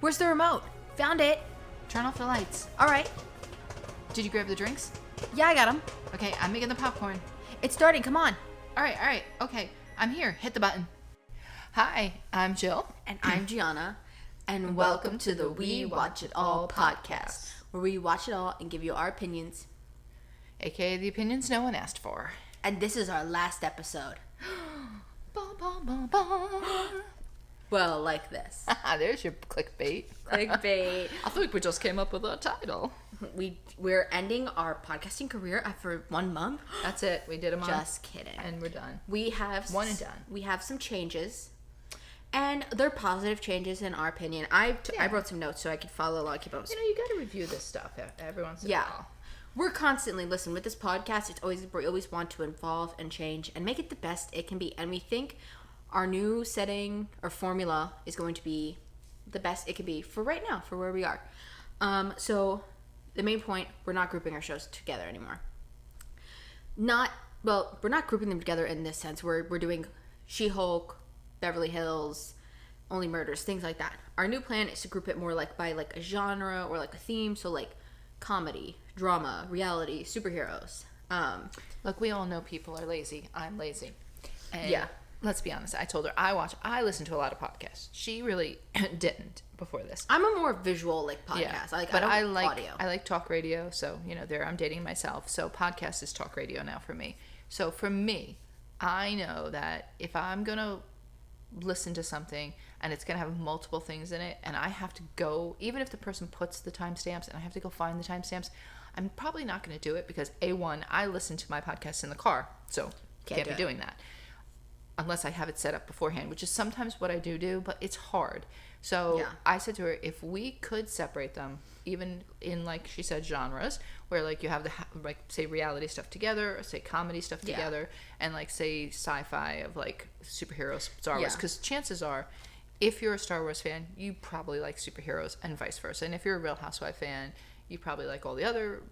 Where's the remote? Found it. Turn off the lights. All right. Did you grab the drinks? Yeah, I got them. Okay, I'm making the popcorn. It's starting. Come on. All right. Okay, I'm here. Hit the button. Hi, I'm Jill. And I'm Gianna. And welcome to the We Watch It All podcast, where we watch it all and give you our opinions. AKA the opinions no one asked for. And this is our last episode. Bum, bum, bum, bum. Well, like this. There's your clickbait. Clickbait. I think we just came up with a title. We're ending our podcasting career after 1 month. That's it. We did a month. Just kidding. And we're done. We have one and done. We have some changes. And they're positive changes in our opinion. I wrote some notes so I could follow along. Keep up. You got to review this stuff every once in a while. We're constantly, listen, with this podcast, we always want to evolve and change and make it the best it can be. And we think our new setting or formula is going to be the best it can be for right now, for where we are. So the main point, we're not grouping our shows together anymore. We're not grouping them together in this sense. We're doing She-Hulk, Beverly Hills, Only Murders, things like that. Our new plan is to group it more by a genre or like a theme. So like comedy, drama, reality, superheroes. Look, we all know people are lazy. I'm lazy. And yeah. Let's be honest. I told her I listen to a lot of podcasts. She really didn't before this. I'm a more visual podcast. Yeah. I like audio. I like talk radio. So there I'm dating myself. So podcast is talk radio now for me. So for me, I know that if I'm gonna listen to something and it's gonna have multiple things in it, and I have to go, even if the person puts the timestamps and I have to go find the timestamps, I'm probably not gonna do it because A1, I listen to my podcast in the car, so can't be doing that unless I have it set up beforehand, which is sometimes what I do, but it's hard. So I said to her, if we could separate them, even in, like she said, genres, where like you have the say reality stuff together, or say comedy stuff together, and like say sci-fi of like superheroes, Star Wars, because chances are, if you're a Star Wars fan, you probably like superheroes, and vice versa. And if you're a Real Housewife fan, you probably like all the other,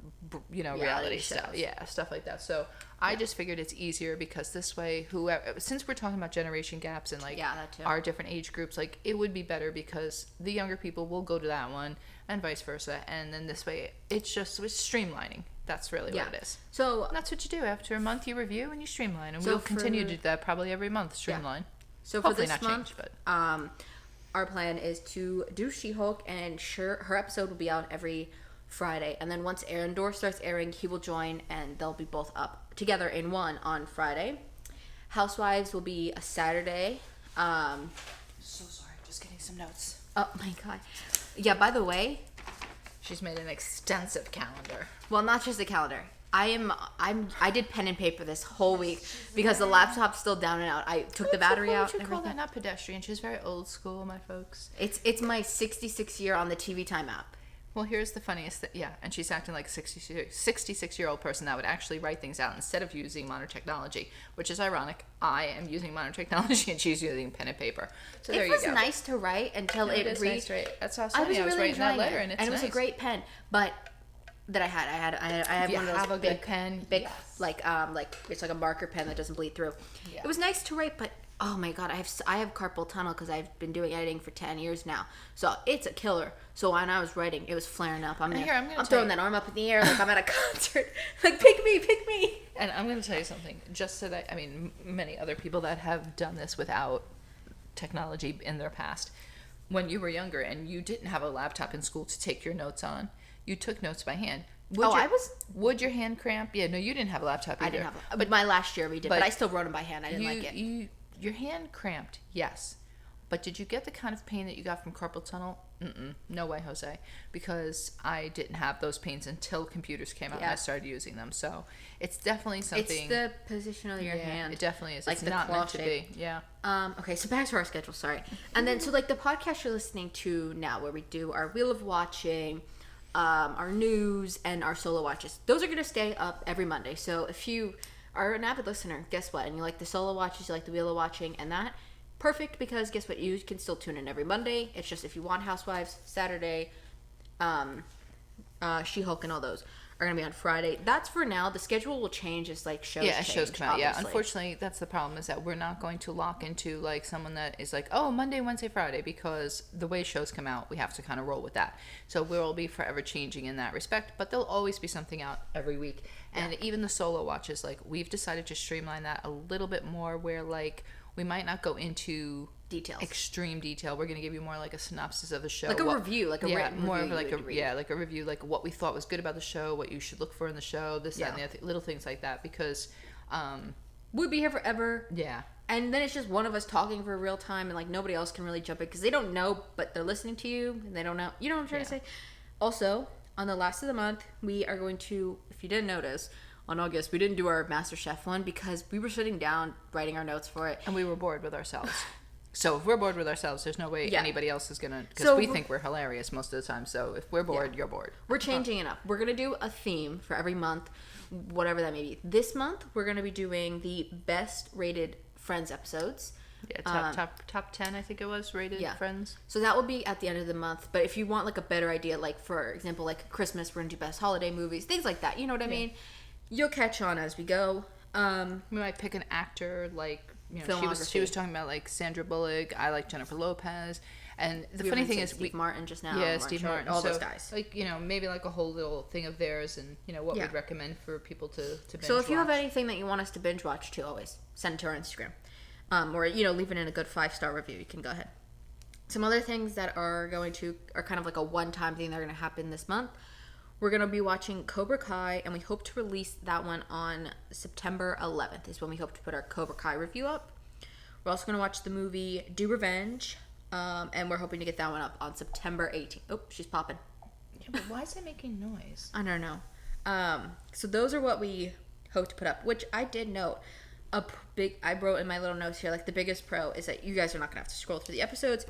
reality stuff. Yeah, stuff like that. So I just figured it's easier because this way, since we're talking about generation gaps and like our different age groups, like it would be better because the younger people will go to that one and vice versa. And then this way, it's streamlining. That's really what it is. So and that's what you do. After a month, you review and you streamline. And we'll continue to do that probably every month, streamline. Yeah. So hopefully for this month, our plan is to do She-Hulk, and her episode will be out every Friday, and then once Aaron Dorr starts airing, he will join, and they'll be both up together in one on Friday. Housewives will be a Saturday. So sorry, just getting some notes. Oh my god! Yeah. By the way, she's made an extensive calendar. Well, not just a calendar. I did pen and paper this whole week because the laptop's still down and out. I took the battery out. Would you call that not pedestrian? She's very old school, my folks. It's my 66 year on the TV Time app. Well, here's the funniest thing. Yeah, and she's acting like a 66-year-old person that would actually write things out instead of using modern technology, which is ironic. I am using modern technology and she's using pen and paper. So there you go. It was nice to write until it is nice to write. That's how I was really writing that letter, and it was a great pen, but that I had one of those have a big good pen, big like it's like a marker pen that doesn't bleed through. Yeah. It was nice to write, but oh my god, I have carpal tunnel because I've been doing editing for 10 years now, so it's a killer. So when I was writing, it was flaring up. I'm throwing that arm up in the air like I'm at a concert, like pick me. And I'm going to tell you something, just so that many other people that have done this without technology in their past. When you were younger and you didn't have a laptop in school to take your notes on, you took notes by hand. Would your hand cramp? Yeah, no, you didn't have a laptop either. I didn't have but my last year we did, but I still wrote them by hand. I didn't like it. Your hand cramped, yes. But did you get the kind of pain that you got from carpal tunnel? No way, Jose. Because I didn't have those pains until computers came out and I started using them. So it's definitely something. It's the position of your hand. It definitely is. Like it's not meant to be. Yeah. Okay, so back to our schedule. Sorry. And then so like the podcast you're listening to now, where we do our Wheel of Watching, our news, and our solo watches. Those are going to stay up every Monday. So if you are an avid listener, guess what? And you like the solo watches, you like the Wheel of Watching, and that. Perfect, because guess what? You can still tune in every Monday. It's just if you want Housewives, Saturday, She-Hulk, and all those. are going to be on Friday. That's for now. The schedule will change as like shows change, shows come out. obviously. Yeah, unfortunately, that's the problem, is that we're not going to lock into like someone that is like, oh, Monday, Wednesday, Friday, because the way shows come out, we have to kind of roll with that. So we'll be forever changing in that respect, but there'll always be something out every week. And even the solo watches, like we've decided to streamline that a little bit more, where like we might not go into Details. extreme detail. We're going to give you more like a synopsis of the show, Like a review, like a written more review. of like like a review, like what we thought was good about the show, what you should look for in the show, this, that, and the other little things like that, because we'll be here forever. Yeah. And then it's just one of us talking for real time, and like nobody else can really jump in because they don't know, but they're listening to you and they don't know. You know what I'm trying to say? Also, on the last of the month, we are going to, if you didn't notice, on August, we didn't do our MasterChef one because we were sitting down writing our notes for it. And we were bored with ourselves. So if we're bored with ourselves, there's no way anybody else is going to, because we think we're hilarious most of the time. So if we're bored, you're bored. We're changing it up. We're going to do a theme for every month, whatever that may be. This month, we're going to be doing the best rated Friends episodes. Yeah, top 10, I think it was, rated Friends. So that will be at the end of the month. But if you want like a better idea, like for example, like Christmas, we're going to do best holiday movies, things like that. You know what I mean? You'll catch on as we go. We might pick an actor, like, you know, she was talking about like Sandra Bullock. I like Jennifer Lopez. And the funny thing is, Steve Martin just now. Yeah, Steve Martin. All those guys. Like, you know, maybe like a whole little thing of theirs, and you know what we'd recommend for people to binge So if you have watch. anything that you want us to binge watch too, always send it to our Instagram. Or, you know, leave it in a good 5-star review. You can go ahead. Some other things that are kind of like a one-time thing that are going to happen this month. We're going to be watching Cobra Kai, and we hope to release that one on September 11th is when we hope to put our Cobra Kai review up. We're also going to watch the movie Do Revenge, and we're hoping to get that one up on September 18th. Oh, she's popping. Yeah, but why is it making noise? I don't know. So those are what we hope to put up, which I did note. I wrote in my little notes here, like the biggest pro is that you guys are not going to have to scroll through the episodes,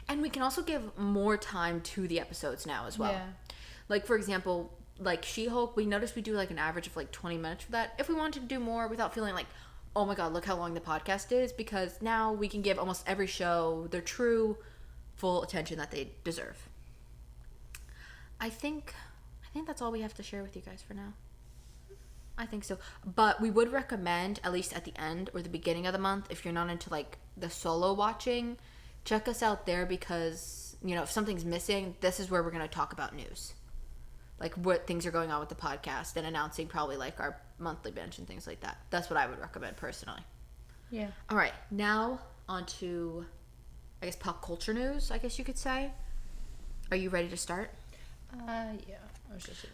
and we can also give more time to the episodes now as well. Yeah. Like, for example, like She-Hulk, we noticed we do like an average of like 20 minutes for that. If we wanted to do more without feeling like, oh my god, look how long the podcast is, because now we can give almost every show their true, full attention that they deserve. I think that's all we have to share with you guys for now. I think so. But we would recommend, at least at the end or the beginning of the month, if you're not into like the solo watching, check us out there, because, you know, if something's missing, this is where we're going to talk about news. Like what things are going on with the podcast, and announcing probably like our monthly bench and things like that. That's what I would recommend personally. Yeah. All right. Now on to, I guess, pop culture news, I guess you could say. Are you ready to start? Yeah.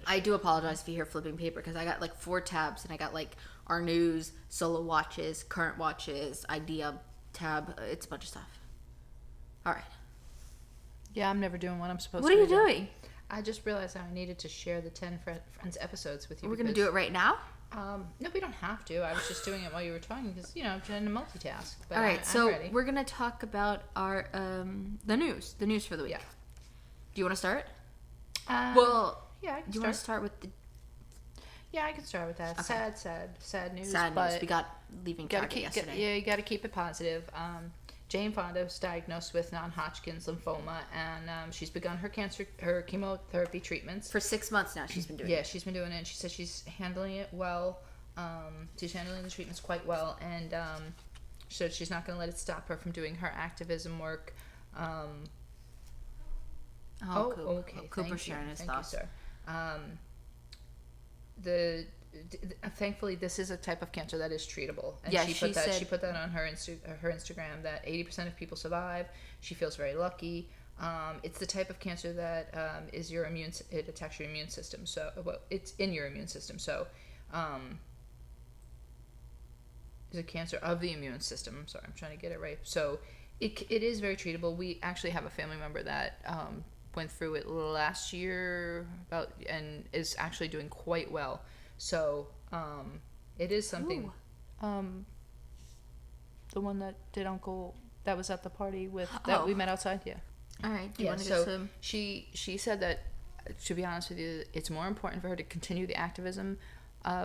I do apologize if you hear flipping paper, because I got like 4 tabs, and I got like our news, solo watches, current watches, idea tab. It's a bunch of stuff. All right. Yeah, I'm never doing what I'm supposed What to. are you doing? I just realized I needed to share the 10 Friends episodes with you. We're going to do it right now? No, we don't have to. I was just doing it while you were talking, because, you know, I'm trying to multitask. But all right, I'm so ready. we're going to talk about our the news for the week. Yeah. Do you want to start? Well, yeah, I can do you want to start with the... Yeah, I can start with that. Okay. Sad news. Sad but news. We got leaving Target yesterday. You got to keep it positive. Jane Fonda was diagnosed with non-Hodgkin's lymphoma, and she's begun her chemotherapy treatments. For 6 months now she's been doing it. Yeah, she's been doing it, and she says she's handling it well. She's handling the treatments quite well, and so she's not going to let it stop her from doing her activism work. Okay. Cooper sharing his thoughts. Thank you, sir. Thankfully, this is a type of cancer that is treatable. And yeah, she put that on her Instagram, that 80% of people survive. She feels very lucky. It's the type of cancer that is it attacks your immune system. So, it's in your immune system. So, it's a cancer of the immune system. I'm sorry, I'm trying to get it right. So, it is very treatable. We actually have a family member that went through it last year and is actually doing quite well. So, it is something. Ooh. The one that did Uncle, that was at the party that we met outside. Yeah. All right. Do you want to so get some? She said that, to be honest with you, it's more important for her to continue the activism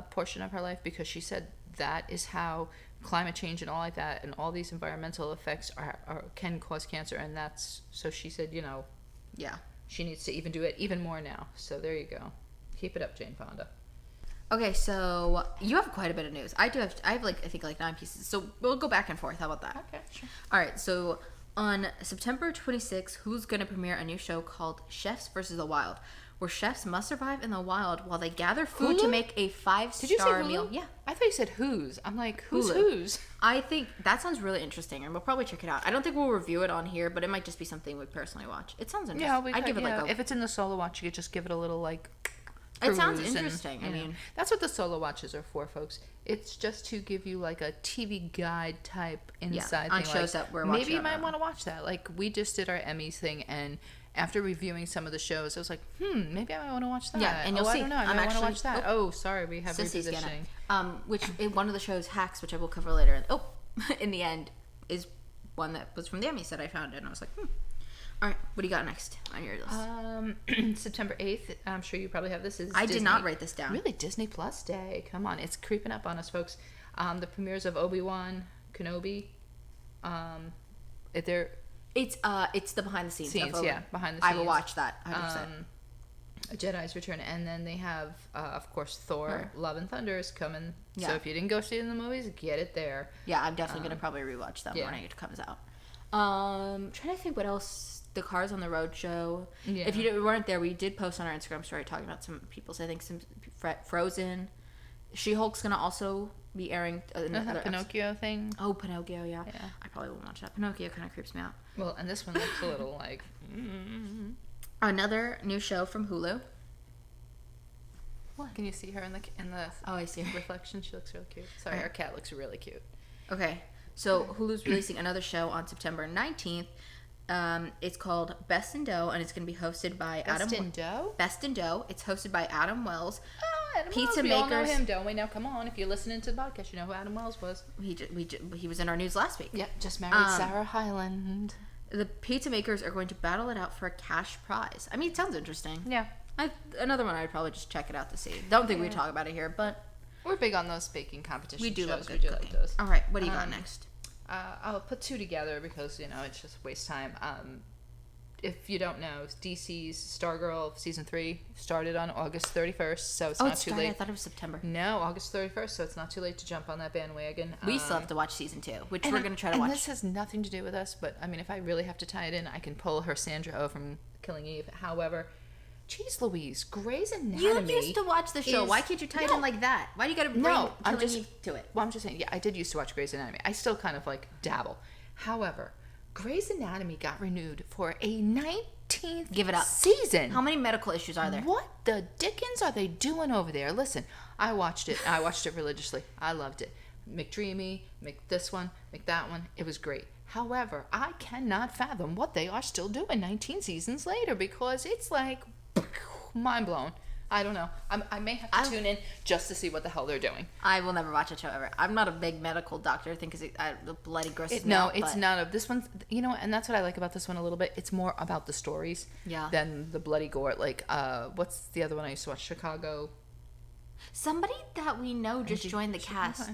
portion of her life, because she said that is how climate change and all like that and all these environmental effects can cause cancer, and so she said, you know, yeah, she needs to even do it even more now. So there you go. Keep it up, Jane Fonda. Okay, so you have quite a bit of news. I have like I think like 9 pieces. So we'll go back and forth. How about that? Okay, sure. All right. So on September 26th, Hulu's going to premiere a new show called Chefs versus the Wild, where chefs must survive in the wild while they gather food to make a 5-star Did you say Hulu? meal. Yeah. I thought you said who's. I'm like, who's Hulu. who's? I think that sounds really interesting, and we'll probably check it out. I don't think we'll review it on here, but it might just be something we personally watch. It sounds interesting. Yeah, I'd give it like a... if it's in the solo watch, you could just give it a little like. It sounds peruse interesting. And, I mean, that's what the solo watches are for, folks. It's just to give you like a TV guide type inside on thing. shows like, that we're watching. maybe you might want to watch that. Like we just did our Emmys thing, and after reviewing some of the shows, I was like, maybe I might want to watch that. Yeah, and you'll see. I don't know. I might want to watch that. Oh, sorry, we have Sissy's repositioning. which in one of the shows, Hacks, which I will cover later. In the end, is one that was from the Emmys that I found, and I was like, All right, what do you got next on your list? September 8th, I'm sure you probably have this. I did not write this down. Really, Disney Plus Day. Come on, it's creeping up on us, folks. The premieres of Obi-Wan Kenobi. It's the behind the scenes stuff. Yeah, behind the scenes. I will watch that 100%. A Jedi's Return, and then they have, of course, Thor: Love and Thunder is coming. Yeah. So if you didn't go see it in the movies, get it there. Yeah, I'm definitely gonna probably rewatch that when it comes out. Trying to think what else. The Cars on the Road show. Yeah. If you weren't there, we did post on our Instagram story talking about some people's. I think some Frozen. She-Hulk's gonna also be airing another Pinocchio thing. Oh, Pinocchio, yeah. I probably won't watch that. Pinocchio kind of creeps me out. Well, and this one looks a little like. Another new show from Hulu. What? Can you see her in the Oh, I see her. reflection? She looks really cute. Sorry, our cat looks really cute. Okay, so Hulu's releasing another show on September 19th. It's called Best in Dough, and it's going to be hosted by Adam. Best in Dough. Best in Dough. It's hosted by Adam Wells. Adam Pizza Wells. We makers. all know him, don't we? Now, come on. If you're listening to the podcast, you know who Adam Wells was. He was in our news last week. Yep, just married Sarah Hyland. The pizza makers are going to battle it out for a cash prize. I mean, it sounds interesting. Yeah. Another one I'd probably just check it out to see. Don't think we talk about it here, but we're big on those baking competition we do shows. love good cooking. Like those. All right, what do you got next? I'll put two together because it's just waste time. If you don't know, DC's Stargirl season 3 started on August 31st, so it's not too late. I thought it was September. No, August 31st, so it's not too late to jump on that bandwagon. We still have to watch season 2, which we're going to try to watch. And this has nothing to do with us, but I mean, if I really have to tie it in, I can pull her Sandra Oh from Killing Eve. However, geez Louise, Grey's Anatomy. You used to watch the show. Why can't you tie it in like that? Why do you got to bring Killing Eve to it? Well, I'm just saying, yeah, I did used to watch Grey's Anatomy. I still kind of like dabble. However, Grey's Anatomy got renewed for a 19th Give it up. season. How many medical issues are there? What the dickens are they doing over there? Listen, I watched it. I watched it religiously. I loved it. McDreamy, make this one, make that one. It was great. However, I cannot fathom what they are still doing 19 seasons later because it's like mind blown. I don't know. I may have to tune in just to see what the hell they're doing. I will never watch a show ever. I'm not a big medical doctor. I think because the bloody grosses me No, out, it's none of this one's. And that's what I like about this one a little bit. It's more about the stories than the bloody gore. Like, what's the other one I used to watch? Chicago. Somebody that we know just joined the cast.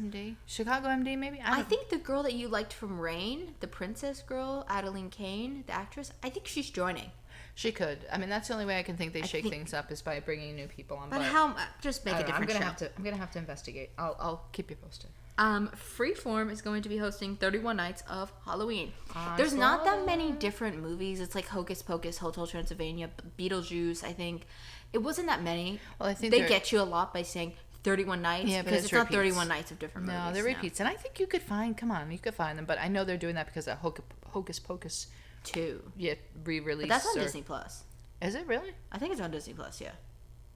Chicago MD, maybe? I think the girl that you liked from Rain, the princess girl, Adeline Kane, the actress, I think she's joining. She could. I mean, that's the only way I can think they shake things up is by bringing new people on. But how? Just make a different show. I'm gonna have to investigate. I'll keep you posted. Freeform is going to be hosting 31 Nights of Halloween. There's not that many different movies. It's like Hocus Pocus, Hotel Transylvania, Beetlejuice. I think it wasn't that many. Well, I think they get you a lot by saying 31 nights. Yeah, because it's not 31 nights of different movies. No, they're repeats, and I think you could find. Come on, you could find them. But I know they're doing that because of Hocus Pocus 2. Yeah, re-release. But that's on Disney Plus. Is it really? I think it's on Disney Plus. Yeah.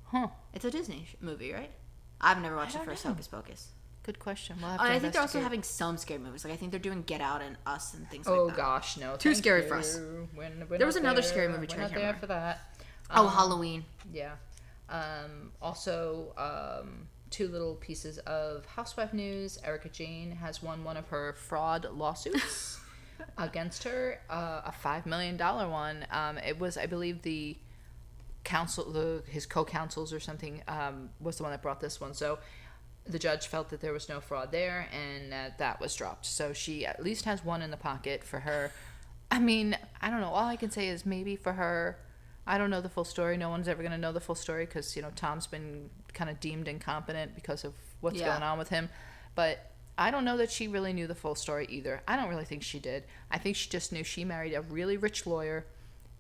Huh. It's a Disney movie, right? I've never watched the first Hocus Pocus. Good question. We'll have to I think they're also having some scary movies. Like I think they're doing Get Out and Us and things like that. Oh gosh, no. Too scary for us. There was another scary movie. We're not there for that. Halloween. Yeah. Also, 2 little pieces of housewife news. Erica Jane has won one of her fraud lawsuits against her, a $5 million one. It was, I believe, the counsel, his co-counsels or something, was the one that brought this one. So the judge felt that there was no fraud there, and that was dropped. So she at least has one in the pocket for her. I mean, I don't know. All I can say is maybe for her I don't know the full story. No one's ever going to know the full story because, Tom's been kind of deemed incompetent because of what's going on with him. But I don't know that she really knew the full story either. I don't really think she did. I think she just knew she married a really rich lawyer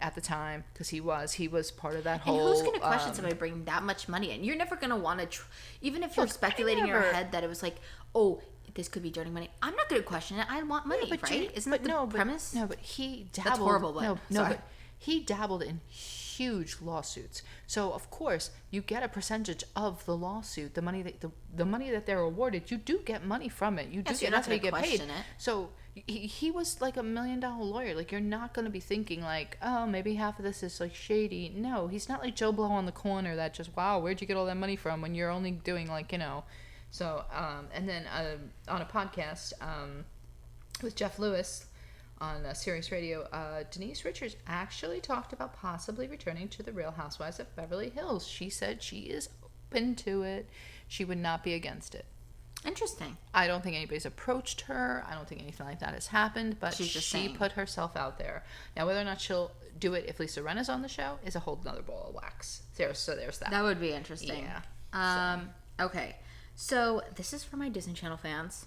at the time because he was part of that whole... And who's going to question somebody bringing that much money in? You're never going to want to... even if you're speculating in your head that it was like, oh, this could be dirty money. I'm not going to question it. I want money, right? Isn't that the premise? No, but he dabbled... That's horrible, but... but he dabbled in huge lawsuits. So, of course, you get a percentage of the lawsuit, the money that they're awarded. You do get money from it. You do get enough to get paid. So... He was like $1 million lawyer. Like, you're not going to be thinking like, oh, maybe half of this is like shady. No, he's not like Joe Blow on the corner that just, wow, where'd you get all that money from when you're only doing like, So, and then on a podcast with Jeff Lewis on Sirius Radio, Denise Richards actually talked about possibly returning to the Real Housewives of Beverly Hills. She said she is open to it. She would not be against it. Interesting. I don't think anybody's approached her. I don't think anything like that has happened, but she put herself out there. Now, whether or not she'll do it if Lisa Rinna's on the show is a whole nother ball of wax. So there's that. That would be interesting. Yeah. Okay. So this is for my Disney Channel fans.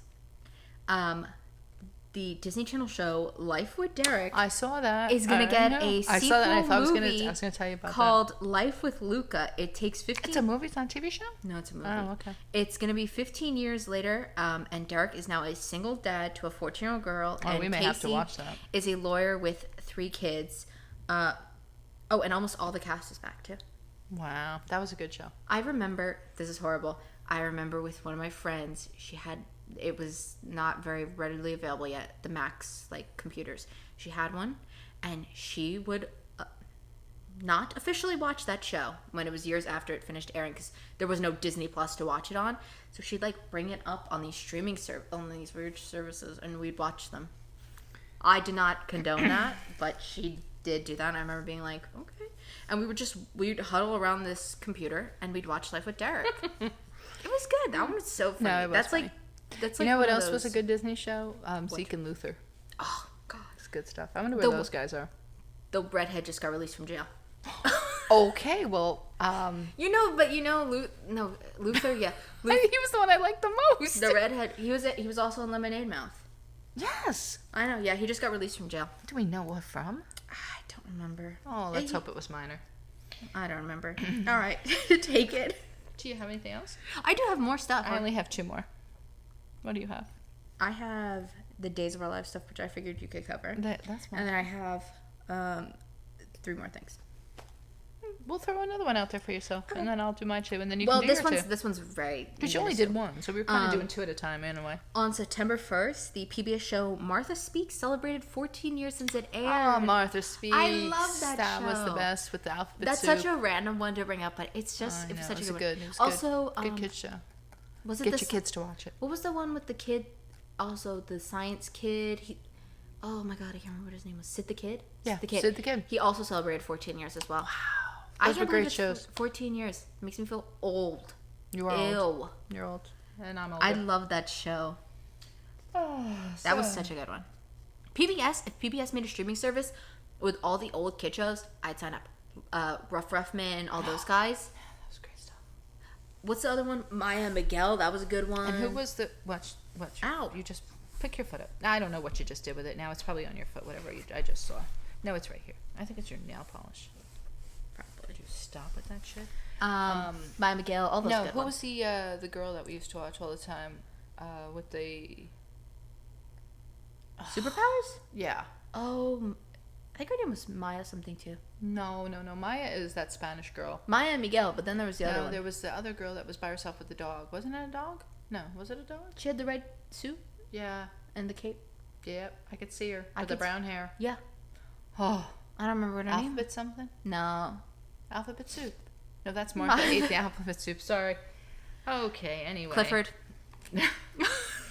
The Disney Channel show Life with Derek. I saw that. Is going to get a sequel I saw that and I thought movie I was going to tell you about called Life with Luca. It takes 15... It's a movie? It's not a TV show? No, it's a movie. Oh, okay. It's going to be 15 years later, and Derek is now a single dad to a 14-year-old girl. Oh, and we may have to watch that. Is a lawyer with 3 kids. And almost all the cast is back, too. Wow. That was a good show. I remember... This is horrible. I remember with one of my friends, she had... It was not very readily available yet, the Macs, computers. She had one, and she would not officially watch that show when it was years after it finished airing, because there was no Disney Plus to watch it on. So she'd, bring it up on these streaming on these weird services, and we'd watch them. I did not condone that, but she did do that, and I remember being like, okay. And we'd huddle around this computer, and we'd watch Life with Derek. It was good. That one was so funny. No, it was funny. That's you know what else was a good Disney show? Zeke and Luther. Oh, God. It's good stuff. I wonder where those guys are. The redhead just got released from jail. Okay, well, Luther, yeah. He was the one I liked the most. The redhead, he was also in Lemonade Mouth. Yes. I know, yeah, he just got released from jail. Do we know what from? I don't remember. Oh, let's hope it was minor. I don't remember. All right, take it. Do you have anything else? I do have more stuff. I only have 2 more. What do you have? I have the Days of Our Lives stuff, which I figured you could cover. That's fine. And then I have 3 more things. We'll throw another one out there for yourself, and then I'll do my 2, and then you can do your 2. Well, this one's very... Because you only did 1, so we were kind of doing 2 at a time anyway. On September 1st, the PBS show Martha Speaks celebrated 14 years since it aired. Oh, Martha Speaks. I love that show. That was the best with the alphabet That's soup. such a random one to bring up, but it's just... It was such a good one. It was also, good kids show. Was it Get your kids to watch it. What was the one with the kid? Also, the science kid. Oh my God, I can't remember what his name was. Sid the Kid? Yeah, Sid the Kid. He also celebrated 14 years as well. Wow. Those were great shows. 14 years. It makes me feel old. You are old. You're old. And I'm older. I love that show. That was such a good one. PBS, if PBS made a streaming service with all the old kid shows, I'd sign up. Rough Man, all those guys. Yeah, that was great stuff. What's the other one? Maya Miguel, that was a good one. And who was the... What? Ow. You just... Pick your foot up. I don't know what you just did with it. Now it's probably on your foot, whatever I just saw. No, it's right here. I think it's your nail polish. Probably. Did you stop with that shit? Maya Miguel, all those good who ones. was the girl that we used to watch all the time with the... Superpowers? Yeah. Oh, I think her name was Maya something too. No. Maya is that Spanish girl. Maya and Miguel, but then there was the other one. There was the other girl that was by herself with the dog. Wasn't it a dog? No. Was it a dog? She had the red suit? Yeah. And the cape? Yep. I could see her. With the brown hair. Yeah. Oh. I don't remember what her name. Alphabet something? No. Alphabet soup. No, that's Martha ate the alphabet soup. Sorry. Okay, anyway. Clifford.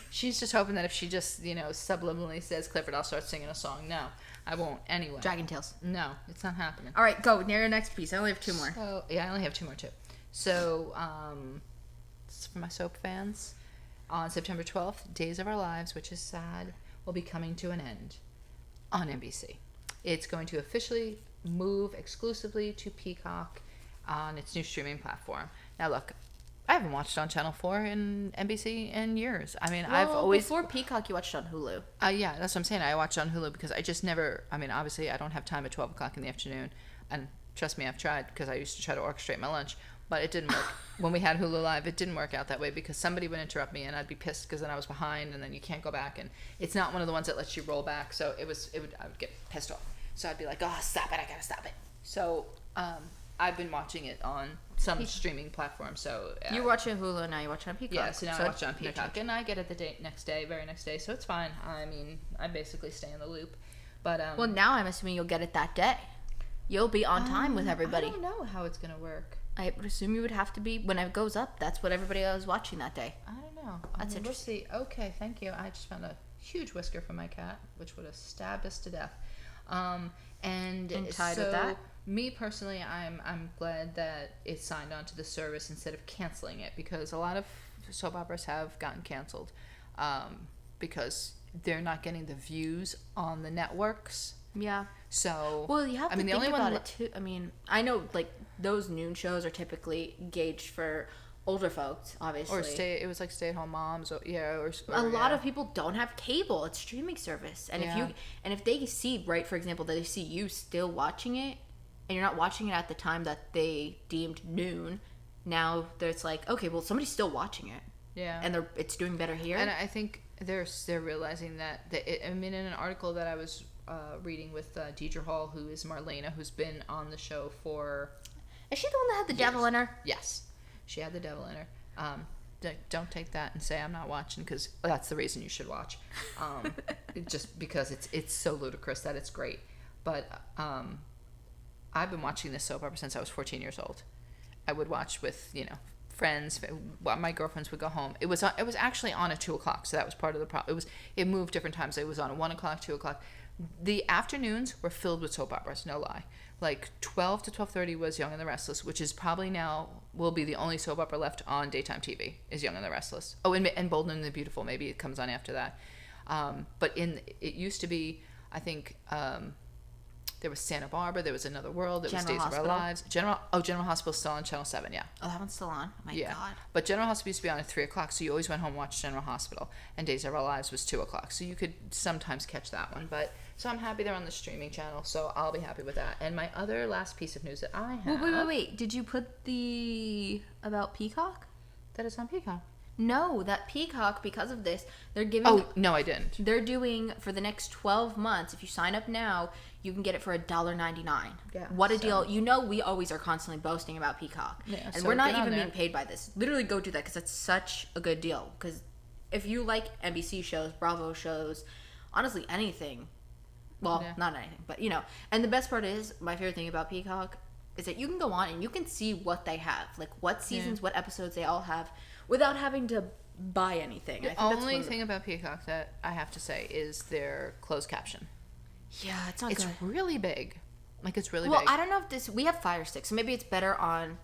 She's just hoping that if she just, subliminally says Clifford, I'll start singing a song. No, I won't. Anyway. Dragon Tales. No, it's not happening. All right, go. Near your next piece. I only have 2 more. So, I only have 2 more too. So, this is for my soap fans. On September 12th, Days of Our Lives, which is sad, will be coming to an end on NBC. It's going to officially move exclusively to Peacock on its new streaming platform. Now, look, I haven't watched on Channel 4 in NBC in years. I mean, I've always... Before Peacock, you watched on Hulu. Yeah, that's what I'm saying. I watched on Hulu because I just never... I mean, obviously, I don't have time at 12 o'clock in the afternoon. And trust me, I've tried because I used to try to orchestrate my lunch. But it didn't work. When we had Hulu Live, it didn't work out that way because somebody would interrupt me and I'd be pissed because then I was behind and then you can't go back. And it's not one of the ones that lets you roll back. So I would get pissed off. So I'd be like, oh, stop it. I got to stop it. So I've been watching it on some streaming platform. So you're watching Hulu now. You're watching on Peacock. Yeah, so now I watch it on Peacock, and I get it the very next day. So it's fine. I mean, I basically stay in the loop. But well, now I'm assuming you'll get it that day. You'll be on time with everybody. I don't know how it's gonna work. I would assume you would have to be when it goes up. That's what everybody else is watching that day. I don't know. That's interesting. We'll see. Okay, thank you. I just found a huge whisker from my cat, which would have stabbed us to death. And tied so with that? Me personally, I'm glad that it signed on to the service instead of canceling it because a lot of soap operas have gotten canceled because they're not getting the views on the networks. Yeah. So well, you have to think about it too. I mean, I know like those noon shows are typically gauged for older folks, obviously. Or stay-at-home moms, or a lot of people don't have cable. It's streaming service, and if they see, right, for example, that they see you still watching it, and you're not watching it at the time that they deemed noon, now there's like, okay, well, somebody's still watching it. Yeah. And it's doing better here. And I think they're realizing that I mean, in an article that I was reading with Deidre Hall, who is Marlena, who's been on the show for... Is she the one that had the devil in her? Yes. She had the devil in her. Don't take that and say I'm not watching, because that's the reason you should watch. Just because it's so ludicrous that it's great. But I've been watching this soap opera since I was 14 years old. I would watch with, friends. My girlfriends would go home. It was actually on at 2 o'clock, so that was part of the problem. It moved different times. It was on at 1 o'clock, 2 o'clock. The afternoons were filled with soap operas, no lie. Like 12 to 12:30 was Young and the Restless, which is probably now will be the only soap opera left on daytime TV is Young and the Restless. Oh, and Bold and the Beautiful, maybe it comes on after that. But it used to be, I think, there was Santa Barbara, there was Another World, there was Days of Our Lives. General Hospital is still on Channel 7, yeah. Oh, that one's still on? Oh my God. But General Hospital used to be on at 3 o'clock, so you always went home and watched General Hospital. And Days of Our Lives was 2 o'clock, so you could sometimes catch that one. So I'm happy they're on the streaming channel, so I'll be happy with that. And my other last piece of news that I have... Wait. Did you put the... about Peacock? That is on Peacock. No, that Peacock, because of this, they're giving... Oh, no, I didn't. They're doing, for the next 12 months, if you sign up now, you can get it for $1.99. Yeah. What a deal. We always are constantly boasting about Peacock. Yeah, and so we're not even being paid by this. Literally go do that, because it's such a good deal. Because if you like NBC shows, Bravo shows, honestly, anything... Well, not anything, but, And the best part is, my favorite thing about Peacock is that you can go on and you can see what they have. Like, what seasons, what episodes they all have, without having to buy anything. The only thing about Peacock that I have to say is their closed caption. Yeah, it's not good. It's really big. Like, it's really big. Well, I don't know if we have Fire Stick, so maybe it's better on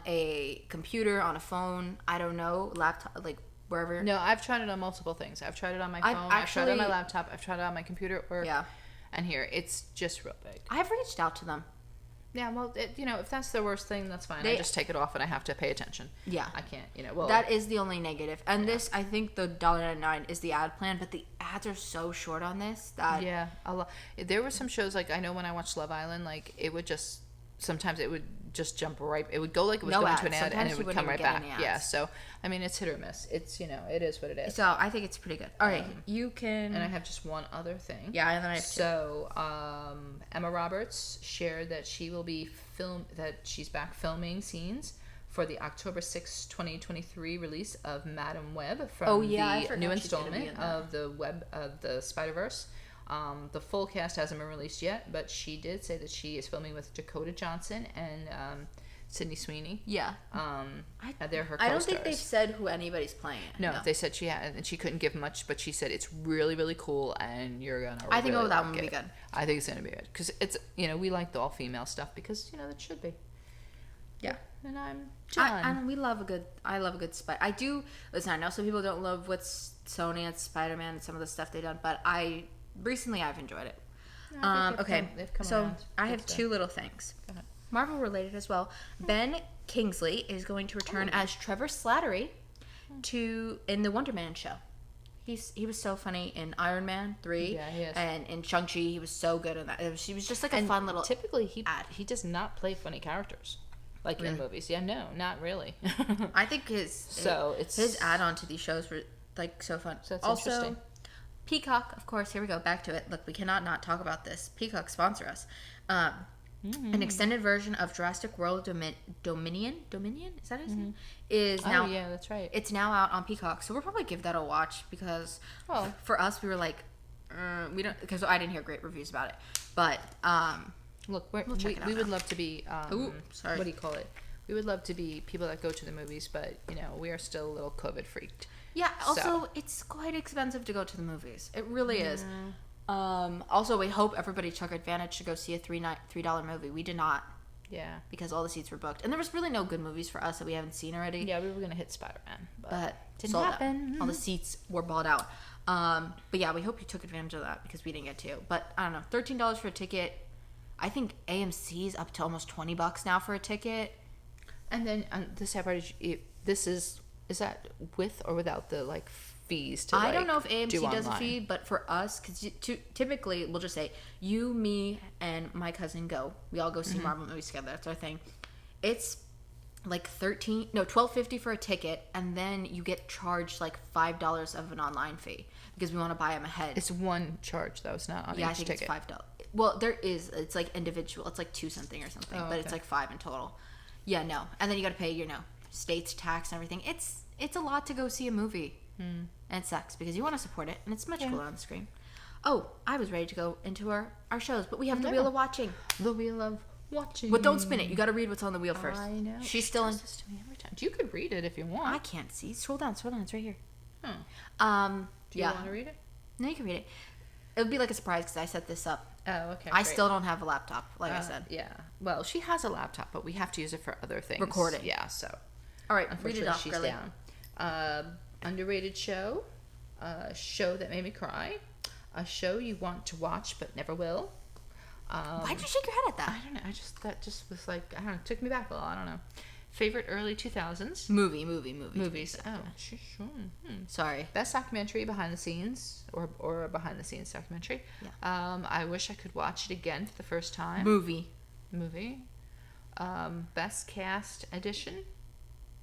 a computer, on a phone, I don't know, laptop, like, wherever. No, I've tried it on multiple things. I've tried it on my phone, I've tried it on my laptop, I've tried it on my computer at work. Yeah. And here, it's just real big. I've reached out to them. Yeah, well, if that's the worst thing, that's fine. I just take it off and I have to pay attention. Yeah. I can't, That is the only negative. And this, I think the $1.99 is the ad plan, but the ads are so short on this that... Yeah. There were some shows, like, I know when I watched Love Island, like, it would just... Sometimes it would just jump right... It would go like it was going to an ad, and it would come right back. Yeah, so, I mean, it's hit or miss. It's, it is what it is. So, I think it's pretty good. All right, you can... And I have just one other thing. Yeah, and then I have two. So, Emma Roberts shared that she will be that she's back filming scenes for the October 6, 2023 release of Madam Web from the new installment of the Spider-Verse. The full cast hasn't been released yet, but she did say that she is filming with Dakota Johnson and Sydney Sweeney. Yeah. They're her co-stars. I don't think they've said who anybody's playing. No, they said she had, and she couldn't give much, but she said it's really, really cool, and you're gonna. I think that one would be good. I think it's gonna be good because it's we like the all female stuff because that should be. Yeah. And I'm John. And I love a good Spider. I do. Listen, I know some people don't love what's Sony and Spider-Man and some of the stuff they've done, but recently I've enjoyed it. They've come so around. I Good have stuff. two little things. Go ahead. Marvel related as well. Ben Kingsley is going to return as Trevor Slattery in the Wonder Man show. He was so funny in Iron Man 3. Yeah, he is. And in Shang-Chi, he was so good in that. He was just like a fun little Typically, he does not play funny characters, like in movies. Yeah, no, not really. I think his add-on to these shows were like so fun. So that's also, interesting. Peacock, of course. Here we go. Back to it. Look, we cannot not talk about this. Peacock sponsor us. An extended version of Jurassic World Dominion. Is that his name? Is now. Oh yeah, that's right. It's now out on Peacock, so we'll probably give that a watch because for us we were like, we don't, because I didn't hear great reviews about it. But Look, we'll check it out we would now. love to be. Sorry. What do you call it? We would love to be people that go to the movies, but we are still a little COVID freaked. Yeah. Also, it's quite expensive to go to the movies. It really is. Also, we hope everybody took advantage to go see a $3 movie. We did not. Yeah. Because all the seats were booked, and there was really no good movies for us that we haven't seen already. Yeah, we were gonna hit Spider-Man, but didn't sold happen. out. All the seats were bought out. But yeah, we hope you took advantage of that because we didn't get to. But I don't know, $13 for a ticket. I think AMC's up to almost $20 now for a ticket. And then the sad part is that with or without the fees to I don't know if AMC does a online? fee, but for us, because typically we'll just say you, me, and my cousin go. We all go see Marvel movies together. That's our thing. It's like $12.50 for a ticket, and then you get charged like $5 of an online fee because we want to buy them ahead. It's one charge though. It's not on Yeah, each I think ticket. it's $5. Well, there is. It's like individual. It's like $2 something or something, but it's like $5 in total. Yeah, no, and then you got to pay state's tax and everything. It's a lot to go see a movie. And it sucks because you want to support it, and it's much cooler on the screen. Oh, I was ready to go into our shows, but we have the Wheel of Watching. The Wheel of Watching. But don't spin it. You got to read what's on the wheel first. I know. She's still in. Does this to me every time. You could read it if you want. I can't see. Scroll down. It's right here. Do you yeah. want to read it? No, you can read it. It would be like a surprise because I set this up. Oh, okay. I great. still don't have a laptop, like I said. Yeah. Well, she has a laptop, but we have to use it for other things. Recording. Yeah. So. All right, read Unfortunately, it off, she's girly. down. Underrated show. A show that made me cry. A show you want to watch but never will. Why'd you shake your head at that? I don't know. That just was like, I don't know. It took me back a little. I don't know. Favorite early 2000s Movies. Oh, sure. Sorry. Best documentary behind the scenes or a behind the scenes documentary. Yeah. I wish I could watch it again for the first time. Movie. Best cast edition.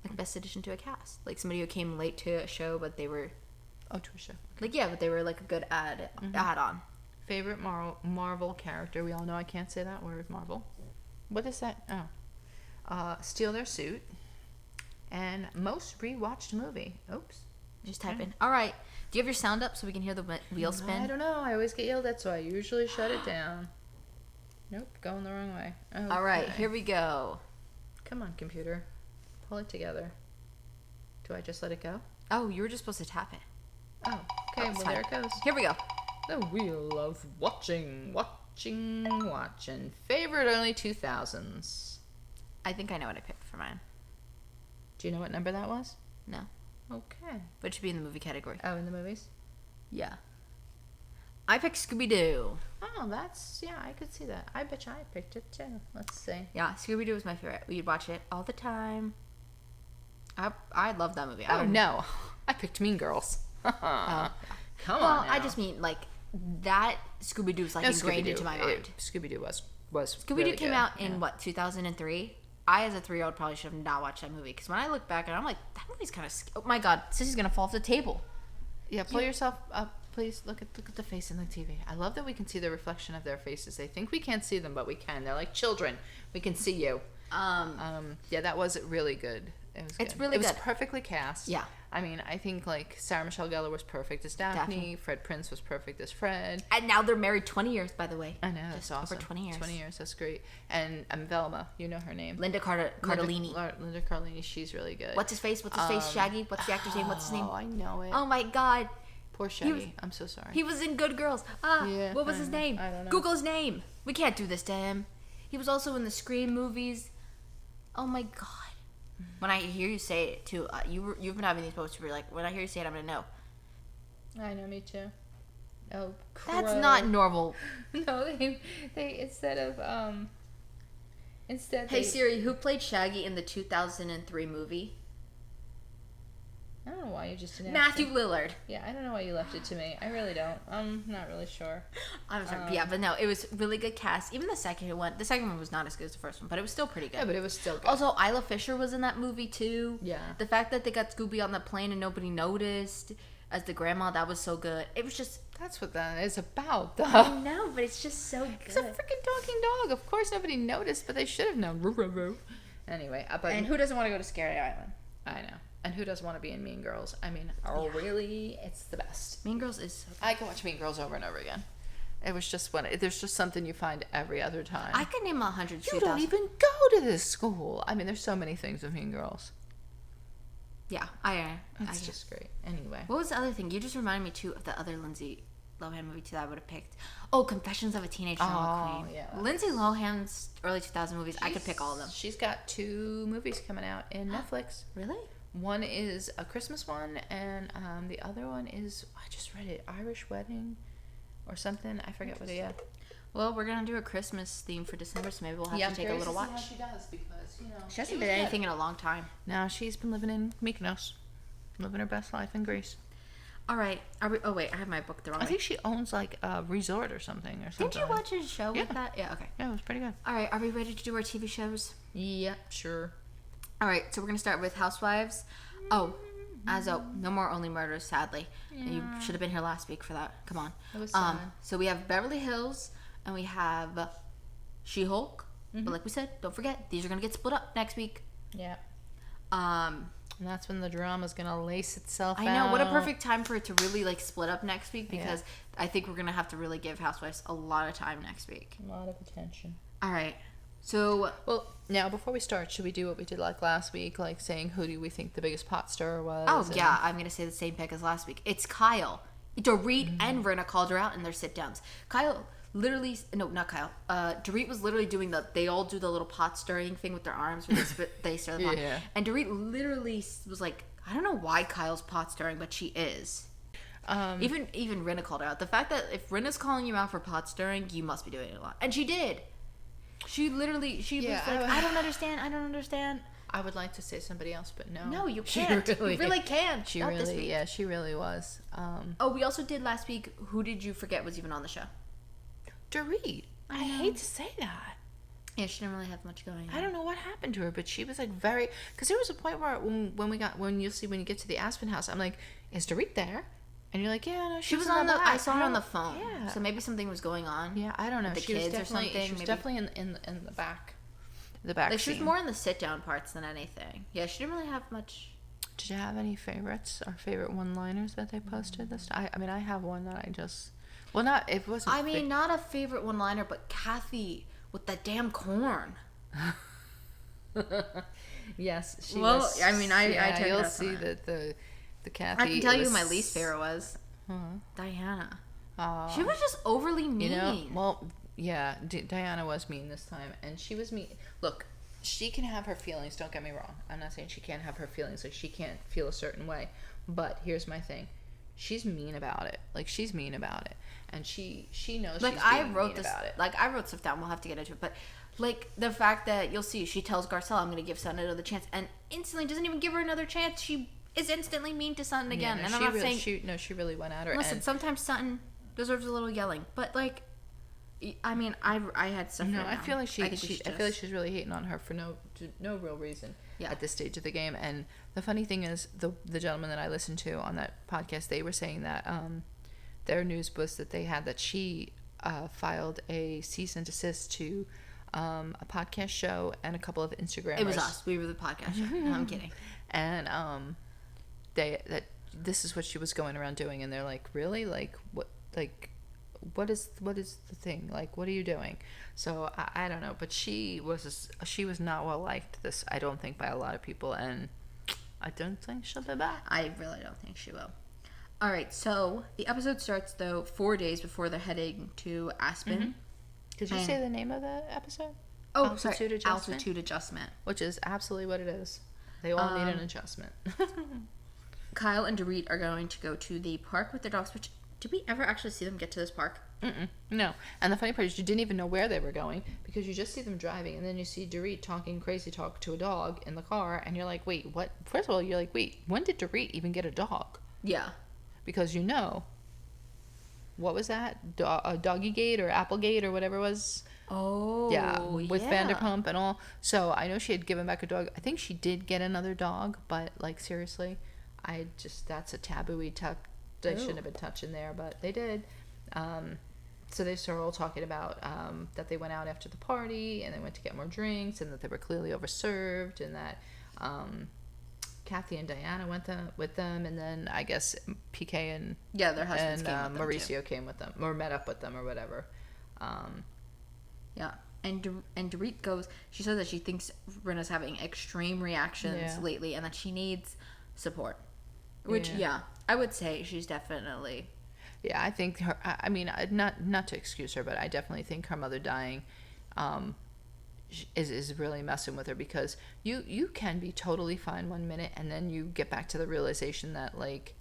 Like best addition to a cast. Like somebody who came late to a show, but they were Oh, to a show. but they were like a good add-on. Favorite Marvel character. We all know I can't say that word, Marvel. What is that? Oh. Steal Their Suit. And most rewatched movie. Oops. Just type in. All right. Do you have your sound up so we can hear the wheel spin? I don't know. I always get yelled at, so I usually shut it down. Nope, going the wrong way. Okay. All right, here we go. Come on, computer. Pull it together. Do I just let it go? Oh, you were just supposed to tap it. Oh, okay. Well, there it goes. Here we go. The Wheel of Watching. Favorite early 2000s. I think I know what I picked for mine. Do you know what number that was? No. Okay. But it should be in the movie category. Oh, in the movies? Yeah. I picked Scooby-Doo. Oh, I could see that. I bet you I picked it too. Let's see. Yeah, Scooby-Doo was my favorite. We'd watch it all the time. I love that movie. Oh, no. I picked Mean Girls. Come on. Well, now. I just mean, like, that Scooby-Doo's, like, ingrained into my mind. Scooby-Doo was Scooby-Doo really came good. out in, 2003? I, as a 3-year-old, probably should have not watched that movie. Because when I look back, and I'm like, that movie's kind of... Oh, my God. Sissy's going to fall off the table. Yeah, pull yourself up. Please look at the face in the TV. I love that we can see the reflection of their faces. They think we can't see them, but we can. They're like children. We can see you. Yeah, that was really good. It was. It's good. really It was good. perfectly cast. Yeah. I mean, I think like Sarah Michelle Gellar was perfect as Daphne. Fred Prinze was perfect as Fred. And now they're married 20 years, by the way. I know, that's awesome. Over 20 years. 20 years, that's great. And Velma, you know her name. Linda Cardellini. Linda Cardellini, she's really good. What's his face? Shaggy? What's the actor's name? What's his name? Oh, I know it. Oh, my God. Poor Shaggy. I'm so sorry. He was in Good Girls. Yeah, What was his name? I don't know. Google his name. We can't do this to him. He was also in the Scream movies. Oh, my God. When I hear you say it, too, you've been having these posts where you're like, when I hear you say it, I'm going to know. I know, me too. Oh, That's not normal. No, they instead Hey Siri, who played Shaggy in the 2003 movie? I don't know why you just didn't. Matthew Lillard. Yeah, I don't know why you left it to me. I really don't. I'm not really sure. I'm sorry. Yeah, but no, it was really good cast. Even the second one was not as good as the first one, but it was still pretty good. Yeah, but it was still good. Also, Isla Fisher was in that movie too. Yeah. The fact that they got Scooby on the plane and nobody noticed as the grandma, that was so good. It was just... That's what that is about, though. I know, but it's just so good. It's a freaking talking dog. Of course nobody noticed, but they should have known. Anyway. And who doesn't want to go to Scary Island? I know. And who doesn't want to be in Mean Girls? I mean, really, it's the best. Mean Girls is so good. I can watch Mean Girls over and over again. It was just there's just something you find every other time. I could name 100. You don't even go to this school. I mean, there's so many things with Mean Girls. Yeah, It's just great. Anyway. What was the other thing? You just reminded me too of the other Lindsay Lohan movie too that I would have picked. Oh, Confessions of a Teenage Drama Queen. Yeah. Lindsay Lohan's early 2000 movies. I could pick all of them. She's got 2 movies coming out in Netflix. Really? One is a Christmas one, and the other one is, I just read it, Irish Wedding or something. I forget what it is. Well, we're going to do a Christmas theme for December, so maybe we'll have to take a little watch. How she does, because, she hasn't been anything in a long time. No, she's been living in Mykonos, living her best life in Greece. All right. Oh, wait, I have my book the wrong way. I think she owns, like, a resort or something. Didn't you watch a show with that? Yeah, okay. Yeah, it was pretty good. All right, are we ready to do our TV shows? Yep, sure. All right, so we're going to start with Housewives. Oh, no more Only Murders, sadly. Yeah. You should have been here last week for that. Come on. It was sad. So we have Beverly Hills, and we have She-Hulk. But like we said, don't forget, these are going to get split up next week. Yeah. And that's when the drama's going to lace itself out. I know. What a perfect time for it to really, like, split up next week, because I think we're going to have to really give Housewives a lot of time next week. A lot of attention. All right. So... Well, now, before we start, should we do what we did like last week, like saying who do we think the biggest pot stirrer was? Oh, yeah. I'm going to say the same pick as last week. It's Kyle. Dorit and Verna called her out in their sit-downs. Kyle literally... No, not Kyle. Dorit was literally doing they all do the little pot stirring thing with their arms where they stir the pot. Yeah. And Dorit literally was like, I don't know why Kyle's pot stirring, but she is. Even Rinna called her out. The fact that if Rinna's calling you out for pot stirring, you must be doing it a lot. And she did. She was like, I don't understand. I would like to say somebody else, but no. No, you can't. You really can't. She Not this week. Yeah, she really was. We also did last week, who did you forget was even on the show? Dorit. I hate to say that. Yeah, she didn't really have much going on. I don't know what happened to her, but she was like because there was a point where when you get to the Aspen house, I'm like, is Dorit there? And you're like, yeah, no, she was on I saw her on the phone. Yeah. So maybe something was going on. Yeah, I don't know. With the she kids was or something. She was definitely in the back. The back. Like, she was more in the sit down parts than anything. Yeah, she didn't really have much. Did you have any favorites or favorite one-liners that they posted this time? I mean, I have one that I just... Well, it wasn't... not a favorite one-liner, but Kathy with that damn corn. Yes, she was... Well, I mean, I you'll see that the Kathy... I can tell you who my least favorite was. Diana. She was just overly mean. Yeah, Diana was mean this time, and she was mean. Look, she can have her feelings, don't get me wrong. I'm not saying she can't have her feelings, like she can't feel a certain way. But here's my thing. She's mean about it. Like, she's mean about it. And she knows like, she's I wrote mean about it. Like, I wrote stuff down. We'll have to get into it. But, like, the fact that you'll see, she tells Garcelle, I'm going to give Sutton another chance. And instantly doesn't even give her another chance. She is instantly mean to Sutton again. No, and I'm not saying... she really went at her. Listen, sometimes Sutton deserves a little yelling. But, like... I mean, I had stuff. No, I feel like I feel like she's really hating on her for no real reason at this stage of the game. And the funny thing is, the gentleman that I listened to on that podcast, they were saying that their news was that she filed a cease and desist to a podcast show and a couple of Instagrammers. It was us. We were the podcast show. No, I'm kidding. And this is what she was going around doing, and they're like, really, like what, like. What is the thing? Like, what are you doing? So I don't know, but she was not well liked. I don't think, by a lot of people, and I don't think she'll be back. I really don't think she will. All right, so the episode starts though 4 days before they're heading to Aspen. Mm-hmm. Did you say the name of the episode? Oh, Altitude Adjustment, which is absolutely what it is. They all need an adjustment. Kyle and Dorit are going to go to the park with their dogs, which, did we ever actually see them get to this park? No. And the funny part is you didn't even know where they were going because you just see them driving and then you see Dorit talking crazy talk to a dog in the car and you're like, wait, what? First of all, you're like, wait, when did Dorit even get a dog? Yeah. Because what was that? A Doggy Gate or Applegate or whatever it was? Oh, yeah, with Vanderpump and all. So I know she had given back a dog. I think she did get another dog, but like seriously, that's a taboo-y they shouldn't have been touching there, but they did. So they started all talking about that they went out after the party and they went to get more drinks and that they were clearly overserved and that Kathy and Diana went with them and then I guess PK and their husbands came with them Mauricio too. Came with them or met up with them or whatever. Yeah, and Dorit goes. She says that she thinks Rinna's having extreme reactions lately and that she needs support. Which I would say she's definitely. Yeah, I think her. I mean, not to excuse her, but I definitely think her mother dying, is really messing with her because you can be totally fine one minute and then you get back to the realization that like,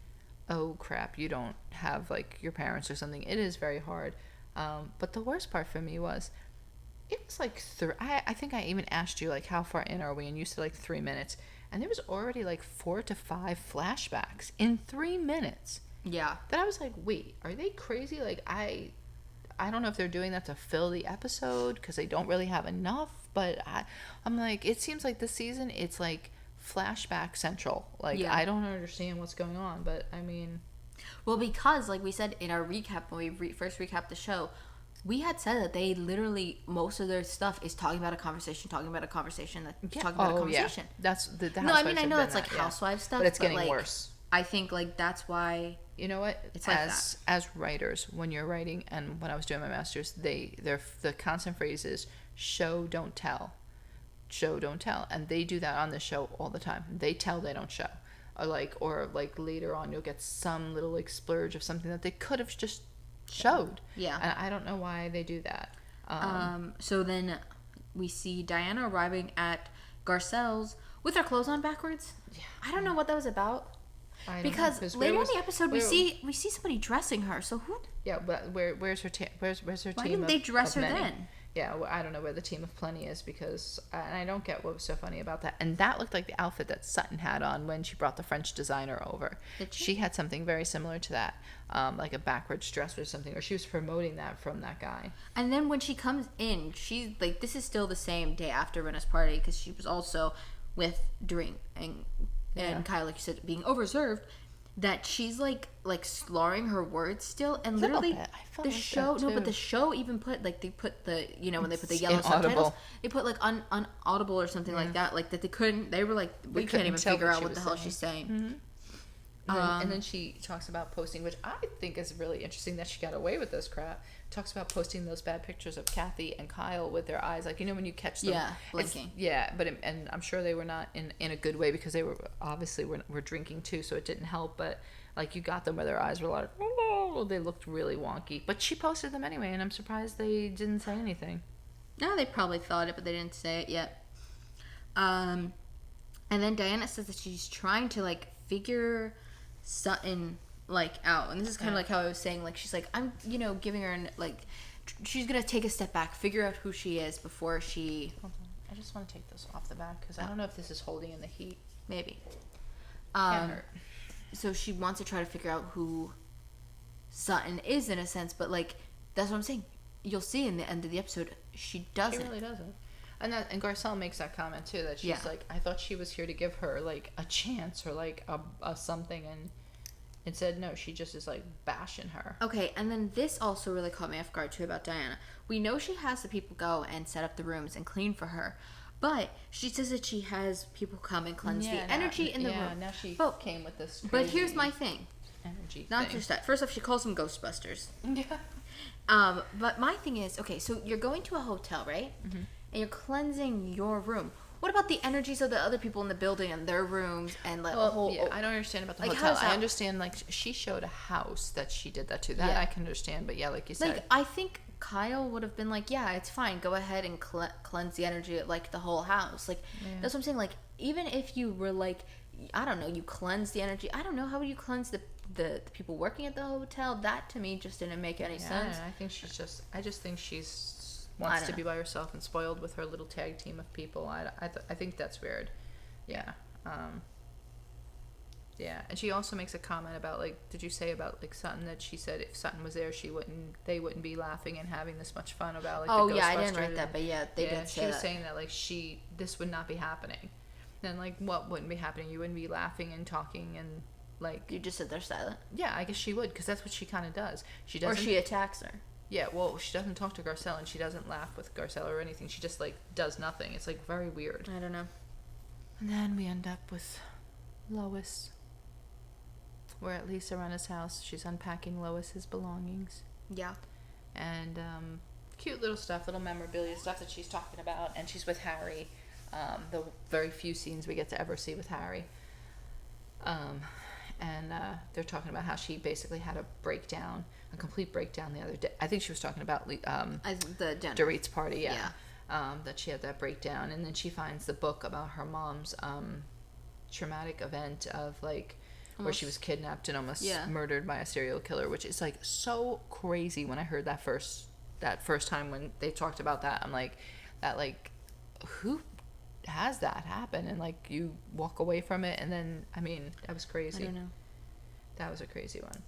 oh crap, you don't have like your parents or something. It is very hard. But the worst part for me was, it was like I think I even asked you like how far in are we, and you said like 3 minutes, and there was already like 4 to 5 flashbacks in 3 minutes. Yeah. Then I was like, wait, are they crazy? Like, I don't know if they're doing that to fill the episode because they don't really have enough. But I'm like, it seems like this season it's like flashback central. Like, I don't understand what's going on. But I mean, well, because like we said in our recap when we first recapped the show, we had said that they literally most of their stuff is talking about a conversation, talking about a conversation. Yeah. That's the no, I mean I know that's like Housewives stuff, but it's getting worse. I think like that's why. You know what? It's like that. As writers, when you're writing, and when I was doing my master's, the constant phrase is show, don't tell, and they do that on the show all the time. They tell, they don't show, or later on you'll get some little like splurge of something that they could have just showed. Yeah, and I don't know why they do that. So then we see Diana arriving at Garcelle's with her clothes on backwards. Yeah, I don't know what that was about. Because later in the episode we see somebody dressing her. So who? Yeah, but where's her team? Why didn't they dress her then? Yeah, well, I don't know where the team of plenty is because and I don't get what was so funny about that. And that looked like the outfit that Sutton had on when she brought the French designer over. Did she? She had something very similar to that, like a backwards dress or something, or she was promoting that from that guy. And then when she comes in, she's like, this is still the same day after Rinna's party because she was also with Dorit and Kyle, like you said, being overserved, that she's like slurring her words still, and literally the show. No, but the show even put like they put the when they put the yellow subtitles, they put like unaudible or something like that, like that they couldn't. They were like, we can't even figure out what the hell she's saying. Mm-hmm. And then she talks about posting, which I think is really interesting that she got away with this crap. Talks about posting those bad pictures of Kathy and Kyle with their eyes, like when you catch them, blinking. And I'm sure they were not in a good way because they were obviously were drinking too, so it didn't help. But like you got them where their eyes were like, oh, they looked really wonky. But she posted them anyway, and I'm surprised they didn't say anything. No, they probably thought it, but they didn't say it yet. And then Diana says that she's trying to like figure Sutton like out, and this is kind of like how I was saying, like she's like, I'm giving her she's gonna take a step back, figure out who she is before she. Hold on. I just want to take this off the back because I don't know if this is holding in the heat. Maybe. Can't hurt. So she wants to try to figure out who Sutton is in a sense, but like that's what I'm saying. You'll see in the end of the episode, she doesn't. She really doesn't. And Garcelle makes that comment too, that she's like, I thought she was here to give her like a chance or like a something, and instead no, she just is like bashing her. Okay, and then this also really caught me off guard too about Diana. We know she has the people go and set up the rooms and clean for her, but she says that she has people come and cleanse the energy in the room. Yeah, now she came with this. But here's my thing. Energy. Not just that. First off, she calls them Ghostbusters. Yeah. But my thing is, okay, so you're going to a hotel, right? Mm-hmm. And you're cleansing your room. What about the energies of the other people in the building and their rooms and like I don't understand about the hotel. I understand like she showed a house that she did that to. That I can understand, but like you said, like I think Kyle would have been like, yeah, it's fine. Go ahead and cleanse the energy of like the whole house. Like that's what I'm saying. Like even if you were like, I don't know, you cleanse the energy. I don't know, how would you cleanse the the people working at the hotel. That to me just didn't make any sense. I think I just think she's I wants don't to know. be by herself and spoiled with her little tag team of people. I think that's weird. Yeah. Yeah, and she also makes a comment about, like, did you say about, like, Sutton, that she said if Sutton was there, they wouldn't be laughing and having this much fun about, like, Oh the yeah, I didn't Ghostbusters write that, but yeah, they did say she was that. saying that, like, this would not be happening. Then, like, what wouldn't be happening? You wouldn't be laughing and talking and, like... You just sit there silent. Yeah, I guess she would, because that's what she kind of does. She doesn't... Or she attacks her. Yeah, well, she doesn't talk to Garcelle, and she doesn't laugh with Garcelle or anything. She just, like, does nothing. It's, like, very weird. I don't know. And then we end up with Lois. We're at Lisa Rinna's house. She's unpacking Lois's belongings. Yeah. And cute little stuff, little memorabilia stuff that she's talking about. And she's with Harry. The very few scenes we get to ever see with Harry. And they're talking about how she basically had a complete breakdown the other day. I think she was talking about the dinner. Dorit's party, yeah. That she had that breakdown. And then she finds the book about her mom's traumatic event of, like, where she was kidnapped and almost murdered by a serial killer, which is, like, so crazy. When I heard that first time when they talked about that, I'm like, who has that happen? And, like, you walk away from it, and then, I mean, that was crazy. I don't know. That was a crazy one.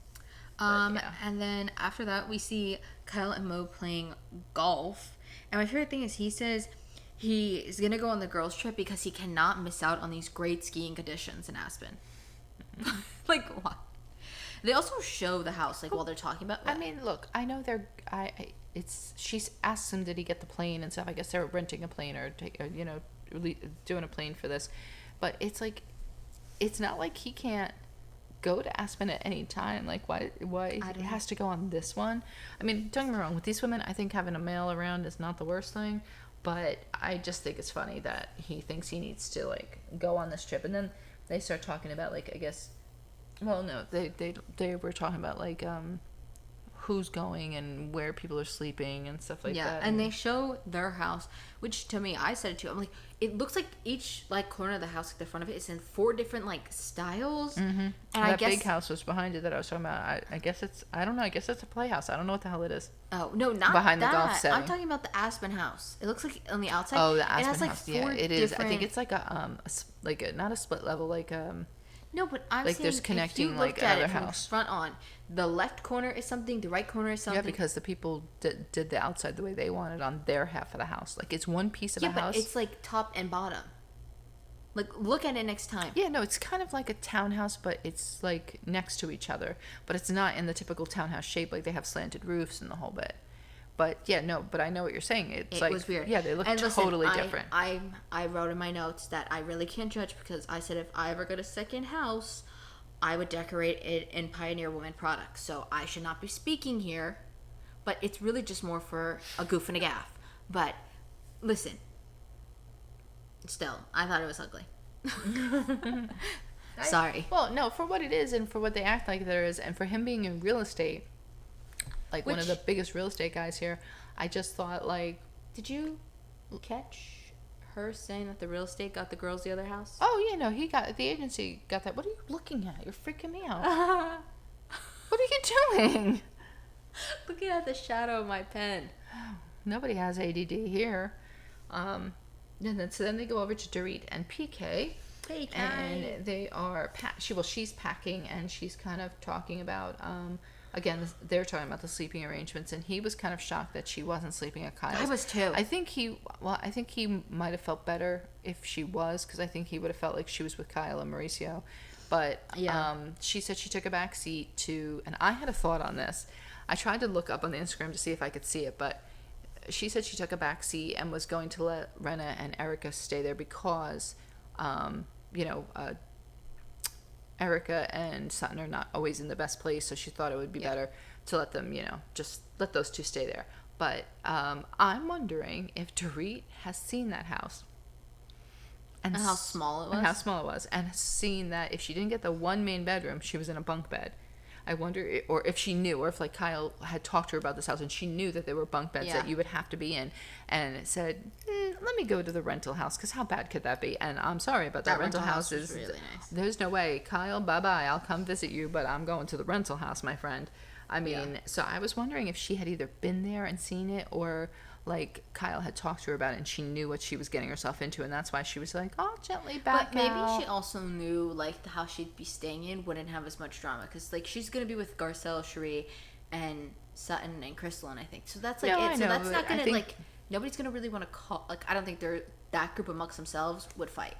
And then after that, we see Kyle and Mo playing golf. And my favorite thing is he says he is going to go on the girls' trip because he cannot miss out on these great skiing conditions in Aspen. Like, what? They also show the house, like, while they're talking about it. I mean, look, I know she asks him, did he get the plane and stuff. I guess they're renting a plane or doing a plane for this. But it's like, it's not like he can't go to Aspen at any time. Like, why it has to go on this one? I mean, don't get me wrong, with these women, I think having a male around is not the worst thing, but I just think it's funny that he thinks he needs to, like, go on this trip. And then they start talking about, like, I guess, well, no, they were talking about, like, who's going and where people are sleeping and stuff like that. Yeah, and they show their house, which to me, I said it too. I'm like, it looks like each, like, corner of the house, like the front of it, is in 4 different, like, styles. Mm-hmm. And I guess big house was behind it that I was talking about. I guess I don't know. I guess it's a playhouse. I don't know what the hell it is. Oh no, not behind that. the golf setting. I'm talking about the Aspen house. It looks like on the outside. Oh, the Aspen it has, like, house. 4 Yeah, it is. different... I think it's like not a split level, like No, but I'm like saying there's connecting, if you like, looked at another it from house. front on, the left corner is something, the right corner is something. Yeah, because the people did the outside the way they wanted on their half of the house. Like, it's one piece of a house. Yeah, but it's like top and bottom. Like, look at it next time. Yeah, no, it's kind of like a townhouse, but it's, like, next to each other. But it's not in the typical townhouse shape. Like, they have slanted roofs and the whole bit. But, yeah, no, but I know what you're saying. It was weird. Yeah, they look and totally listen, different. I wrote in my notes that I really can't judge because I said if I ever got a second house, I would decorate it in Pioneer Woman products. So I should not be speaking here. But it's really just more for a goof and a gaff. But, listen. Still, I thought it was ugly. Sorry. Well, no, for what it is and for what they act like there is, and for him being in real estate, like one of the biggest real estate guys here, I just thought, like... Did you catch her saying that the real estate got the girls the other house? Oh, yeah, no, the agency got that. What are you looking at? You're freaking me out. What are you doing? Looking at the shadow of my pen. Nobody has ADD here. So then they go over to Dorit and PK. Hey, Kai. And they are she's packing, and she's kind of talking about again, they're talking about the sleeping arrangements, and he was kind of shocked that she wasn't sleeping at Kyle's. I was too. I think he might have felt better if she was, because I think he would have felt like she was with Kyle and Mauricio. But she said she took a back seat to, and I had a thought on this. I tried to look up on the Instagram to see if I could see it, but she said she took a back seat and was going to let Renna and Erica stay there because, Erica and Sutton are not always in the best place, so she thought it would be better to let them, just let those two stay there. But I'm wondering if Dorit has seen that house. And how small it was. And how small it was. And seen that if she didn't get the one main bedroom, she was in a bunk bed. I wonder, or if she knew, or if like Kyle had talked to her about this house and she knew that there were bunk beds that you would have to be in, and said, let me go to the rental house, because how bad could that be? And I'm sorry, but that rental house is really nice. There's no way, Kyle, bye-bye, I'll come visit you, but I'm going to the rental house, my friend. I mean, so I was wondering if she had either been there and seen it, or like Kyle had talked to her about it and she knew what she was getting herself into, and that's why she was like, oh, gently back But maybe out. she also knew like the house she'd be staying in wouldn't have as much drama, because like she's gonna be with Garcelle, Cherie, and Sutton and Crystal, and I think so. That's like No, it. I So know, that's not but gonna I think- like nobody's gonna really want to call. Like I don't think that group amongst themselves would fight.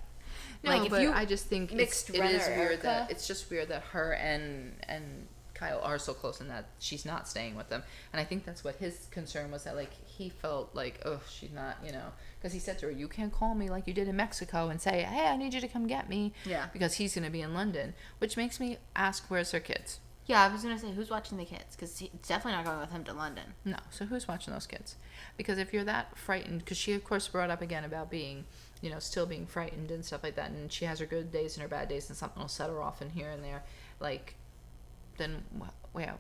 No, like, if but you I just think mixed it Renner is or weird Erica- that it's just weird that her and Kyle are so close and that she's not staying with them. And I think that's what his concern was, that like he felt like, oh, she's not, because he said to her, you can't call me like you did in Mexico and say, hey, I need you to come get me. Yeah. Because he's going to be in London, which makes me ask, where's her kids? Yeah, I was gonna say, who's watching the kids? Because it's definitely not going with him to London. No. So who's watching those kids? Because if you're that frightened, because she of course brought up again about being, still being frightened and stuff like that, and she has her good days and her bad days, and something will set her off in here and there, like, then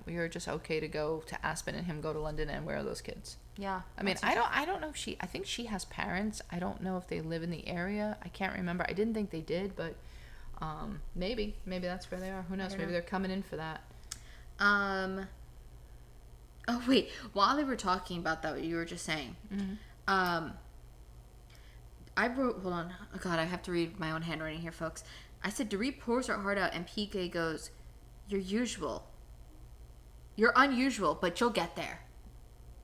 you're just okay to go to Aspen and him go to London, and where are those kids? Yeah. I mean, I don't know if I think she has parents. I don't know if they live in the area. I can't remember. I didn't think they did, but maybe that's where they are. Who knows? Maybe they're coming in for that. Oh wait, while they were talking about that, what you were just saying, I wrote. Hold on. Oh God, I have to read my own handwriting here, folks. I said, Dorit pours her heart out, and PK goes, "You're usual. You're unusual, but you'll get there."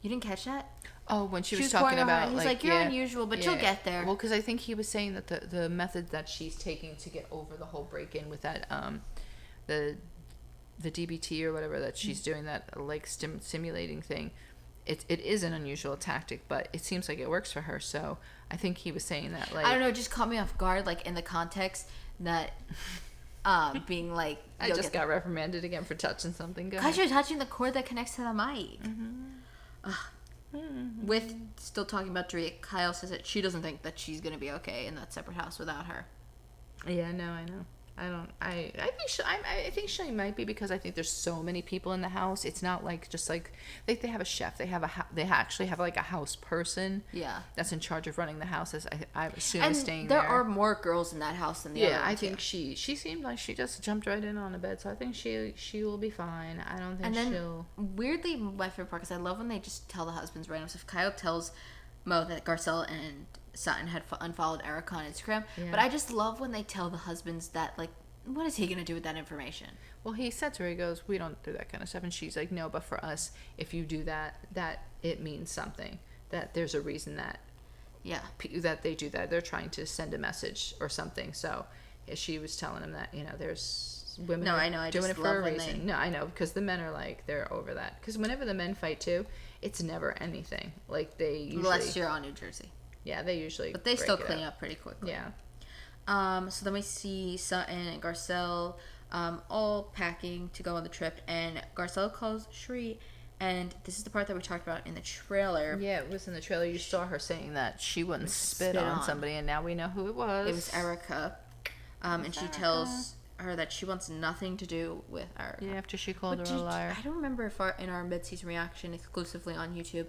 You didn't catch that? Oh, when she was pouring talking her heart about, out. He's like, "You're unusual, but you'll get there." Well, because I think he was saying that the method that she's taking to get over the whole break-in with that the DBT or whatever that she's doing, that like simulating thing, it is an unusual tactic, but it seems like it works for her. So I think he was saying that, like, I don't know, it just caught me off guard, like in the context that being like, I just got reprimanded again for touching something. Because you're touching the cord that connects to the mic. With still talking about Dorit, Kyle says that she doesn't think that she's gonna be okay in that separate house without her. Yeah, no, I know. I think she might be, because I think there's so many people in the house. It's not like just like they have a chef. They actually have like a house person. Yeah. That's in charge of running the house. I assume And staying there there. are more girls in that house than the other. Yeah, I ones, think she seemed like she just jumped right in on the bed. So I think she will be fine. I don't think And then she'll. weirdly, my favorite part, because I love when they just tell the husbands random stuff. Kyle tells Mo that Garcelle and Sutton had unfollowed Erica on Instagram, but I just love when they tell the husbands that, like, what is he gonna do with that information? Well, he said to her, he goes, we don't do that kind of stuff. And she's like, no, but for us, if you do that it means something. That there's a reason that that they do that. They're trying to send a message or something. So she was telling him that, there's women No, I know. I doing just it for a love when reason. No, I know, because the men are like, they're over that. Because whenever the men fight too, it's never anything. Like they usually. Unless you're on New Jersey. Yeah, they usually. But they break still it clean up pretty quickly. Yeah. So then we see Sutton and Garcelle all packing to go on the trip, and Garcelle calls Cherie, and this is the part that we talked about in the trailer. Yeah, it was in the trailer. You saw her saying that she wouldn't spit on on somebody, and now we know who it was. It was Erica, and she tells her that she wants nothing to do with Erica. Yeah, after she called her a liar. I don't remember if in our mid-season reaction exclusively on YouTube,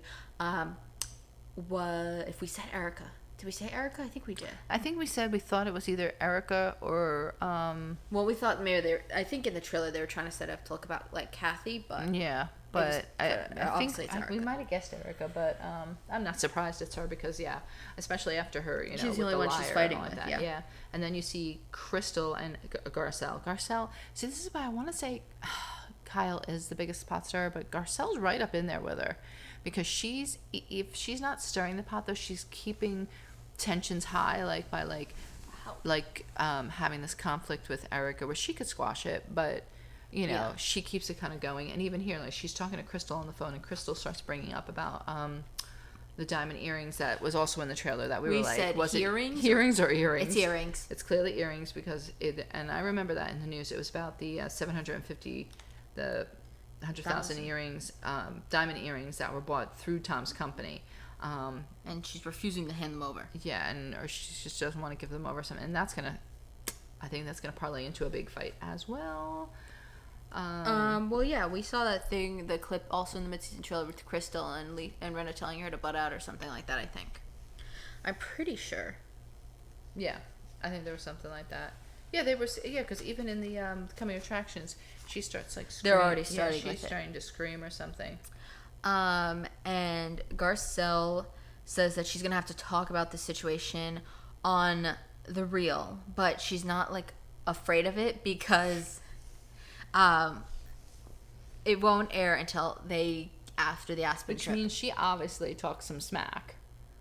if we said Erica. Did we say Erica? I think we did. I think we said we thought it was either Erica or Well, we thought maybe I think in the trailer they were trying to set up to look about like Kathy, but yeah, but I obviously think it's we Erica. might have guessed Erica, but I'm not surprised it's her, because especially after her, She's with the only one she's liar and fighting all with, that. yeah. And then you see Crystal and Garcelle. See, this is why I want to say Kyle is the biggest pot stirrer, but Garcelle's right up in there with her, because if she's not stirring the pot though, she's keeping tensions high, like by having this conflict with Erica where she could squash it, but she keeps it kind of going. And even here, like, she's talking to Crystal on the phone, and Crystal starts bringing up about the diamond earrings that was also in the trailer that we were like, said was earrings? it earrings or earrings? It's earrings. It's clearly earrings, because and I remember that in the news. It was about the 100,000 earrings, diamond earrings that were bought through Tom's company. And she's refusing to hand them over. Yeah, or she just doesn't want to give them over something, and I think that's gonna parlay into a big fight as well. Well, yeah, we saw that thing, the clip also in the mid-season trailer with Crystal and Rena telling her to butt out or something like that, I think. I'm pretty sure. Yeah, I think there was something like that. Yeah, they were. Yeah, because even in the coming attractions, she starts like screaming. They're already starting. Yeah, she's starting to scream or something. And Garcelle says that she's gonna have to talk about the situation on the reel, but she's not like afraid of it because it won't air until after the Aspen Which trip. means she obviously talks some smack.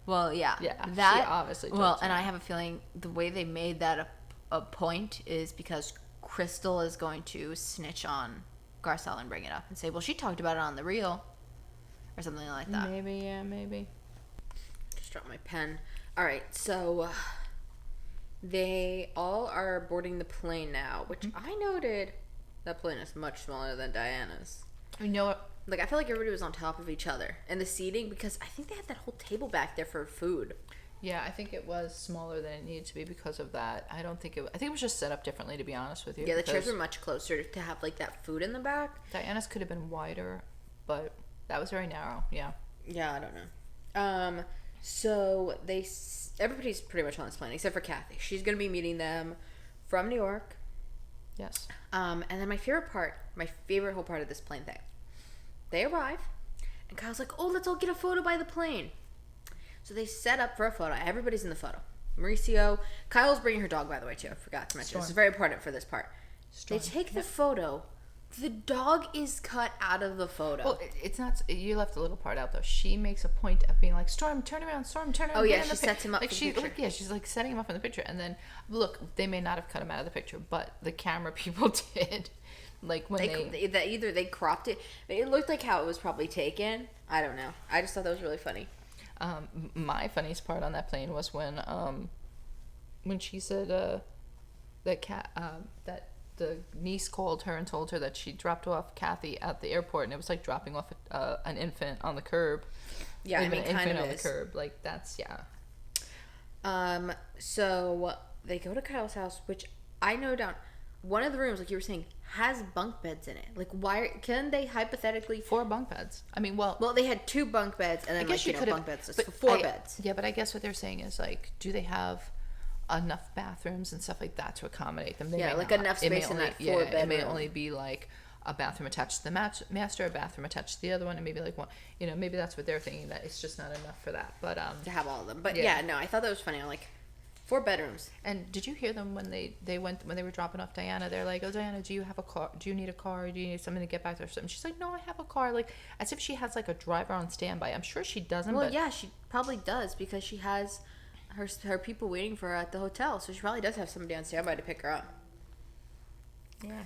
Well, yeah, Yeah, that she obviously. Well, and I have a feeling the way they made that a point is because Crystal is going to snitch on Garcelle and bring it up and say, "Well, she talked about it on the reel," or something like that. Maybe, yeah, maybe. Just dropped my pen. All right, so they all are boarding the plane now, which I noted that plane is much smaller than Diana's. You know what? Like, I feel like everybody was on top of each other. And the seating, because I think they had that whole table back there for food. Yeah, I think it was smaller than it needed to be because of that. I think it was just set up differently, to be honest with you. Yeah, the chairs were much closer to have, like, that food in the back. Diana's could have been wider, but that was very narrow, yeah. Yeah, I don't know. So everybody's pretty much on this plane, except for Kathy. She's going to be meeting them from New York. Yes. And then my favorite whole part of this plane thing. They arrive, and Kyle's like, "Oh, let's all get a photo by the plane." So they set up for a photo. Everybody's in the photo. Mauricio, Kyle's bringing her dog, by the way, too. I forgot to mention. This is very important for this part. Storm. They take the photo. The dog is cut out of the photo. Well, it's not. You left a little part out though. She makes a point of being like, "Storm, turn around, Storm, turn around." Oh yeah, she sets him up like for the picture. Yeah, she's like setting him up in the picture, and then look, they may not have cut him out of the picture, but the camera people did. Like when either they cropped it. It looked like how it was probably taken. I don't know. I just thought that was really funny. My funniest part on that plane was when she said that the niece called her and told her that she dropped off Kathy at the airport, and it was like dropping off an infant on the curb. Yeah, I mean, an kind infant of on is. the curb. Like that's So they go to Kyle's house, which I know down. One of the rooms, like you were saying, has bunk beds in it. Like, why can they hypothetically 4 bunk beds? I mean, well, they had 2 bunk beds and then bunk beds. So 4 beds. Yeah, but I guess what they're saying is like, do they have enough bathrooms and stuff like that to accommodate them? Enough space in that 4 bedroom. It may only be like a bathroom attached to the master, a bathroom attached to the other one, and maybe like one. Maybe that's what they're thinking, that it's just not enough for that. But to have all of them. But yeah, no, I thought that was funny. I'm like, 4 bedrooms. And did you hear them when they were dropping off Diana? They're like, "Oh, Diana, do you have a car? Do you need a car? Do you need something to get back there?" Or something. She's like, "No, I have a car." Like as if she has like a driver on standby. I'm sure she doesn't. Well, yeah, she probably does because she has her people waiting for her at the hotel, so she probably does have somebody on standby to pick her up. Yeah.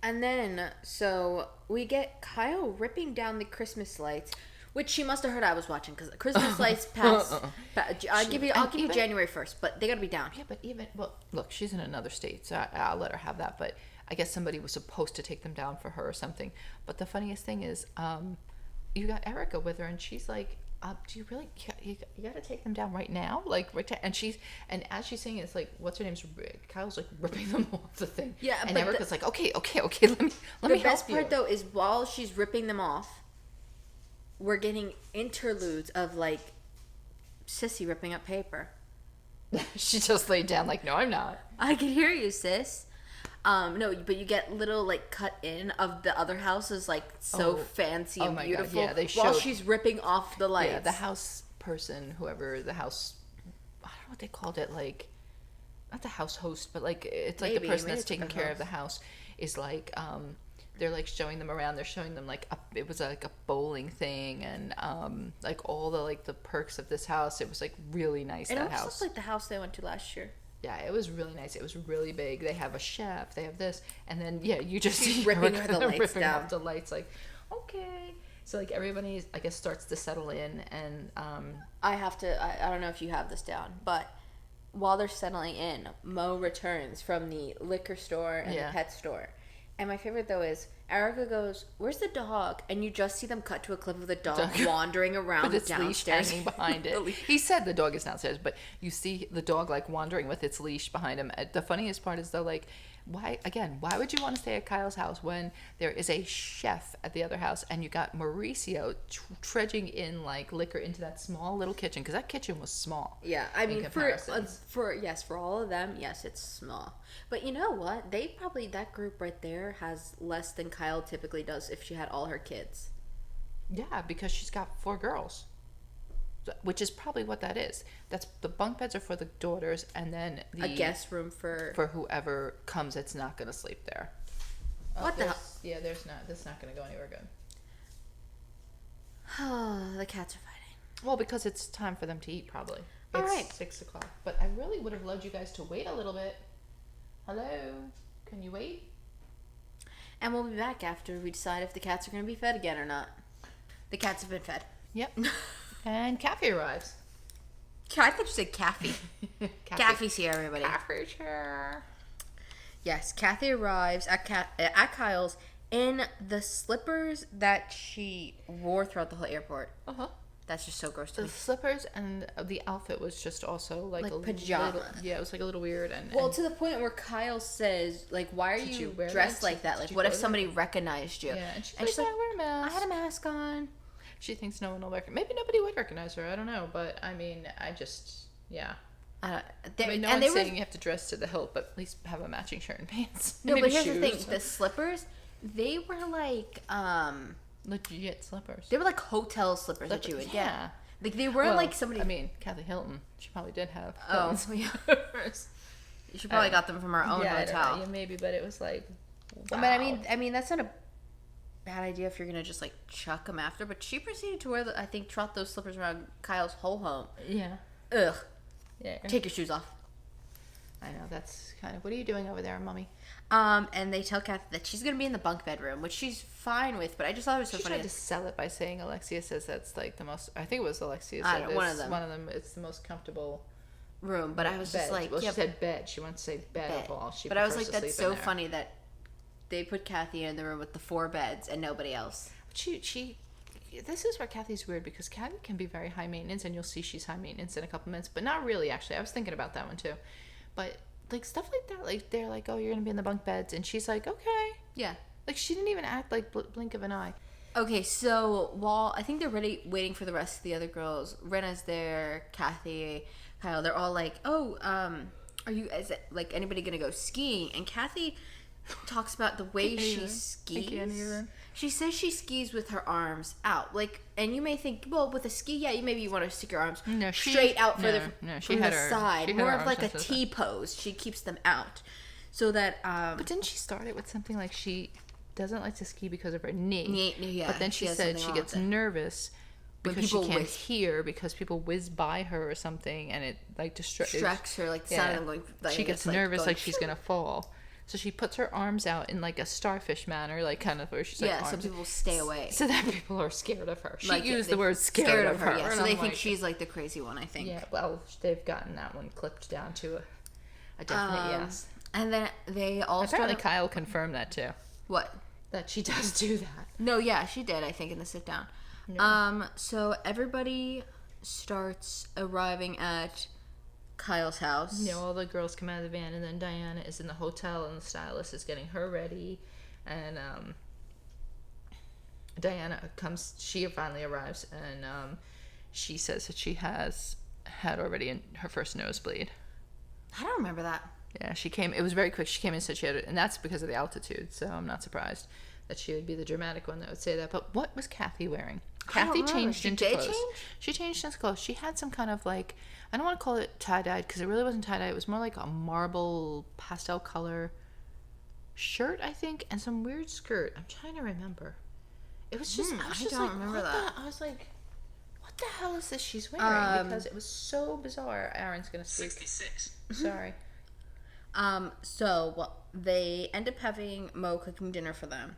And then so we get Kyle ripping down the Christmas lights. Which she must have heard I was watching because Christmas lights pass. I'll give you January 1st, but they got to be down. Yeah, but look, she's in another state, so I'll let her have that. But I guess somebody was supposed to take them down for her or something. But the funniest thing is, you got Erica with her, and she's like, "Do you really? You got to take them down right now, like right?" And as she's saying it, it's like, what's her name's? Kyle's like ripping them off the thing. Yeah, and but Erica's like, "Okay, let me." The best part though is while she's ripping them off, we're getting interludes of like Sissy ripping up paper. She just laid down like, "No, I'm not." I can hear you, sis. No, but you get little like cut in of the other houses, like so fancy and beautiful. God. Yeah, they while she's ripping off the lights. Yeah, the house person, whoever the house, I don't know what they called it, like not the house host, but like it's like the person that's taking care of the house is like they're like showing them around. They're showing them like it was like a bowling thing and like all the like the perks of this house. It was like really nice. It that almost house looks like the house they went to last year. Yeah, it was really nice. It was really big. They have a chef. They have this, and then you just She's see ripping the lights ripping down. off the lights. Like, okay. So like everybody, I guess, starts to settle in, and I don't know if you have this down, but while they're settling in, Mo returns from the liquor store and the pet store, and my favorite though is Erica goes, "Where's the dog?" And you just see them cut to a clip of the dog Dog. wandering around with its leash downstairs. hanging behind it. He said the dog is downstairs, but you see the dog like wandering with its leash behind him. The funniest part is though, like, why would you want to stay at Kyle's house when there is a chef at the other house and you got Mauricio trudging in like liquor into that small little kitchen, because that kitchen was small. Yeah, I mean, comparison. for all of them, yes, it's small. But you know what? That group right there has less than Kyle typically does if she had all her kids. Yeah, because she's got 4 girls, which is probably what that is. That's the bunk beds are for the daughters, and then A guest room for whoever comes that's not going to sleep there. What the hell? Yeah, that's not going to go anywhere good. The cats are fighting. Well, because it's time for them to eat, probably. All It's right. 6 o'clock. But I really would have loved you guys to wait a little bit. Hello? Can you wait? And we'll be back after we decide if the cats are going to be fed again or not. The cats have been fed. Yep. And Kathy arrives. I thought you said Kathy. Kathy's here, everybody. Kathy's here. Yes, Kathy arrives at Kyle's in the slippers that she wore throughout the whole airport. Uh-huh. That's just so gross to The me. slippers and the outfit was just also like a pajamas. little, yeah, it was like a little weird and Well, to the point where Kyle says, like, "Why are Did you you wear dressed that? like that? Did Like, you what if go there?" somebody recognized you?" yeah, and she's And like, she's like, "I wear a mask." "I had a mask on." She thinks no one will recognize. Maybe nobody would recognize her. I don't know, but I mean, yeah. I mean, no one's saying you have to dress to the hilt, but at least have a matching shirt and pants. No, Maybe but here's shoes. the thing: the slippers, they were like, Legit slippers. they were like hotel slippers that you would get. Yeah. Like they weren't Well, like somebody. I mean, Kathy Hilton. She probably did have. Oh, Hilton's yeah. slippers. She probably got them from our own yeah, I don't hotel. know. Yeah, maybe, but it was like. Wow. But I mean, that's not a bad idea if you're gonna just like chuck them after. But she proceeded to wear, trot those slippers around Kyle's whole home. Yeah. Ugh. Yeah. Take your shoes off. I know, that's kind of. What are you doing over there, Mommy? And they tell Kathy that she's gonna be in the bunk bedroom, which she's fine with. But I just thought it was so She funny. tried to sell it by saying Alexia says that's like the most. I think it was Alexia. I Said don't know, one of this- them. One of them. It's the most comfortable room, but I was bed. just like, well, yeah, she said bed. She wants to say bed, bed. of all. She But I was prefers like, to that's sleep in so there. funny that they put Kathy in the room with the 4 beds and nobody else. But she. This is where Kathy's weird because Kathy can be very high maintenance, and you'll see she's high maintenance in a couple minutes, but not really. Actually, I was thinking about that one too, but. Like, stuff like that, like, they're like, oh, you're gonna be in the bunk beds, and she's like, okay. Yeah. Like, she didn't even act like blink of an eye. Okay, so while I think they're really waiting for the rest of the other girls, Rena's there, Kathy, Kyle, they're all like, oh, is it, like, anybody gonna go skiing? And Kathy talks about the way she skis. She says she skis with her arms out, like, and you may think, well, with a ski, yeah, maybe you want to stick your arms straight out from the side, more of like a T pose. She keeps them out, so that. But didn't she start it with something like she doesn't like to ski because of her knee? Yeah. But then she said she gets nervous because she can't hear because people whiz by her or something, and it like distracts her, like the sound of them going. Like, she gets nervous, like she's gonna fall. So she puts her arms out in like a starfish manner, like kind of where she's like, some people stay away. So that people are scared of her. She like, used the word scared of her. Yeah, so they think she's like the crazy one, I think. Yeah, well, they've gotten that one clipped down to a definite yes. And then they all apparently Kyle confirmed that too. What? That she does do that. No, yeah, she did, I think, in the sit down. Yeah. So everybody starts arriving at Kyle's house. You know, all the girls come out of the van, and then Diana is in the hotel, and the stylist is getting her ready, and Diana comes. She finally arrives, and she says that she has had already in her first nosebleed. I don't remember that. Yeah, she came. It was very quick. She came in and said she had it, and that's because of the altitude. So I'm not surprised that she would be the dramatic one that would say that. But what was Kathy wearing? Kathy changed into clothes. She changed into clothes. She had some kind of like, I don't want to call it tie-dyed because it really wasn't tie-dye. It was more like a marble pastel color shirt, I think, and some weird skirt. I'm trying to remember. It was just, I don't remember that. I was like, what the hell is this she's wearing? Because it was so bizarre. Aaron's going to speak. 66. Sorry. So they end up having Mo cooking dinner for them.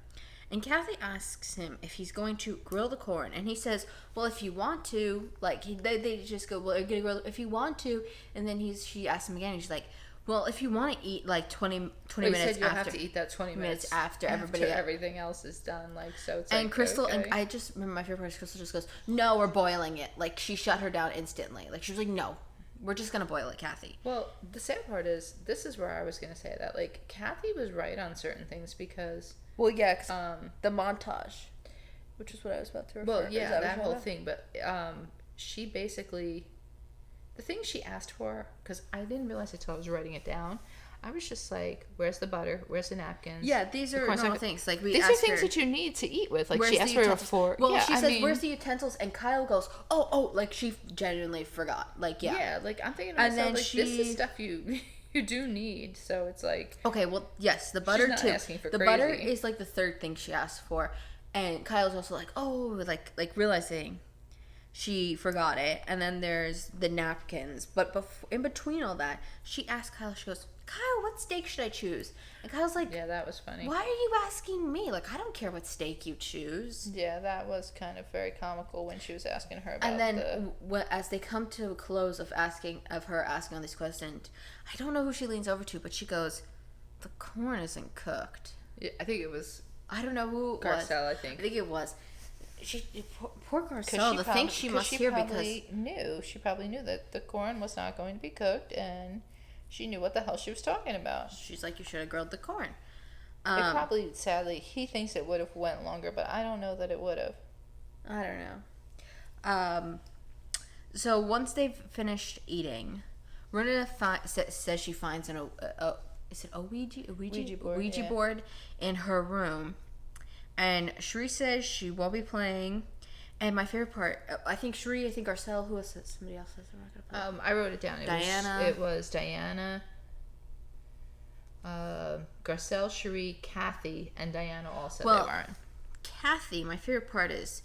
And Kathy asks him if he's going to grill the corn. And he says, well, if you want to. Like, they just go, well, are you going to grill if you want to. And then she asks him again. And she's like, Well, if you want to eat like 20 You minutes said you'll after, have to eat that 20 minutes after everybody, everything else is done. Like, so it's and like, Crystal, okay. and I just remember my favorite part is Crystal just goes, "No, we're boiling it." Like, she shut her down instantly. Like, she was like, "No, we're just gonna boil it, Kathy." Well, the sad part is, this is where I was gonna say that. Like, Kathy was right on certain things because, Well, yeah, 'cause, the montage, which is what I was about to refer. well, yeah, that whole thing. But she basically, the thing she asked for, because I didn't realize it until I was writing it down. I was just like, "Where's the butter? Where's the napkins?" Yeah, these are normal things. Like, these are things that you need to eat with. Like, she asked for a fork. Well, yeah, she says, "Where's the utensils?" And Kyle goes, "Oh," like she genuinely forgot. Like, yeah. Yeah, like I'm thinking to myself, like, this is stuff you do need. So it's like, okay, well, yes, the butter not too. asking for the crazy. butter is like the third thing she asked for, and Kyle's also like, "Oh," like realizing she forgot it. And then there's the napkins, but in between all that, she asked Kyle. She goes, "Kyle, what steak should I choose?" And Kyle's like, yeah, that was funny. "Why are you asking me? Like, I don't care what steak you choose." Yeah, that was kind of very comical when she was asking her about. And then as they come to a close of her asking all these questions, I don't know who she leans over to, but she goes, "The corn isn't cooked." yeah, I think it was I don't know who it was. Garcelle. I think it was. Poor Garcelle. The thing she must hear because she probably knew that the corn was not going to be cooked, and she knew what the hell she was talking about. she's like, "You should have grilled the corn." It probably, sadly, he thinks it would have went longer, but I don't know that it would have. I don't know. So once they've finished eating, Rena says she finds is it a Ouija board in her room, and Sheree says she won't be playing. And my favorite part, I think Garcelle, who was it? Somebody else says they're not gonna play. I wrote it down. Diana. It was Diana, Garcelle, Cherie, Kathy, and Diana all said they weren't. Kathy, my favorite part is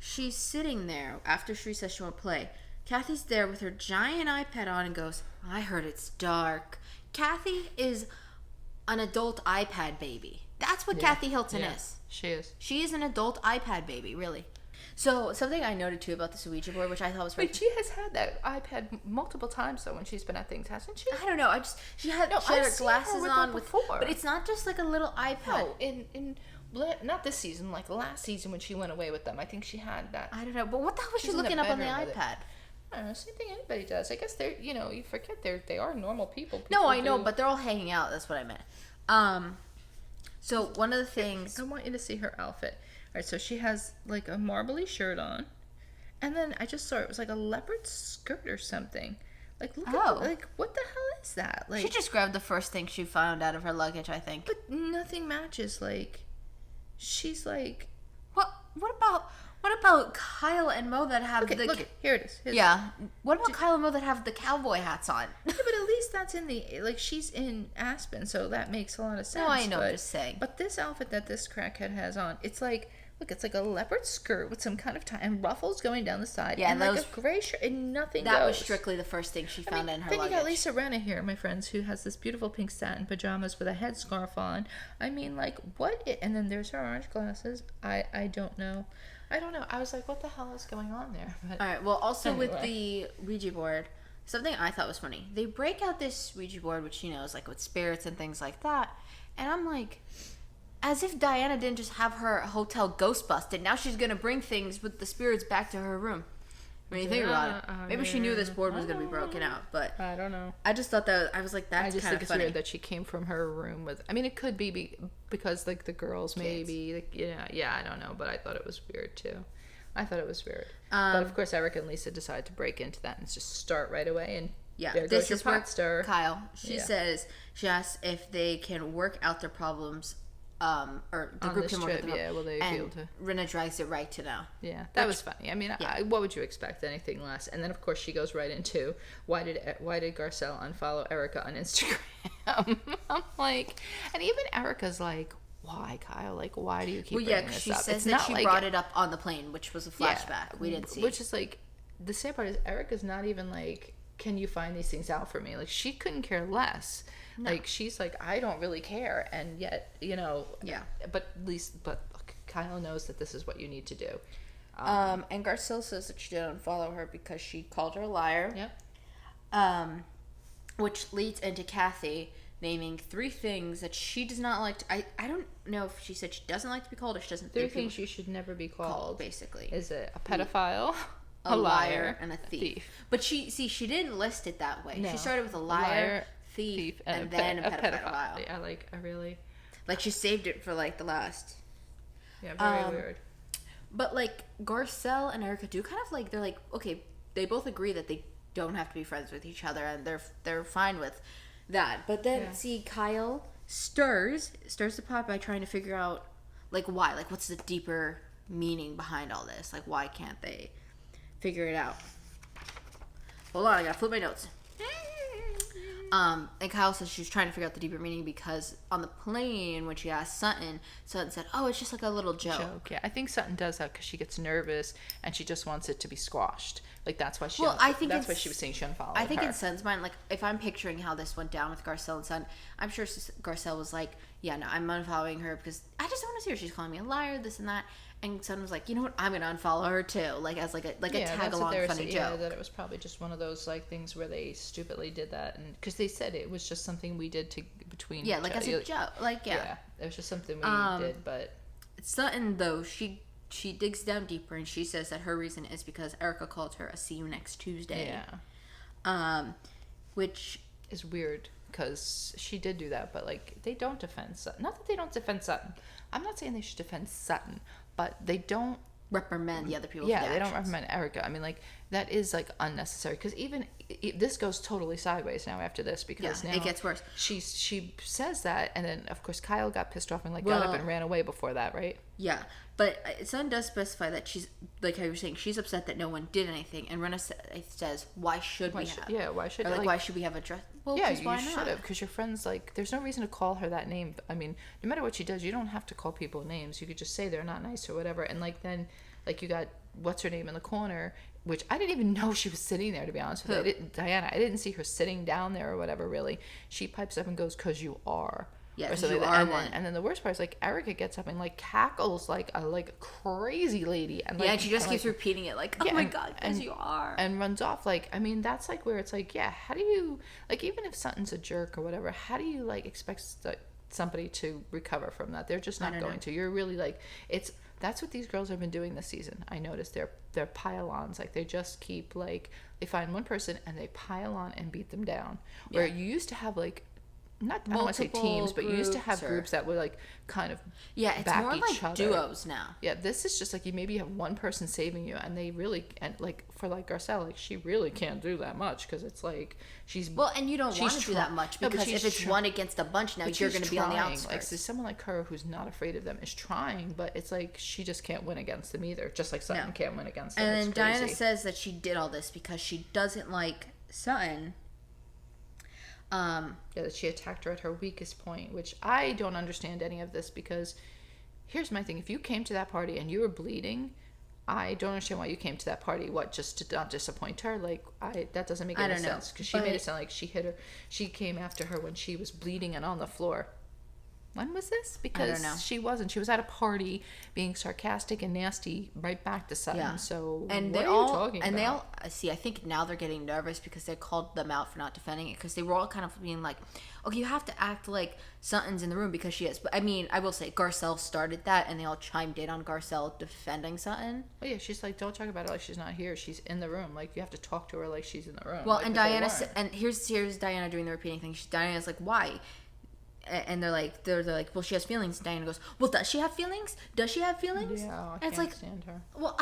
she's sitting there after Cherie says she won't play. Kathy's there with her giant iPad on and goes, "I heard it's dark." Kathy is an adult iPad baby. That's what Kathy Hilton is. She is. She is an adult iPad baby, really. So something I noted too about this Ouija board, which I thought was Wait, she has had that iPad multiple times though when she's been at things, hasn't she? I don't know. She had her glasses on before. but it's not just like a little iPad. No, not this season. Like last season when she went away with them, I think she had that. I don't know, but what the hell was she She's in the looking up on the bedroom with it. iPad? I don't know. Same thing anybody does. I guess they're. You forget they are normal people. No, I know, but they're all hanging out. That's what I meant. So one of the things I want you to see her outfit. All right, so she has like a marbly shirt on, and then I just saw it was like a leopard skirt or something. Like look at like what the hell is that? Like she just grabbed the first thing she found out of her luggage, I think. But nothing matches. Like she's like What about Kyle and Mo that have look, here it is. Yeah. What about Kyle and Mo that have the cowboy hats on? Yeah, but at least that's in the she's in Aspen, so that makes a lot of sense. No, I know. I'm just saying. But this outfit that this crackhead has on, it's like. Look, it's like a leopard skirt with some kind of tie and ruffles going down the side. Yeah, and like a gray shirt and nothing That goes. was strictly the first thing she found in her then luggage. you got Lisa Renna here, my friends, who has this beautiful pink satin pajamas with a headscarf on. I mean, like, what? And then there's her orange glasses. I don't know. I was like, what the hell is going on there? But all right. Well, also with the Ouija board, something I thought was funny. They break out this Ouija board, which, is like with spirits and things like that. And I'm like... As if Diana didn't just have her hotel ghost busted. Now she's going to bring things with the spirits back to her room. When you think about it. Maybe she knew this board was going to be broken out, but... I don't know. I just thought I was like, that's kind of funny. I just think it's weird that she came from her room with... I mean, it could be because, like, the girls maybe... Like, I don't know, but I thought it was weird, too. I thought it was weird. But, of course, Erica and Lisa decided to break into that and just start right away, and there goes your pot stir. Kyle, she says... She asks if they can work out their problems... or the group can work with them. Will they be able to? Rena drags it right to now. Yeah, that was funny. I mean, what would you expect? Anything less? And then, of course, she goes right into why did Garcelle unfollow Erica on Instagram? I'm like, and even Erica's like, why, Kyle? Like, why do you keep bringing this up? She says that she brought it up on the plane, which was a flashback. We didn't see. Which is like, the sad part is Erica's not even like, can you find these things out for me? Like, she couldn't care less. No. Like, she's like, I don't really care, and yet, but look, Kyle knows that this is what you need to do. And Garcelle says that she didn't follow her because she called her a liar. Yep. which leads into Kathy naming 3 things that she does not like to, I don't know if she said she doesn't like to be called or she doesn't 3 think things you should never be called. basically. Is it a pedophile, a liar, and a thief. But she didn't list it that way. No. She started with a liar, thief, and then a pedophile. Yeah, like, I really... Like, she saved it for, like, the last. Yeah, very weird. But, like, Garcelle and Erica do kind of, like, they're like, okay, they both agree that they don't have to be friends with each other, and they're fine with that. But then, see, Kyle stirs the pot by trying to figure out, like, why. Like, what's the deeper meaning behind all this? Like, why can't they figure it out? Hold on, I gotta flip my notes. And Kyle says she's trying to figure out the deeper meaning because on the plane, when she asked Sutton said, oh, it's just like a little joke. Yeah, I think Sutton does that because she gets nervous and she just wants it to be squashed. Like, that's why she. Well, I think that's why she was saying she unfollowed I think her. in Sutton's mind, like, if I'm picturing how this went down with Garcelle and Sutton, I'm sure Garcelle was like, yeah, no, I'm unfollowing her because I just don't want to see her. She's calling me a liar, this and that. And Sutton was like, you know what, I'm gonna unfollow her too, like as like a tag along funny joke. Yeah, that it was probably just one of those like things where they stupidly did that, and because they said it was just something we did between. Yeah, like as a joke, like Yeah, it was just something we did, but Sutton though she digs down deeper and she says that her reason is because Erica called her a "see you next Tuesday." Yeah. Which is weird because she did do that, but like they don't defend Sutton. Not that they don't defend Sutton. I'm not saying they should defend Sutton. But they don't reprimand the other people. Yeah, they don't reprimand Erica. I mean, like, that is like unnecessary because even this goes totally sideways now after this because now it gets worse. She says that, and then of course Kyle got pissed off and like got up and ran away before that, right? Yeah, but Sutton does specify that she's like how you were saying she's upset that no one did anything, and Renna says, "Why should we have? Yeah, why should why should we have a dress? Well, yeah, you should have because your friends like. There's no reason to call her that name. I mean, no matter what she does, you don't have to call people names. You could just say they're not nice or whatever, and like then like you got what's her name in the corner, which I didn't even know she was sitting there, to be honest with you. Diana, I didn't see her sitting down there or whatever, really. She pipes up and goes, "'Cause you are." Yeah, or something like that. And then the worst part is, like, Erica gets up and, like, cackles like a crazy lady. And, like, and she just keeps repeating it, like, oh my God, "'cause you are." And runs off. Like, I mean, that's, like, where it's like, yeah, how do you, like, even if Sutton's a jerk or whatever, how do you, like, expect somebody to recover from that? They're just not going to. You're really, like, that's what these girls have been doing this season. I noticed they're pile-ons. Like, they just keep, like, they find one person and they pile on and beat them down. Where you used to have, like, I don't want to say teams, but you used to have groups that would like kind of it's back more each like other. Duos now. Yeah, this is just like you maybe have one person saving you, and they really and like for like Garcelle, like she really can't do that much because it's like she's and you don't want to do that much because if it's one against a bunch now, you're going to be on the outskirts. Like so someone like her who's not afraid of them is trying, but it's like she just can't win against them either. Just like Sutton can't win against them. And then Diana says that she did all this because she doesn't like Sutton. That she attacked her at her weakest point, which I don't understand any of this because here's my thing. If you came to that party and you were bleeding, I don't understand why you came to that party. What, just to not disappoint her? Like, that doesn't make any sense because she made it sound like she hit her. She came after her when she was bleeding and on the floor. When was this? Because I don't know. She wasn't. She was at a party being sarcastic and nasty right back to Sutton. Yeah. So and what are you talking about? And they all, see, I think now they're getting nervous because they called them out for not defending it because they were all kind of being like, okay, you have to act like Sutton's in the room because she is. But I mean, I will say Garcelle started that and they all chimed in on Garcelle defending Sutton. Oh yeah, she's like, don't talk about it like she's not here. She's in the room. Like, you have to talk to her like she's in the room. Well, like, and Diana, and here's Diana doing the repeating thing. Diana's like, why? And they're like, well, she has feelings. Diana goes, well, does she have feelings? Does she have feelings? Yeah, I can't stand her. Well,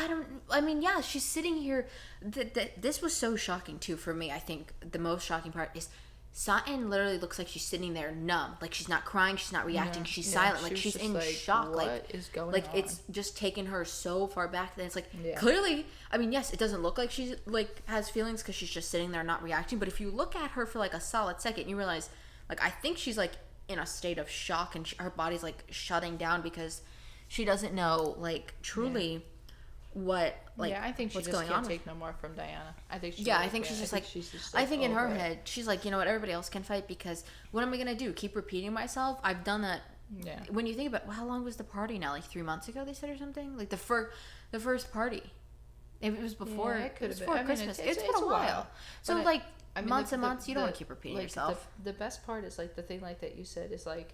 I mean, yeah, she's sitting here. This was so shocking too for me. I think the most shocking part is Sutton literally looks like she's sitting there numb, like she's not crying, she's not reacting, she's silent, like she's in shock. What is going on? It's just taken her so far back that it's like clearly. I mean, yes, it doesn't look like she's like has feelings because she's just sitting there not reacting. But if you look at her for like a solid second, you realize like I think she's like in a state of shock and her body's like shutting down because she doesn't know like truly what like I think she what's just going can't on take no more from Diana. I think she's I think she's just like I think in her head she's like, you know what, everybody else can fight because what am I gonna do, keep repeating myself? I've done that. When you think about how long was the party now, like 3 months ago they said or something, like the first party, it was before, it was before Christmas. It's been a while. So like I mean, months and months. You don't want to keep repeating like, yourself. The best part is like the thing like that you said is like,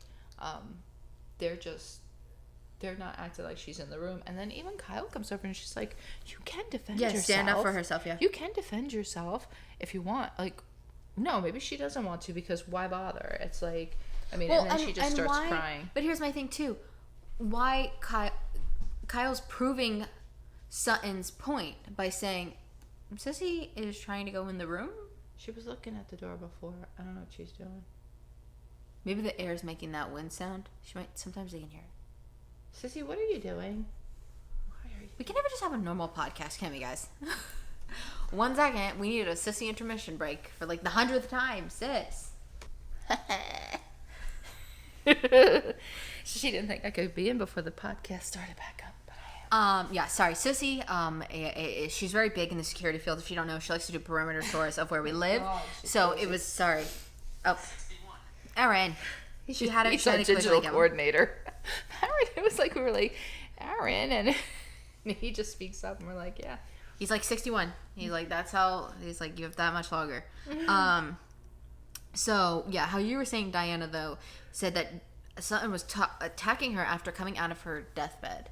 they're not acting like she's in the room, and then even Kyle comes over and she's like, "You can defend yourself. Stand up for herself. Yeah, you can defend yourself if you want." Like, no, maybe she doesn't want to because why bother? It's like, I mean, and then she just starts crying. But here's my thing too: why Kyle's proving Sutton's point by saying, "Sissy is trying to go in the room." She was looking at the door before. I don't know what she's doing. Maybe the air is making that wind sound. Sometimes they can hear it. Sissy, what are you doing? We can never just have a normal podcast, can we, guys? 1 second. We need a Sissy intermission break for like the 100th time, sis. She didn't think I could be in before the podcast started back up. Yeah, sorry. Sissy, she's very big in the security field. If you don't know, she likes to do perimeter tours of where we live. So it was, sorry. Oh, Erin. She had He's our digital coordinator. Aaron, it was like we were like, Aaron, and he just speaks up, and we're like, yeah. He's like 61. He's like, he's like, you have that much longer. So yeah, how you were saying, Diana though said that Sutton was attacking her after coming out of her deathbed.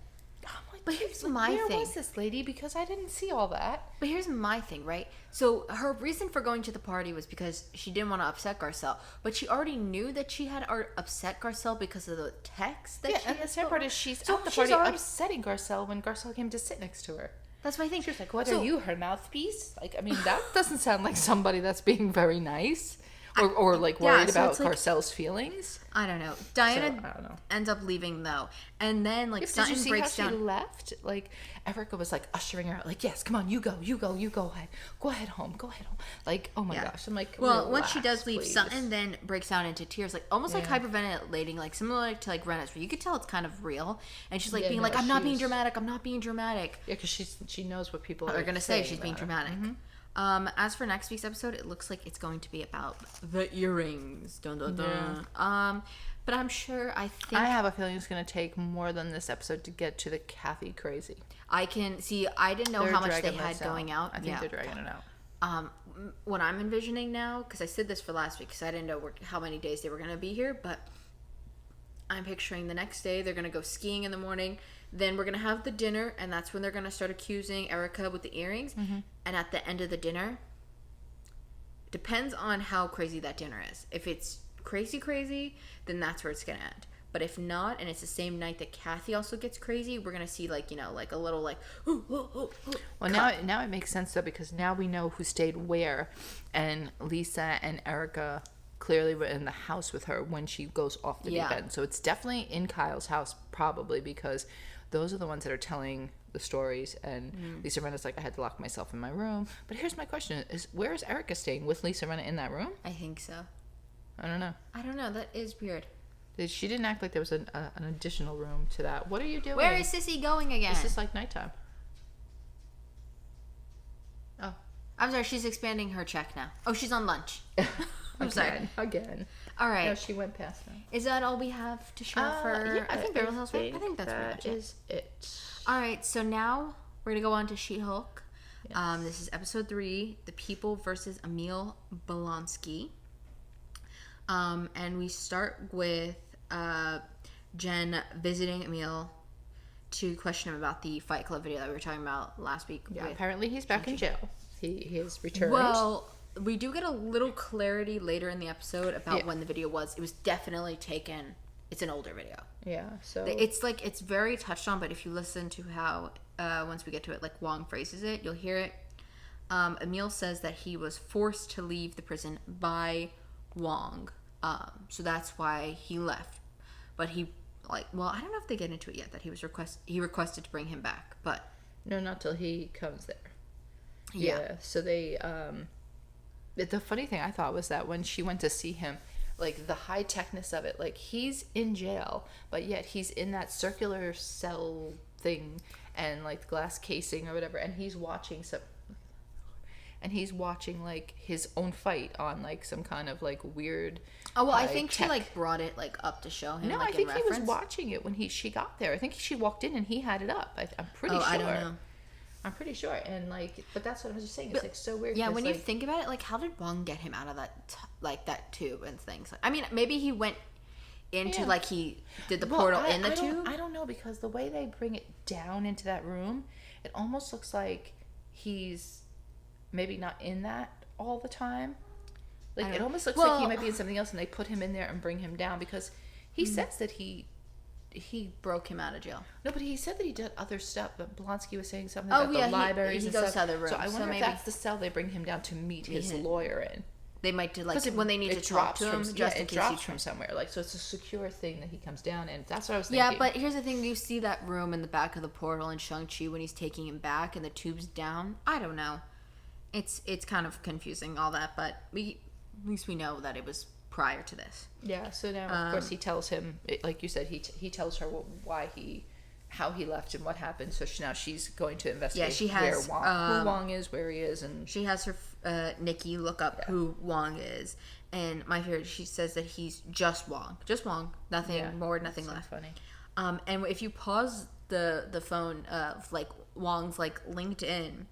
But here's my thing. Where was this lady? Because I didn't see all that. But here's my thing, right? So her reason for going to the party was because she didn't want to upset Garcelle. But she already knew that she had upset Garcelle because of the text that she had. And the sad part is she's at the party upsetting Garcelle when Garcelle came to sit next to her. That's my thing. She was like, what are you, her mouthpiece? Like, I mean, that doesn't sound like somebody that's being very nice. Or like worried about Garcelle's feelings. I don't know. Diana ends up leaving though, and then like Sutton did you see breaks how down. She left. Like Erica was like ushering her out. Like, yes, come on, you go ahead, go ahead home. Like, oh my gosh, I'm like. Well, once she does leave, Sutton then breaks down into tears, like almost like hyperventilating, like similar to like Rena's, where you could tell it's kind of real, and she's like being like, I'm not being dramatic. Yeah, because she knows what people are gonna say. She's being dramatic. Mm-hmm. As for next week's episode, it looks like it's going to be about the earrings. Dun, dun, dun. Yeah. But I'm sure, I have a feeling it's going to take more than this episode to get to the Kathy crazy. I didn't know how much they had going out. I think they're dragging it out. What I'm envisioning now, because I said this for last week, because I didn't know how many days they were going to be here, but I'm picturing the next day they're going to go skiing in the morning. Then we're going to have the dinner, and that's when they're going to start accusing Erica with the earrings. Mm-hmm. And at the end of the dinner, depends on how crazy that dinner is. If it's crazy, then that's where it's going to end. But if not, and it's the same night that Kathy also gets crazy, we're going to see, like, like a little, like, ooh, ooh, ooh, ooh. Well, now it makes sense, though, because now we know who stayed where. And Lisa and Erica clearly were in the house with her when she goes off the deep end. So it's definitely in Kyle's house, probably, because those are the ones that are telling the stories, and Lisa Rinna's like, I had to lock myself in my room. But here's my question: where is Erica staying with Lisa Rinna in that room? I think so. I don't know. That is weird. She didn't act like there was an additional room to that. What are you doing? Where is Sissy going again? It's just like nighttime. Oh, I'm sorry. She's expanding her check now. Oh, she's on lunch. I'm sorry. Again. All right. No, she went past now. Is that all we have to share for? Yeah, I think Beverly Hills. I think that's pretty much it. Is it. All right. So now we're gonna go on to She-Hulk. Yes. This is episode 3, The People versus Emil Blonsky. And we start with Jen visiting Emil to question him about the Fight Club video that we were talking about last week. Yeah. Apparently, he's back in jail. He has returned. Well, we do get a little clarity later in the episode about when the video was. It was definitely taken. It's an older video. Yeah, so it's very touched on, but if you listen to how once we get to it, like Wong phrases it, you'll hear it. Emil says that he was forced to leave the prison by Wong, so that's why he left. But he I don't know if they get into it yet that he requested to bring him back, but no, not till he comes there. Yeah. So they the funny thing I thought was that when she went to see him, like the high techness of it, like he's in jail, but yet he's in that circular cell thing and like glass casing or whatever, and he's watching like his own fight on like some kind of like weird. Oh well, I think she like brought it like up to show him. No, like, I think he was watching it when she got there. I think she walked in and he had it up. I'm pretty sure. I don't know. I'm pretty sure. And like, but that's what I was just saying. It's like so weird. Yeah, 'cause, when like, you think about it, like how did Wong get him out of that that tube and things? I mean, maybe he went into like he did the portal in the tube. I don't know, because the way they bring it down into that room, it almost looks like he's maybe not in that all the time. Like it almost looks like he might be in something else, and they put him in there and bring him down, because he says that he broke him out of jail. No, but he said that he did other stuff. But Blonsky was saying something about the libraries he and goes stuff. to other rooms. So I wonder maybe if that's the cell they bring him down to meet his lawyer in. They might do like when they need to talk to him, just in case drops from somewhere. Like, so it's a secure thing that he comes down in. That's what I was thinking. Yeah, but here's the thing: you see that room in the back of the portal in Shang-Chi when he's taking him back, and the tube's down. I don't know. It's kind of confusing, all that, but at least we know that it was prior to this. Yeah. So now, of course, he tells him, like you said, he tells her how he left and what happened. So now she's going to investigate. Yeah, she has who Wong is, where he is, and she has her Nikki look up who Wong is. And my favorite, she says that he's just Wong, nothing more, nothing less. Funny. And if you pause the phone of like Wong's like LinkedIn,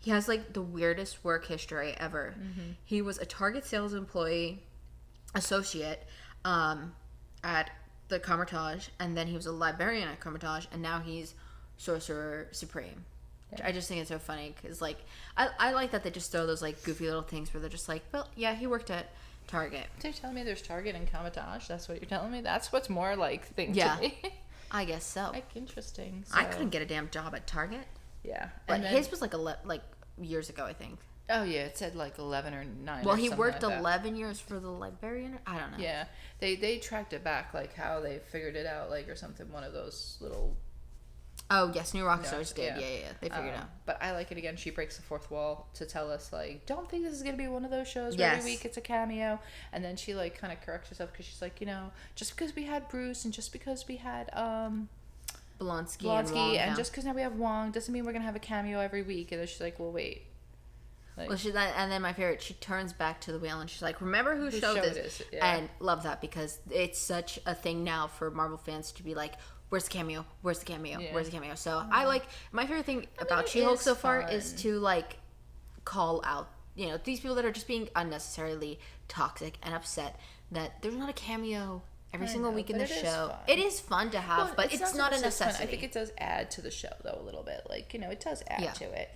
he has like the weirdest work history ever. Mm-hmm. He was a Target sales employee associate at the Comertage, and then he was a librarian at Comertage, and now he's Sorcerer Supreme. Yeah. I just think it's so funny because like I like that they just throw those like goofy little things where they're just like, well, yeah, he worked at Target. So you're telling me there's Target and Comertage? That's what you're telling me? That's what's more like thing to me. I guess so. Like, interesting. So. I couldn't get a damn job at Target. Yeah, but his was like like years ago, I think. Oh yeah, it said like 11 or 9. Well, he worked like 11 years for the librarian. I don't know. Yeah, they tracked it back, like how they figured it out, like or something. One of those little. Oh yes, New Rockstars did. Yeah. They figured it out. But I like it again. She breaks the fourth wall to tell us like, don't think this is gonna be one of those shows where every week it's a cameo. And then she like kind of corrects herself because she's like, just because we had Bruce and just because we had Blonsky and Wong, and just because now we have Wong doesn't mean we're gonna have a cameo every week. And then she's like, well, wait. Like, and then my favorite, she turns back to the wheel and she's like, remember who showed this? Yeah. And love that because it's such a thing now for Marvel fans to be like, where's the cameo? Where's the cameo? Yeah. Where's the cameo? So I like, my favorite thing about She-Hulk so far is to like call out, these people that are just being unnecessarily toxic and upset that there's not a cameo every single week in the show. It is fun to have, but it's not a necessity. I think it does add to the show though a little bit. Like, it does add to it.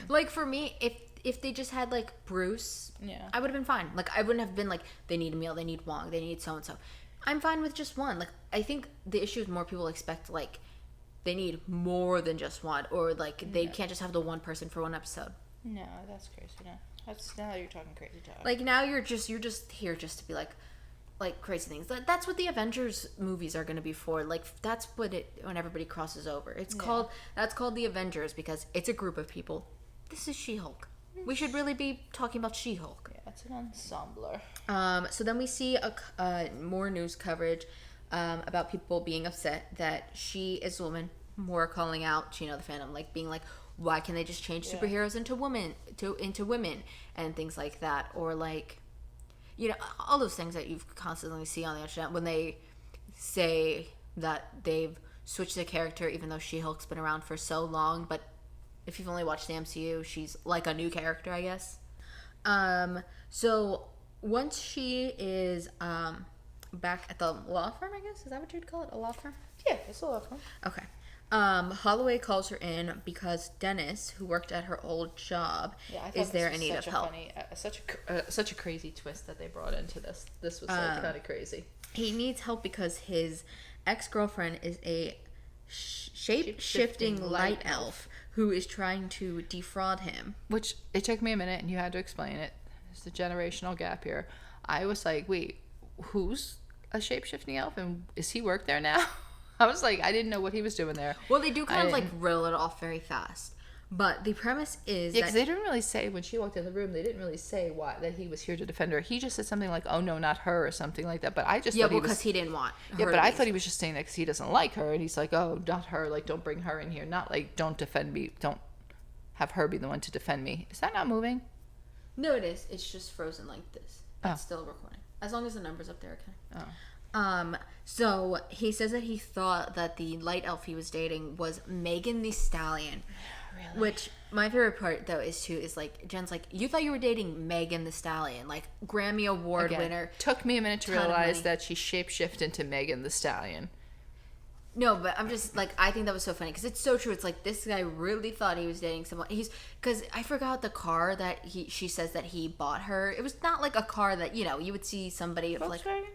Like for me, if they just had like Bruce, I would have been fine. Like I wouldn't have been like, they need Emil, they need Wong, they need so and so. I'm fine with just one. Like I think the issue is more people expect like they need more than just one, or like they can't just have the one person for one episode. No, that's crazy. No, that's now you're talking crazy talk. Like now you're just here just to be like crazy things. That's what the Avengers movies are going to be for. Like that's what when everybody crosses over. It's called the Avengers because it's a group of people. This is She-Hulk. We should really be talking about She-Hulk. Yeah, it's an ensemble. So then we see more news coverage about people being upset that she is a woman. More calling out, the fandom, like being like, why can't they just change superheroes into women and things like that, or like, all those things that you constantly see on the internet when they say that they've switched the character, even though She-Hulk's been around for so long, but if you've only watched the MCU, she's like a new character, I guess. So once she is back at the law firm, I guess, is that what you'd call it? A law firm? Yeah, it's a law firm. Okay. Holloway calls her in because Dennis, who worked at her old job, is there in need of help. Such a crazy twist that they brought into this. This was kind of crazy. He needs help because his ex-girlfriend is a shape-shifting light elf who is trying to defraud him. Which, it took me a minute and you had to explain it. There's the generational gap here. I was like, wait, who's a shape-shifting elf and is he work there now? I was like, I didn't know what he was doing there. Well, they do kind of like reel it off very fast. But the premise is because they didn't really say, when she walked in the room, they didn't really say that he was here to defend her. He just said something like, oh no, not her, or something like that. But I just thought because he didn't want her. Yeah, but I thought he was just saying that because he doesn't like her. And he's like, oh, not her. Like, don't bring her in here. Not like, don't defend me. Don't have her be the one to defend me. Is that not moving? No, it is. It's just frozen like this. It's still recording. As long as the number's up there, okay. Oh. So he says that he thought that the light elf he was dating was Megan the Stallion, Really? Which my favorite part though is like Jen's like, you thought you were dating Megan the Stallion, like Grammy Award winner. Took me a minute to ton of realize money. that she shapeshifted into Megan the Stallion. No, but I'm just like, I think that was so funny because it's so true. It's like this guy really thought he was dating someone. Because I forgot the car that she says that he bought her. It was not like a car that you would see somebody of like. Volkswagen?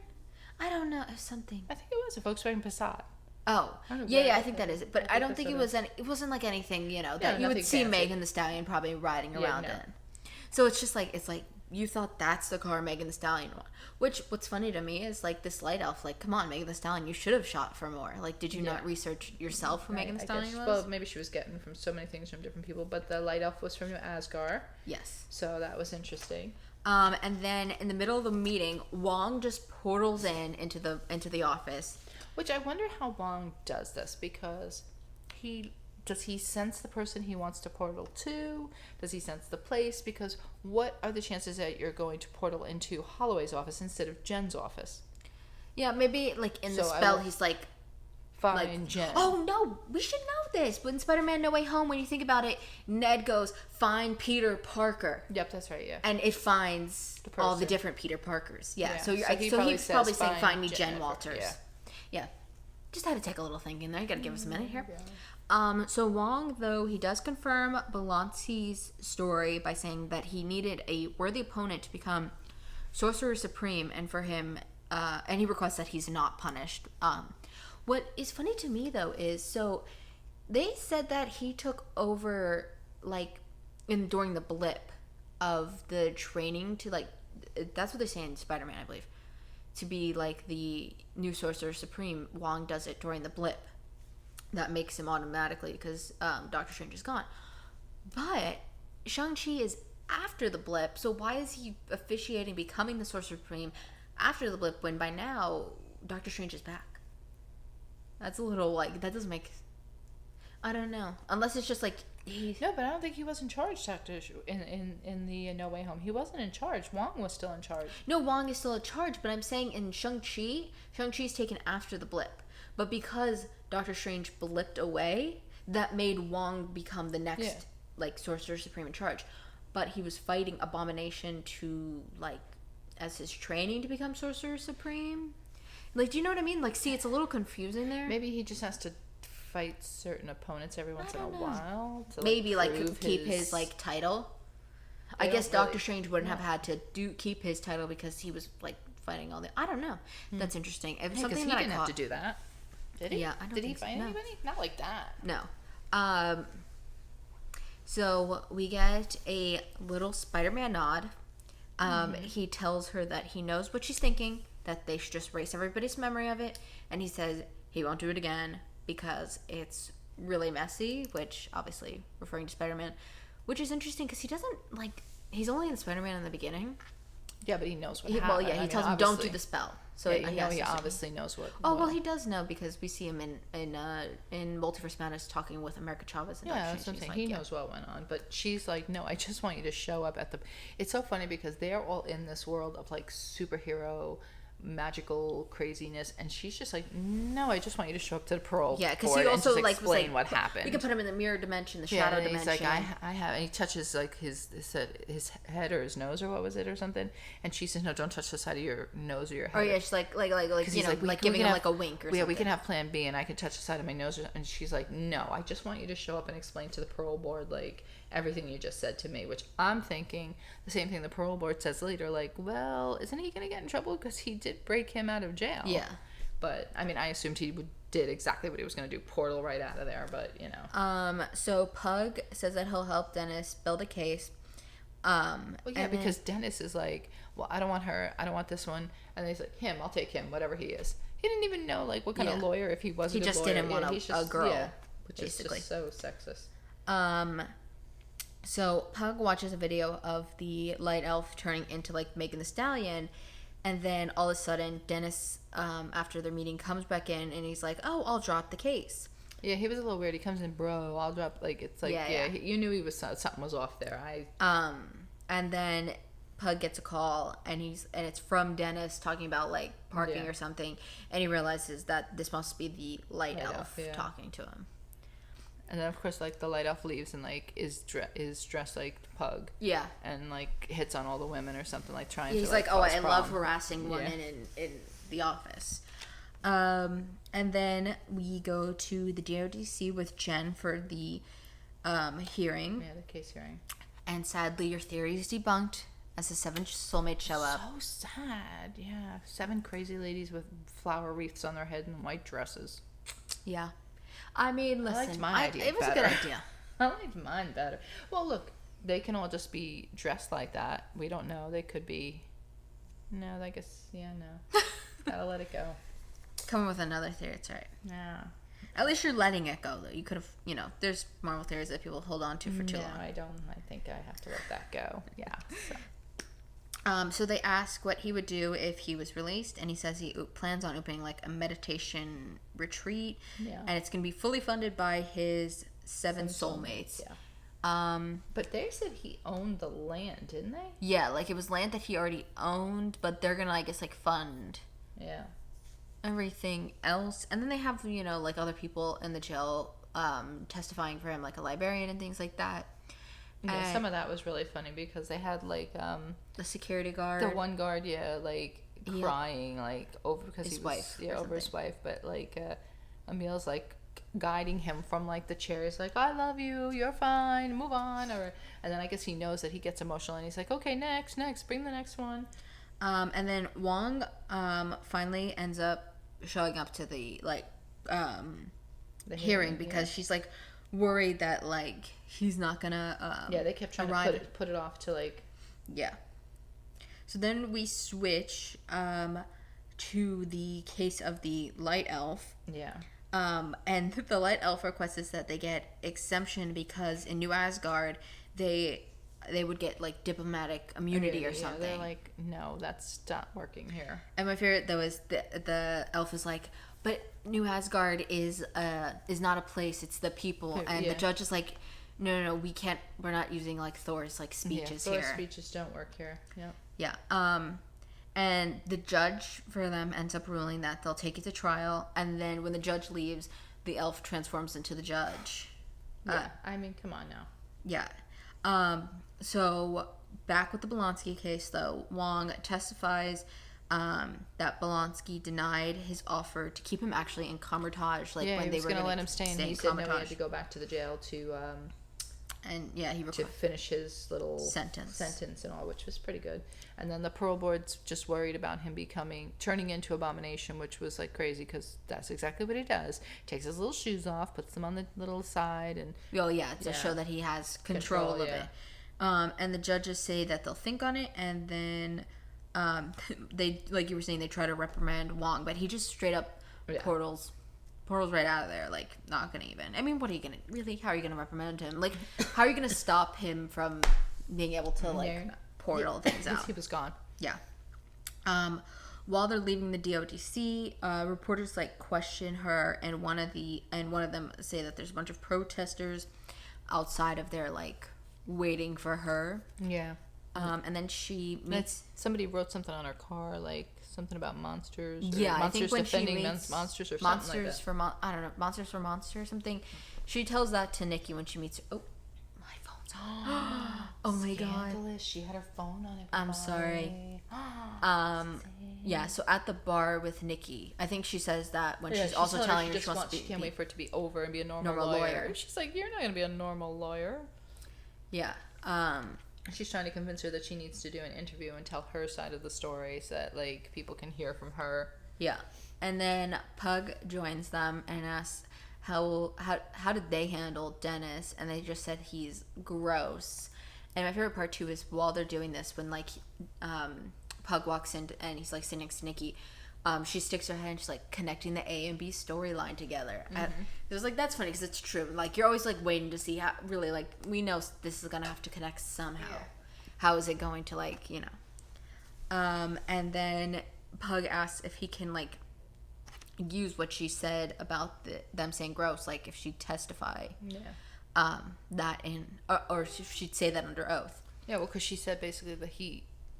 I don't know, it was something. I think it was a Volkswagen Passat. Oh, yeah, I think that is it. But I don't think it was it wasn't like anything, that you would see fancy. Megan the Stallion probably riding around no. in. So it's just like, you thought that's the car Megan the Stallion won. Which, what's funny to me is like this light elf, like, come on, Megan the Stallion, you should have shot for more. Like, did you not research yourself who Megan the Stallion was? Well, maybe she was getting from so many things from different people, but the light elf was from Asgard. Yes. So that was interesting. And then in the middle of the meeting, Wong just portals into the office. Which I wonder how Wong does this, because does he sense the person he wants to portal to? Does he sense the place? Because what are the chances that you're going to portal into Holloway's office instead of Jen's office? Yeah, maybe like in the spell he's like, find Jen. Oh no, we should know this. But in Spider-Man No Way Home, when you think about it, Ned goes, find Peter Parker. Yep, that's right, yeah. And it finds all the different Peter Parkers. Yeah, so he's probably saying, find me Jen Walters. Yeah. Just had to take a little thinking there. You gotta give us a minute here. So Wong, though, he does confirm Belanti's story by saying that he needed a worthy opponent to become Sorcerer Supreme, and for him, and he requests that he's not punished. What is funny to me, though, is so they said that he took over, like, during the blip of the training to, like, that's what they say in Spider-Man, I believe, to be, like, the new Sorcerer Supreme. Wong does it during the blip. That makes him automatically, because Doctor Strange is gone. But Shang-Chi is after the blip, so why is he officiating becoming the Sorcerer Supreme after the blip when by now Doctor Strange is back? That's a little, like, that doesn't make... I don't know. Unless it's just, like... No, but I don't think he was in charge, in the No Way Home. He wasn't in charge. Wong was still in charge. No, Wong is still in charge, but I'm saying in Shang-Chi's taken after the blip. But because Doctor Strange blipped away, that made Wong become the next, like, Sorcerer Supreme in charge. But he was fighting Abomination to, like, as his training to become Sorcerer Supreme. Like, do you know what I mean? Like, see, it's a little confusing there. Maybe he just has to fight certain opponents every once in a while. To, maybe, like keep his, like, title. I guess Doctor Strange wouldn't have had to keep his title because he was, like, fighting all the... I don't know. That's interesting. It was something that he didn't have to do that. Did he? Yeah, I don't Did he think so. fight anybody? Not like that. No. So we get a little Spider-Man nod. He tells her that he knows what she's thinking, that they should just erase everybody's memory of it, and he says he won't do it again because it's really messy, which obviously referring to Spider-Man, which is interesting because he doesn't, like, he's only in Spider-Man in the beginning. Yeah, but he knows what happened. Well, yeah, he tells him don't do the spell. So yeah, he obviously knows what. Oh, well, he does know because we see him in Multiverse Madness talking with America Chavez. And yeah, that's what I'm saying. He knows what went on, but she's like, no, I just want you to show up at the. It's so funny because they're all in this world of, like, superhero, magical craziness, and she's just like, no, I just want you to show up to the parole. Yeah, because he also, like, explain what happened. We can put him in the mirror dimension, the shadow dimension. He's like, I have, and he touches, like, his head or his nose or what was it or something, and she says, no, don't touch the side of your nose or your head. Oh yeah, she's like you know, like giving him like a wink or something. Yeah, we can have Plan B, and I can touch the side of my nose, and she's like, no, I just want you to show up and explain to the parole board, like, everything you just said to me, which I'm thinking the same thing the parole board says later, like, well, isn't he gonna get in trouble because he did break him out of jail? Yeah, but I mean, I assumed he did exactly what he was gonna do, portal right out of there, but you know. So Pug says that he'll help Dennis build a case. Well, yeah, because Dennis is like, well, I don't want her, I don't want this one, and then he's like, him, I'll take him, whatever he is. He didn't even know, like, what kind of lawyer, if he wasn't a lawyer. He just didn't want a girl, which basically. Is just so sexist. So Pug watches a video of the light elf turning into, like, Megan the Stallion, and then all of a sudden Dennis, after their meeting, comes back in and he's like, oh, I'll drop the case. Yeah, he was a little weird. He comes in, bro, I'll drop, like, it's like, you knew he was, something was off there. And then Pug gets a call, and it's from Dennis talking about, like, parking or something, and he realizes that this must be the light elf talking to him. And then of course like the light elf leaves and like is dressed like Pug. Yeah. And like hits on all the women or something, like trying to. He's like, oh, I cause love problem. harassing women in the office. And then we go to the DODC with Jen for the hearing. Yeah, the case hearing. And sadly, your theory is debunked as the 7 soulmates show up. So sad. Yeah, 7 crazy ladies with flower wreaths on their head and white dresses. Yeah. I mean, listen, I liked my idea it was better. a good idea. I liked mine better. Well, look, they can all just be dressed like that. We don't know. They could be. No, I guess. Yeah, no. Gotta let it go. Come up with another theory. It's all right. Yeah. At least you're letting it go, though. You could have, there's Marvel theories that people hold on to for too long. No, I don't. I think I have to let that go. Yeah. So they ask what he would do if he was released, and he says he plans on opening like a meditation retreat, and it's going to be fully funded by his 7 soulmates. Yeah. But they said he owned the land, didn't they? Yeah, like it was land that he already owned, but they're going to, I guess, like fund everything else. And then they have, like other people in the jail testifying for him, like a librarian and things like that. Yeah, some of that was really funny because they had like the security guard, the one guard, like crying like over because his he was wife, over his wife, but like Emil's like guiding him from like the chair. He's like, I love you, you're fine, move on. And then I guess he knows that he gets emotional and he's like, okay, next, bring the next one. And then Wong finally ends up showing up to the the hearing because she's like worried that like he's not gonna they kept trying to put it off to like so then we switch to the case of the light elf and the light elf requests that they get exemption because in New Asgard they would get like diplomatic immunity or something. They're like, no, that's not working here. And my favorite though is the elf is like, but New Asgard is not a place, it's the people. And the judge is like, no, we can't, we're not using like Thor's like speeches here. Thor's speeches don't work here. Yeah. And the judge for them ends up ruling that they'll take it to trial, and then when the judge leaves, the elf transforms into the judge. Yeah, I mean, come on now. Yeah. So back with the Bolonsky case though, Wong testifies that Bolonsky denied his offer to keep him actually in Comertage, like when they were going to let him stay, and he said no, he had to go back to the jail to to finish his little sentence and all, which was pretty good. And then the parole board's just worried about him turning into Abomination, which was like crazy because that's exactly what he does. Takes his little shoes off, puts them on the little side, and to show that he has control of it. And the judges say that they'll think on it, and then they, like you were saying, they try to reprimand Wong, but he just straight up portals right out of there, like not gonna even. I mean, what are you gonna really? How are you gonna reprimand him? Like, how are you gonna stop him from being able to like portal things out? He was gone. Yeah. While they're leaving the DODC, reporters like question her, and one of them say that there's a bunch of protesters outside of there, like waiting for her. Yeah. And then she meets somebody wrote something on her car, like something about monsters. Yeah, monsters I think when defending she meets monsters or monsters something like that. I don't know, monsters for monster or something. She tells that to Nikki when she meets her. Oh, my phone's on. Oh my god. She had her phone on it. I'm sorry. Yeah, so at the bar with Nikki, I think she says that when she's also telling her she wants to she can't wait for it to be over and be a normal lawyer. She's like, you're not going to be a normal lawyer. Yeah. She's trying to convince her that she needs to do an interview and tell her side of the story so that like people can hear from her. Yeah. And then Pug joins them and asks how did they handle Dennis, and they just said he's gross. And my favorite part too is while they're doing this, when like Pug walks in and he's like sitting next to Nikki, she sticks her head and she's like connecting the A and B storyline together. And it was like, that's funny because it's true. Like you're always like waiting to see how really, like, we know this is gonna have to connect somehow. Yeah. How is it going to, like, and then Pug asks if he can like use what she said about them saying gross, like if she'd testify that in or if she'd say that under oath. Yeah, well, because she said basically that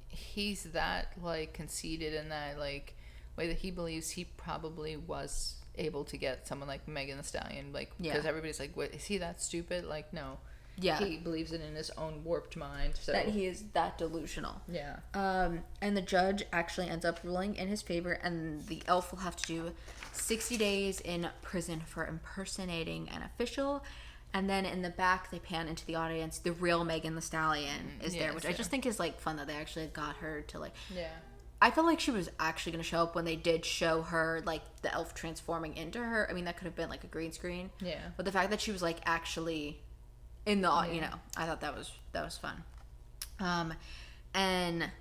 he's that like conceited in that like way that he believes he probably was able to get someone like Megan Thee Stallion, like, Yeah. because everybody's like, what, is he that stupid? Like, no. Yeah. He believes it in his own warped mind. So That he is that delusional. Yeah. And the judge actually ends up ruling in his favor, and the elf will have to do 60 days in prison for impersonating an official. And then in the back, they pan into the audience. The real Megan Thee Stallion is there, which I just think is like fun that they actually got her to like. Yeah. I felt like she was actually going to show up when they did show her like the elf transforming into her. I mean, that could have been like a green screen. Yeah. But the fact that she was like actually in the, you know, I thought that was fun. And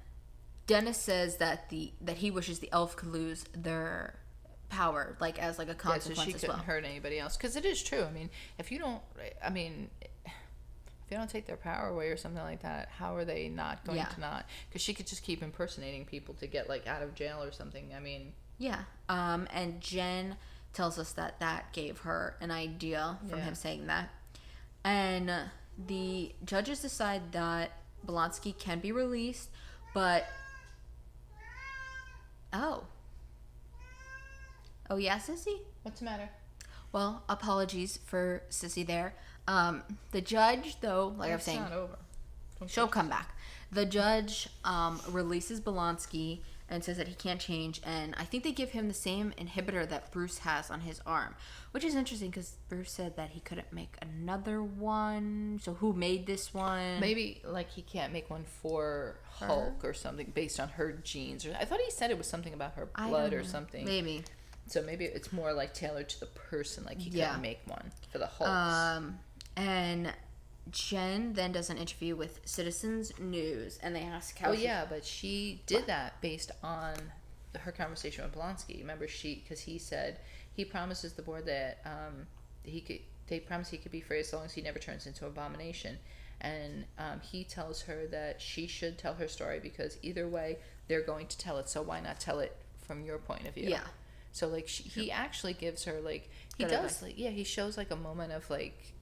Dennis says that he wishes the elf could lose their power, like as like a consequence so she as couldn't well. hurt anybody else, because it is true. I mean, if you don't take their power away or something like that, how are they not going to not? Because she could just keep impersonating people to get like out of jail or something. I mean, yeah. And Jen tells us that gave her an idea from him saying that. And the judges decide that Blonsky can be released, but oh yeah, Sissy? what's the matter? Well, apologies for Sissy there. The judge, though, like I was saying, it's not over. she'll come back. The judge releases Blonsky and says that he can't change, and I think they give him the same inhibitor that Bruce has on his arm, which is interesting because Bruce said that he couldn't make another one. So who made this one? Maybe like he can't make one for Hulk or something based on her genes. Or I thought he said it was something about her blood or something. Maybe. So maybe it's more like tailored to the person. Like he couldn't make one for the Hulk. And Jen then does an interview with Citizens News, and they ask how. But she did that based on her conversation with Blonsky. Remember, because he said he promises the board that they promise he could be free as long as he never turns into abomination, and he tells her that she should tell her story because either way they're going to tell it. So why not tell it from your point of view? Yeah. So like he actually gives her like he shows like a moment of like.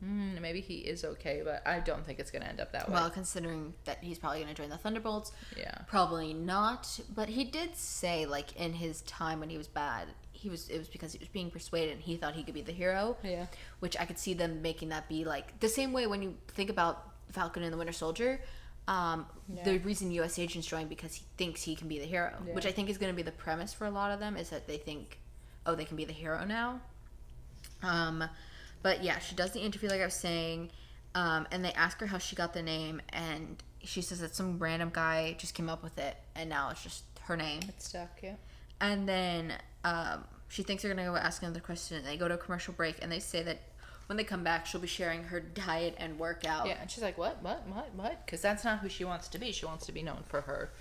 Maybe he is okay, but I don't think it's going to end up that way. Well, considering that he's probably going to join the Thunderbolts. Yeah. Probably not. But he did say, like, in his time when he was bad, it was because he was being persuaded and he thought he could be the hero. Yeah. Which I could see them making that be, like, the same way when you think about Falcon and the Winter Soldier. The reason U.S. agents join because he thinks he can be the hero. Yeah. Which I think is going to be the premise for a lot of them, is that they think, oh, they can be the hero now. But yeah, she does the interview like I was saying, and they ask her how she got the name, and she says that some random guy just came up with it, and now it's just her name. It's stuck, yeah. And then she thinks they're going to go ask another question, and they go to a commercial break, and they say that when they come back, she'll be sharing her diet and workout. Yeah, and she's like, what? Because that's not who she wants to be. She wants to be known for her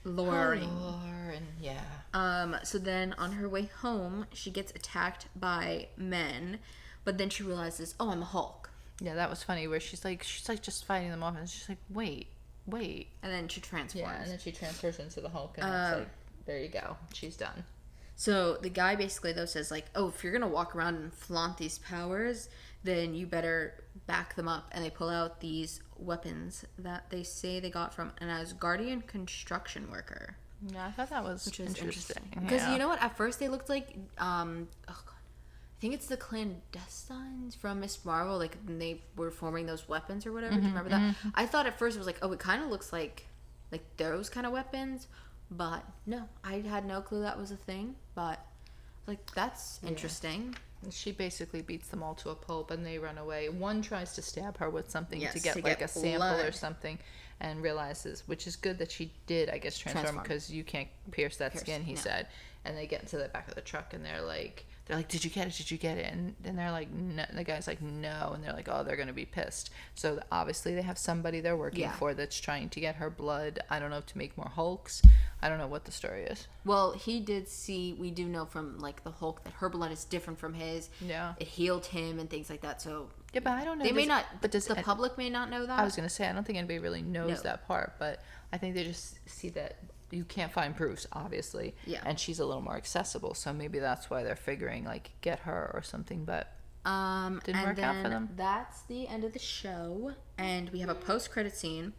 lore, and yeah. So then on her way home, she gets attacked by men. But then she realizes, oh, I'm a Hulk. Yeah, that was funny. Where she's like just fighting them off, and she's like, wait. And then she transforms. Yeah, and then she transfers into the Hulk, and it's like, there you go, she's done. So the guy basically though says like, oh, if you're gonna walk around and flaunt these powers, then you better back them up. And they pull out these weapons that they say they got from an Asgardian construction worker. Yeah, I thought that was interesting. Because you know what? At first they looked like I think it's the clandestines from Miss Marvel, like when they were forming those weapons or whatever. Do you remember that? I thought at first it was like, oh, it kind of looks like those kind of weapons, but no, I had no clue that was a thing. But like, that's interesting. She basically beats them all to a pulp, and they run away. One tries to stab her with something to get like a sample or something, and realizes, which is good that she did, I guess, transform because you can't pierce that skin. He said, and they get into the back of the truck, and they're like, did you get it? And they're like, no. The guy's like, no. And they're like, oh, they're going to be pissed. So obviously they have somebody they're working for that's trying to get her blood. I don't know, to make more Hulks. I don't know what the story is. Well, we do know from like the Hulk that her blood is different from his. Yeah. It healed him and things like that. So yeah, but I don't know. They may not, but the public may not know that. I was going to say, I don't think anybody really knows that part, but I think they just see that you can't find Bruce, obviously. Yeah. And she's a little more accessible, so maybe that's why they're figuring like get her or something, but didn't work out for them. That's the end of the show, and we have a post-credit scene,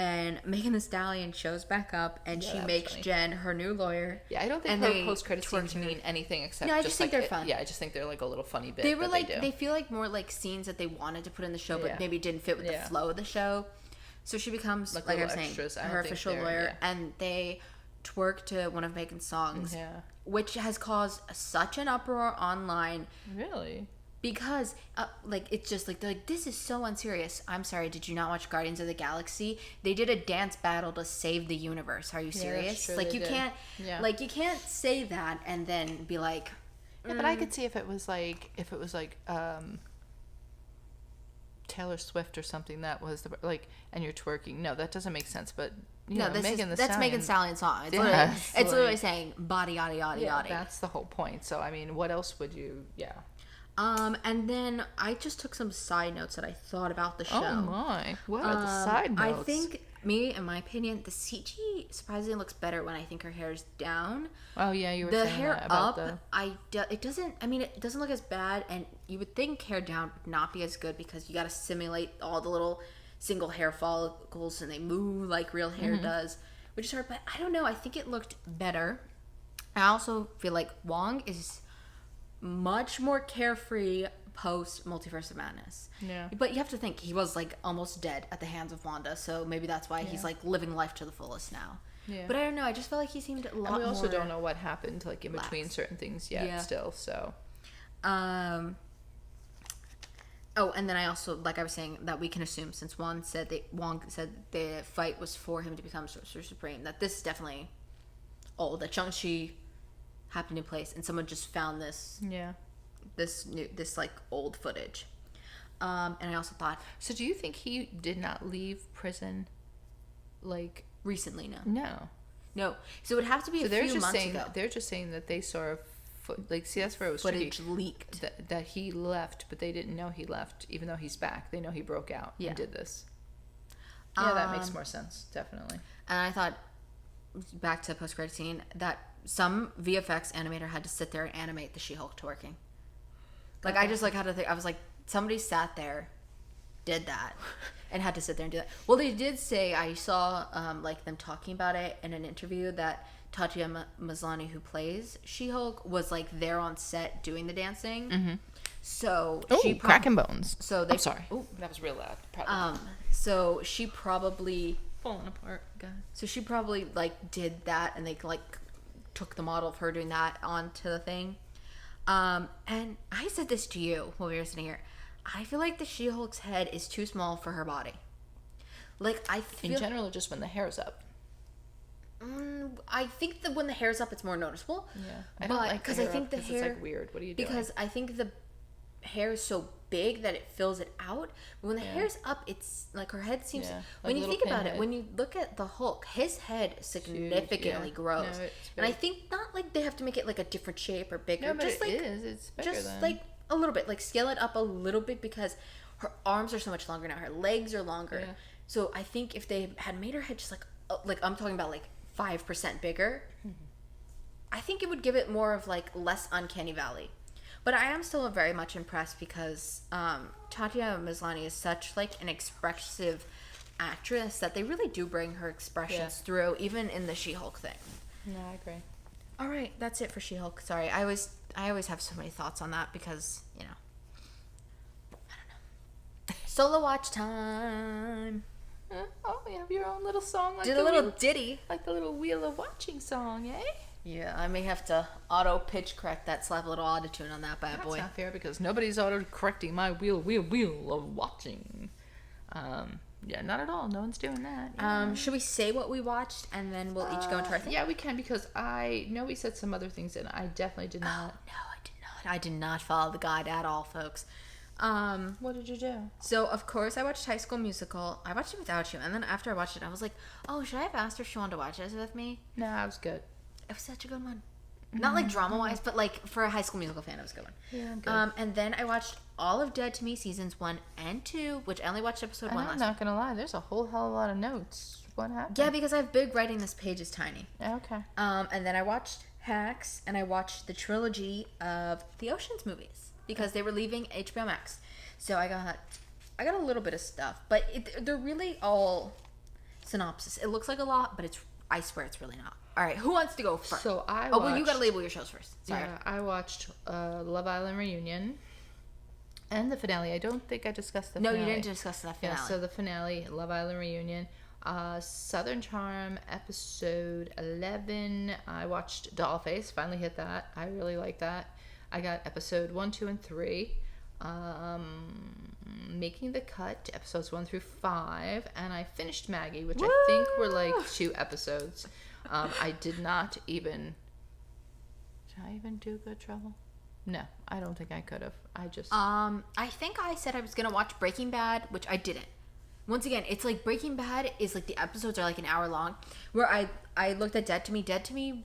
and Megan Thee Stallion shows back up, and she makes Jen her new lawyer. Yeah, I don't think her post-credit scenes mean anything except no, I just think like they're fun. Yeah, I just think they're like a little funny bit. They were like they feel like more like scenes that they wanted to put in the show, but maybe didn't fit with the flow of the show. So she becomes like I was saying, her official lawyer, and they twerk to one of Megan's songs, which has caused such an uproar online. Really? Because, like, it's just like, they're like, this is so unserious. I'm sorry, did you not watch Guardians of the Galaxy? They did a dance battle to save the universe. Are you serious? True, like, you can't say that and then be like... Yeah, but I could see if it was like, Taylor Swift or something that was, and you're twerking. No, that doesn't make sense, but... that's Megan Thee Stallion's song. It's literally saying, body, yada, yada, yada. That's the whole point. So, I mean, what else would you... Yeah. And then I just took some side notes that I thought about the show. Oh my! What are the side notes? I think, in my opinion, the CG surprisingly looks better when I think her hair's down. Oh yeah, you were saying that about the hair up. It doesn't. I mean, it doesn't look as bad, and you would think hair down would not be as good because you got to simulate all the little single hair follicles, and they move like real hair does, which is hard. But I don't know. I think it looked better. I also feel like Wong is much more carefree post Multiverse of Madness. Yeah. But you have to think he was like almost dead at the hands of Wanda, so maybe that's why he's like living life to the fullest now. Yeah. But I don't know. I just felt like he seemed a lot more. We also don't know what happened like in between certain things yet. Still, so. Oh, and then I also, like I was saying, that we can assume since Wong said the fight was for him to become Sorcerer Supreme, that this is definitely that Shang-Chi happened in place, and someone just found this this like old footage. And I also thought, so do you think he did not leave prison like recently? No, so it would have to be a few months ago. They're just saying that they saw see, that's where it was footage leaked that he left, but they didn't know he left, even though he's back. They know he broke out and did this. That makes more sense, definitely. And I thought, back to the post-credit scene, that some VFX animator had to sit there and animate the She-Hulk twerking. Like, I just, like, had to think, I was like, somebody sat there, did that, and had to sit there and do that. Well, they did say, I saw, like, them talking about it in an interview, that Tatiana Maslany, who plays She-Hulk, was, like, there on set doing the dancing. Mm-hmm. So, cracking bones. So I'm sorry. Oh, that was real loud. So she probably... Falling apart, guys. So she probably, like, did that, and they, like... took the model of her doing that onto the thing. And I said this to you while we were sitting here. I feel like the She-Hulk's head is too small for her body. Like, I feel... In general, or just when the hair's up? I think that when the hair's up, it's more noticeable. Yeah. I don't like the hair I think the hair... It's, like, weird. What are you doing? Because I think the hair is so big that it fills it out. But when the hair's up, it's like her head seems... Like when you think about it, when you look at the Hulk, his head significantly grows. No, and I think not like they have to make it like a different shape or bigger. No, but just it like, is. It's bigger just like a little bit. Like scale it up a little bit because her arms are so much longer now. Her legs are longer. Yeah. So I think if they had made her head just like I'm talking about like 5% bigger, I think it would give it more of like less uncanny valley. But I am still very much impressed because Tatiana Maslany is such like an expressive actress that they really do bring her expressions through, even in the She-Hulk thing. No, I agree. All right, that's it for She-Hulk. Sorry, I always have so many thoughts on that because I don't know. Solo watch time. Oh, you have your own little song. Did a little ditty, like the little Wheel of Watching song, eh? Yeah, I may have to auto pitch correct that, slap a little autotune on that bad boy. That's not fair because nobody's auto correcting my wheel of watching. Yeah, not at all. No one's doing that. Yeah. Should we say what we watched and then we'll each go into our thing? Yeah, we can because I know we said some other things and I definitely did not. Oh, no, I did not. I did not follow the guide at all, folks. What did you do? So, of course, I watched High School Musical. I watched it without you. And then after I watched it, I was like, oh, should I have asked her if she wanted to watch this with me? No, I was good. It was such a good one. Not like drama-wise, but like for a High School Musical fan, it was a good one. Yeah, I'm good. And then I watched all of Dead to Me seasons 1 and 2, which I only watched episode 1 last week. I'm not going to lie. There's a whole hell of a lot of notes. What happened? Yeah, because I have big writing. This page is tiny. Okay. And then I watched Hacks, and I watched the trilogy of the Ocean's movies because they were leaving HBO Max. So I got a little bit of stuff, but they're really all synopsis. It looks like a lot, but I swear it's really not. All right, who wants to go first? So well, you gotta label your shows first. Sorry. Yeah, I watched Love Island Reunion and the finale. I don't think I discussed the finale. No, you didn't discuss the finale. Yeah, so the finale, Love Island Reunion. Southern Charm, episode 11. I watched Dollface, finally hit that. I really like that. I got episode 1, 2, and 3. Making the Cut, episodes 1 through 5. And I finished Maggie, which I think were like 2 episodes. I did not even... Did I even do Good Trouble? No, I don't think I could have. I think I said I was gonna watch Breaking Bad, which I didn't. Once again, it's like Breaking Bad is like the episodes are like an hour long. Where I looked at Dead to Me,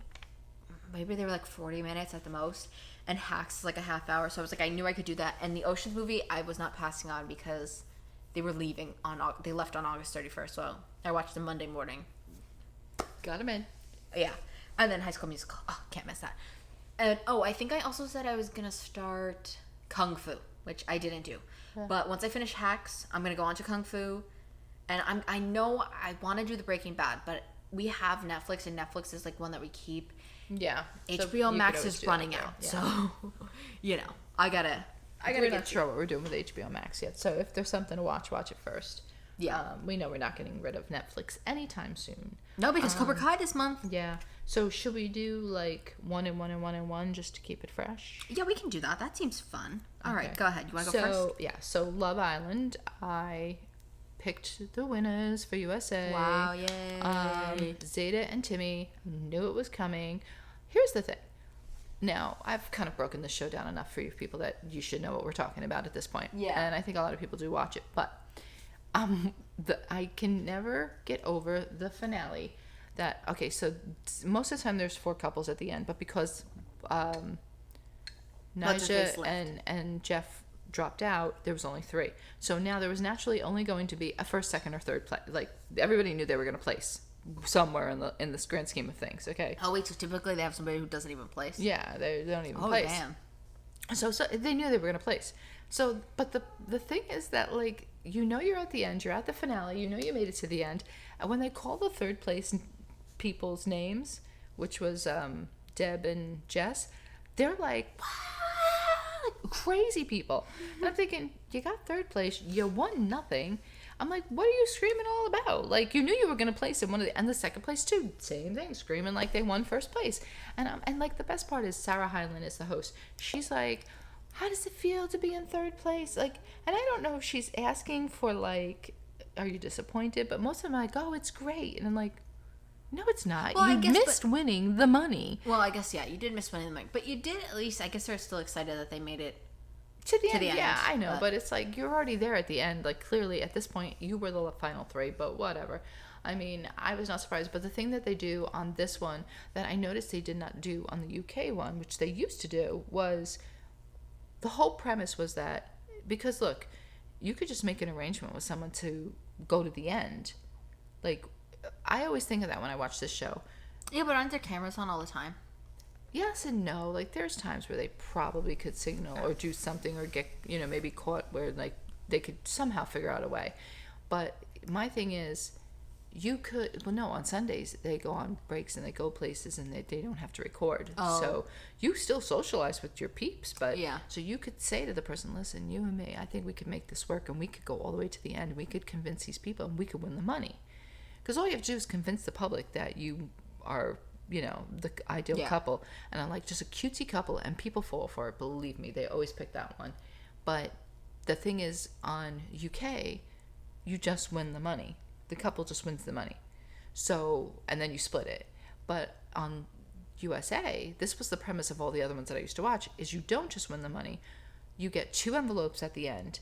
maybe they were like 40 minutes at the most, and Hacks is like a half hour. So I was like, I knew I could do that. And the Ocean's movie, I was not passing on because they were leaving they left on August 31st. So I watched them Monday morning. Got him in. Yeah, and then High School Musical. Oh, can't miss that. And I think I also said I was gonna start Kung Fu, which I didn't do. Yeah. But once I finish Hacks, I'm gonna go on to Kung Fu, and I know I want to do the Breaking Bad, but we have Netflix, and Netflix is like one that we keep. Yeah. HBO Max is running out, yeah. So you know I gotta. We're not sure what we're doing with HBO Max yet, so if there's something to watch it first. Yeah. We know we're not getting rid of Netflix anytime soon. No, because Cobra Kai this month. Yeah. So should we do like 1 and 1 and 1 and 1 just to keep it fresh? Yeah, we can do that. That seems fun. All right, go ahead. You want to go first? Yeah. So Love Island, I picked the winners for USA. Wow, yay. Zeta and Timmy, knew it was coming. Here's the thing. Now, I've kind of broken the show down enough for you people that you should know what we're talking about at this point. Yeah. And I think a lot of people do watch it, but I can never get over the finale. So most of the time there's 4 couples at the end, but because Nyjah and Jeff dropped out, there was only 3. So now there was naturally only going to be a first, second, or third place. Like everybody knew they were going to place somewhere in the grand scheme of things. Okay. Oh wait, so typically they have somebody who doesn't even place. Yeah, they don't even place. Oh damn. So they knew they were going to place. So, but the thing is that like you're at the end, you're at the finale, you made it to the end, and when they call the third place people's names, which was Deb and Jess, they're like crazy people. And I'm thinking, you got third place, you won nothing. I'm like, what are you screaming all about? Like, you knew you were going to place in and the second place too, same thing, screaming like they won first place. And like the best part is Sarah Hyland is the host. She's like, how does it feel to be in third place? Like, and I don't know if she's asking for like, are you disappointed? But most of them are like, oh, it's great. And I'm like, no, it's not. Well, you missed winning the money. Well, I guess, yeah, you did miss winning the money. But you did at least, I guess they're still excited that they made it to the end. Yeah, I know. But it's like, you're already there at the end. Like, clearly, at this point, you were the final 3, but whatever. I mean, I was not surprised. But the thing that they do on this one that I noticed they did not do on the UK one, which they used to do, was the whole premise was that, because look, you could just make an arrangement with someone to go to the end. Like, I always think of that when I watch this show. Yeah, but aren't there cameras on all the time? Yes and no. Like, there's times where they probably could signal or do something or get, maybe caught where, like, they could somehow figure out a way. But my thing is, on Sundays, they go on breaks and they go places and they don't have to record. Oh. So you still socialize with your peeps, but yeah. So you could say to the person, listen, you and me, I think we could make this work and we could go all the way to the end and we could convince these people and we could win the money. Because all you have to do is convince the public that you are, the ideal couple. And I'm like, just a cutesy couple, and people fall for it. Believe me, they always pick that one. But the thing is, on UK, you just win the money. The couple just wins the money. So, and then you split it. But on USA, this was the premise of all the other ones that I used to watch, is you don't just win the money. You get 2 envelopes at the end,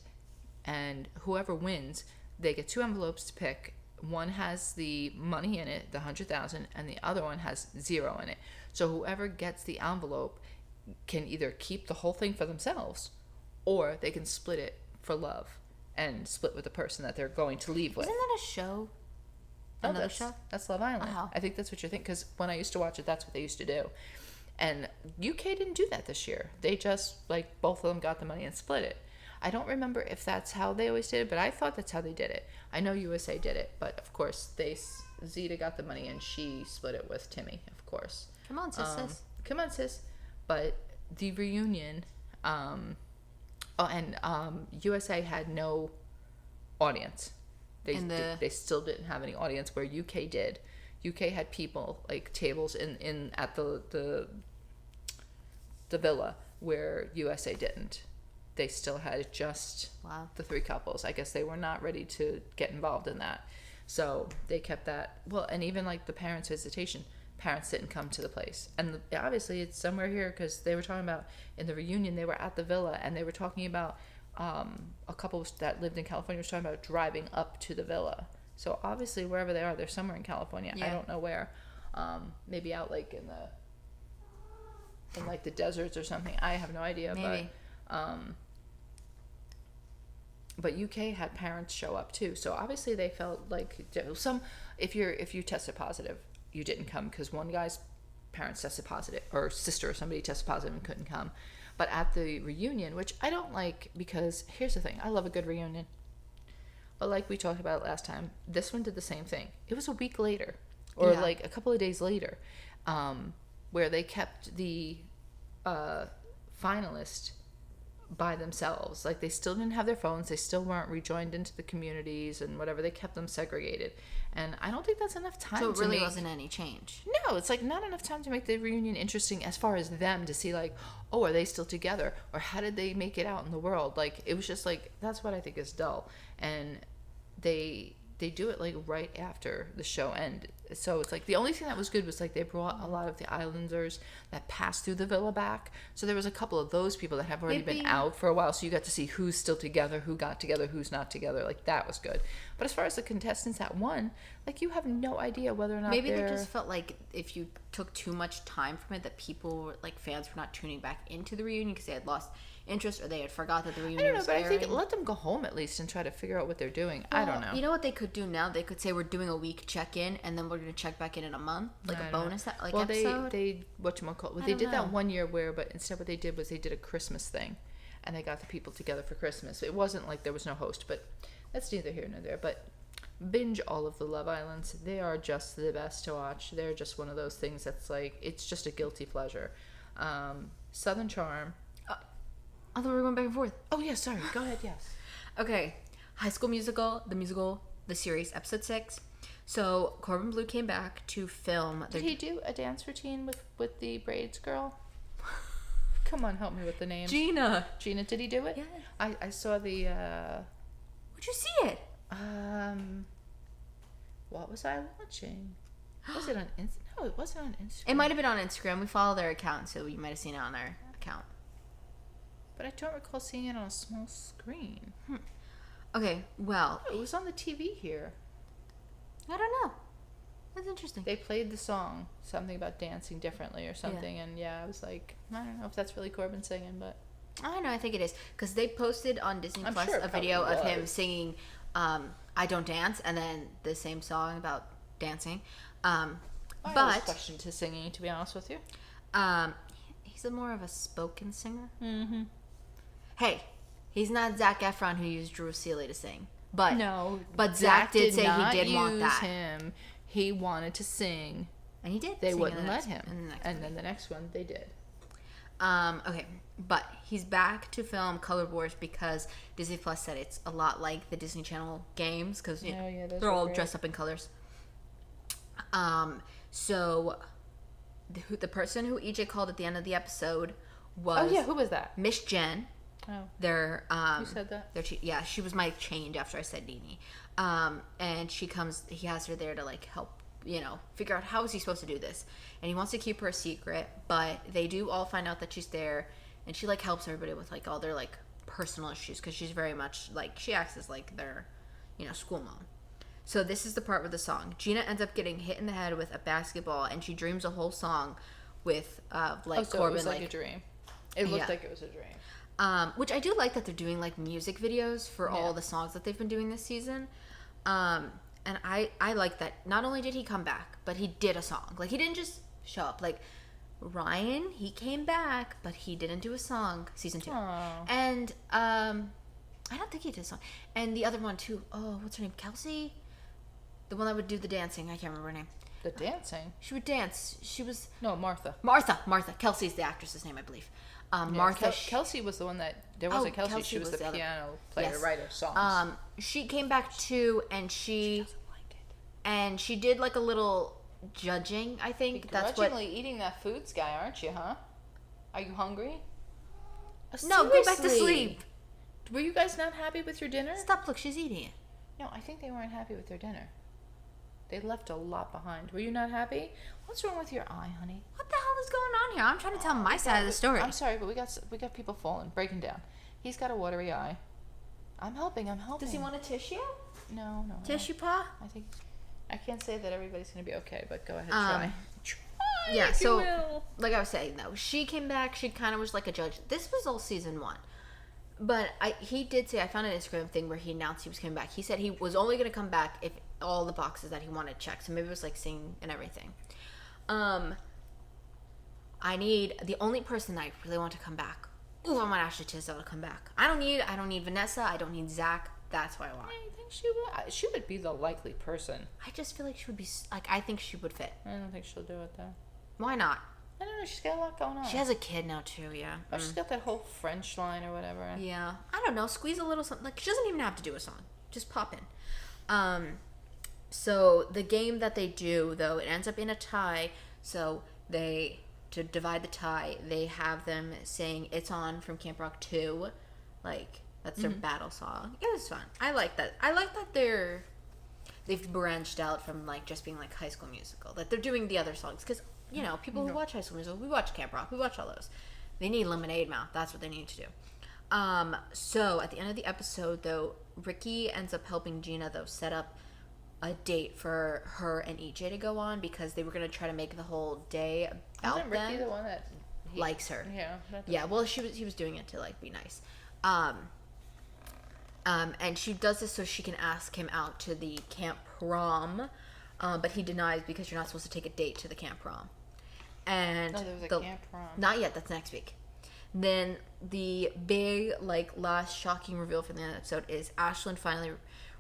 and whoever wins, they get 2 envelopes to pick. One has the money in it, the 100,000, and the other one has 0 in it. So whoever gets the envelope can either keep the whole thing for themselves, or they can split it for love and split with the person that they're going to leave with. Isn't that a show? Another show? That's Love Island. Wow. I think that's what you're thinking, because when I used to watch it, that's what they used to do. And UK didn't do that this year. They just, like, both of them got the money and split it. I don't remember if that's how they always did it, but I thought that's how they did it. I know USA did it, but of course Zeta got the money and she split it with Timmy, of course. Come on, sis. Come on, sis. But the reunion, USA had no audience. They still didn't have any audience, where UK did. UK had people, like tables in at the villa, where USA didn't. They still had just the 3 couples. I guess they were not ready to get involved in that, so they kept that. Well, and even like the parents' visitation, parents didn't come to the place, and obviously it's somewhere here, because they were talking about in the reunion, they were at the villa and they were talking about a couple that lived in California was talking about driving up to the villa. So obviously wherever they are, they're somewhere in California. I don't know where. Maybe out like in like the deserts or something. I have no idea. Maybe. But UK had parents show up too. So obviously they felt like if you tested positive, you didn't come, because one guy's parents tested positive, or sister or somebody tested positive and couldn't come. But at the reunion, which I don't like, because here's the thing, I love a good reunion. But like we talked about last time, this one did the same thing. It was a week later, or like a couple of days later, where they kept the finalists by themselves. Like, they still didn't have their phones, they still weren't rejoined into the communities and whatever. They kept them segregated, and I don't think that's enough time. So it really wasn't any change. No, it's like not enough time to make the reunion interesting as far as them to see, like, oh, are they still together, or how did they make it out in the world? Like, it was just like, that's what I think is dull. And they do it like right after the show ended. So it's like the only thing that was good was like they brought a lot of the islanders that passed through the villa back. So there was a couple of those people that have already been out for a while. So you got to see who's still together, who got together, who's not together. Like, that was good. But as far as the contestants that won, like, you have no idea whether or not maybe they just felt like if you took too much time from it, that people, like fans, were not tuning back into the reunion because they had lost interest, or they had forgot that the reunion was airing. I think let them go home at least and try to figure out what they're doing. Well, I don't know. You know what they could do now? They could say we're doing a week check-in, and then we're going to check back in a month, like a bonus episode. They did that one year but instead what they did was they did a Christmas thing, and they got the people together for Christmas. It wasn't like there was no host, but that's neither here nor there. But binge all of the Love Islands. They are just the best to watch. They're just one of those things that's like, it's just a guilty pleasure. Southern Charm. I thought we were going back and forth. Oh, yeah, sorry. Go ahead, yes. Okay. High School Musical, the series, episode 6. So, Corbin Bleu came back to film. Did he do a dance routine with the braids girl? Come on, help me with the name. Gina, did he do it? Yeah. I saw the... Where'd you see it? What was I watching? Was it on Instagram? No, it wasn't on Instagram. It might have been on Instagram. We follow their account, so you might have seen it on their account. But I don't recall seeing it on a small screen. Okay, well... Oh, it was on the TV here. I don't know. That's interesting. They played the song, something about dancing differently or something, and I was like, I don't know if that's really Corbin singing, but... I don't know, I think it is. Because they posted on Disney Plus a video of him singing I Don't Dance, and then the same song about dancing. I was questioned his singing, to be honest with you. He's more of a spoken singer. Mm-hmm. Hey, he's not Zac Efron, who used Drew Seeley to sing. But no, but Zac did say he did want that. Him. He wanted to sing, and he did. They wouldn't let him. And then the next one, they did. Okay, but he's back to film Color Wars because Disney Plus said it's a lot like the Disney Channel games, because they're all dressed up in colors. So the person who EJ called at the end of the episode was... Oh, yeah, who was that? Miss Jen. Oh. They're, you said that? She was my change after I said Nene. And he has her there to, like, help, figure out how is he supposed to do this. And he wants to keep her a secret, but they do all find out that she's there, and she, like, helps everybody with, like, all their, like, personal issues, because she's very much, like, she acts as, like, their, school mom. So this is the part with the song. Gina ends up getting hit in the head with a basketball, and she dreams a whole song with, Corbin. It was like a dream. It looked like it was a dream. Which I do like that they're doing, like, music videos for all the songs that they've been doing this season. And I like that. Not only did he come back, but he did a song. Like, he didn't just show up. Like, Ryan, he came back, but he didn't do a song. Season 2. Aww. And I don't think he did a song. And the other one too. Oh, what's her name? Kelsey, the one that would do the dancing. I can't remember her name. The dancing? She would dance. She was No, Martha. Martha. Kelsey's the actress's name, I believe. Martha. Kelsey was the one that there was a Kelsey. Kelsey She was the other- piano player, Yes. writer, songs. She came back too, and she doesn't like it. and she did like a little judging. I think that's what. Begrudgingly eating that food, Sky, aren't you? Huh? Are you hungry? No, go back to Seriously. sleep. Were you guys not happy with your dinner? Stop! Look, she's eating it. No, I think they weren't happy with their dinner. They left a lot behind. Were you not happy? What's wrong with your eye, honey? What the hell is going on here? I'm trying to tell my side of the story. I'm sorry, but we got people falling, breaking down. He's got a watery eye. I'm helping. Does he want a tissue? No. Tissue paw? I think I can't say that everybody's gonna be okay, but go ahead, try. Yeah. if you So, will. like I was saying, though, she came back. She kind of was like a judge. This was all season 1. But he did say, I found an Instagram thing where he announced he was coming back. He said he was only going to come back if all the boxes that he wanted checked. So maybe it was like singing and everything. The only person that I really want to come back. Ooh, I want Ashley Tisdale to come back. I don't need Vanessa. I don't need Zach. That's what I want. I think she would. She would be the likely person. I just feel like she would be, like, I think she would fit. I don't think she'll do it though. Why not? I don't know. She's got a lot going on. She has a kid now too, yeah. Oh, she's got that whole French line or whatever. Yeah. I don't know. Squeeze a little something. Like, she doesn't even have to do a song. Just pop in. So the game that they do, though, it ends up in a tie. So to divide the tie, they have them saying "It's On" from Camp Rock 2. Like, that's their battle song. It was fun. I like that. I like that they've branched out from, like, just being like High School Musical. That they're doing the other songs. Because, you know, people who watch High School Musical, we watch Camp Rock, we watch all those. They need Lemonade Mouth. That's what they need to do. So at the end of the episode, though, Ricky ends up helping Gina, though, set up a date for her and EJ to go on because they were going to try to make the whole day about Wasn't Ricky them. the one that Likes her. Yeah. Yeah, well, he was doing it to, like, be nice. And she does this so she can ask him out to the camp prom, but he denies because you're not supposed to take a date to the camp prom. And No, there was a camp prom. Not yet. That's next week. Then the big, like, last shocking reveal for the episode is Ashlyn finally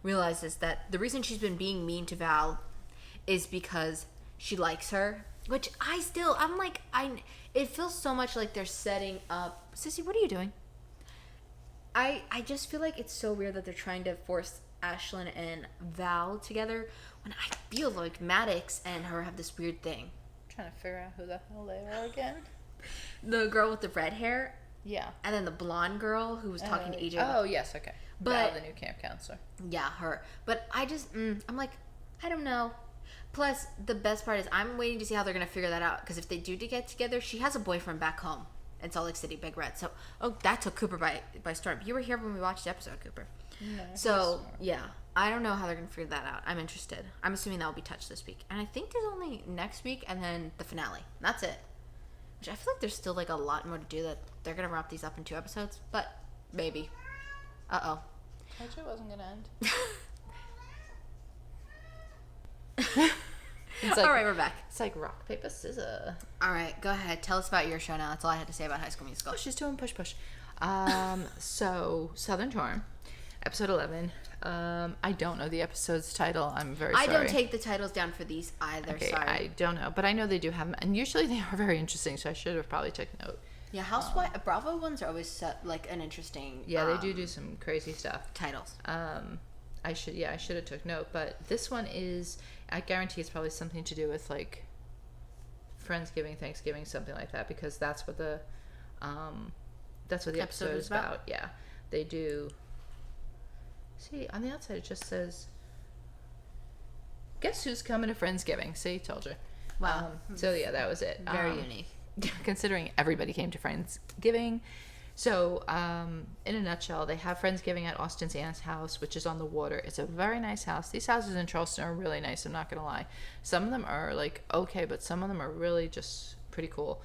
realizes that the reason she's been being mean to Val is because she likes her. Which it feels so much like they're setting up. Sissy, what are you doing? I just feel like it's so weird that they're trying to force Ashlyn and Val together when I feel like Maddox and her have this weird thing. I'm trying to figure out who the hell they are again. The girl with the red hair, Yeah. and then the blonde girl who was talking to EJ. Oh, yes, okay. But- Val, the new camp counselor. Yeah, her. But I just, I'm like, I don't know. Plus, the best part is I'm waiting to see how they're going to figure that out. Because if they do get together, she has a boyfriend back home in Salt Lake City, Big Red. So, that took Cooper by storm. You were here when we watched the episode, Cooper. No, So, yeah. I don't know how they're going to figure that out. I'm interested. I'm assuming that will be touched this week. And I think there's only next week and then the finale. That's it. Which I feel like there's still, like, a lot more to do that they're going to wrap these up in 2 episodes. But, maybe. Uh-oh. I told you it wasn't going to end. It's like, All right, we're back. It's like rock, paper, scissors. All right, go ahead. Tell us about your show now. That's all I had to say about High School Musical. Oh, she's doing push. So, Southern Charm, episode 11. I don't know the episode's title. I'm very sorry. I don't take the titles down for these either. Okay, Sorry. I don't know, but I know they do have them, and usually they are very interesting. So I should have probably taken note. Yeah, Housewives, Bravo ones are always like an interesting. Yeah, they do some crazy stuff. Titles. I should have took note, but this one is, I guarantee it's probably something to do with like Friendsgiving, Thanksgiving, something like that, because that's what the episode is about. Yeah, they do. See, on the outside it just says, "Guess who's coming to Friendsgiving?" See, told you. Wow. So yeah, that was it. Very unique. Considering everybody came to Friendsgiving. So, in a nutshell, they have Friendsgiving at Austin's aunt's house, which is on the water. It's a very nice house. These houses in Charleston are really nice, I'm not going to lie. Some of them are, like, okay, but some of them are really just pretty cool.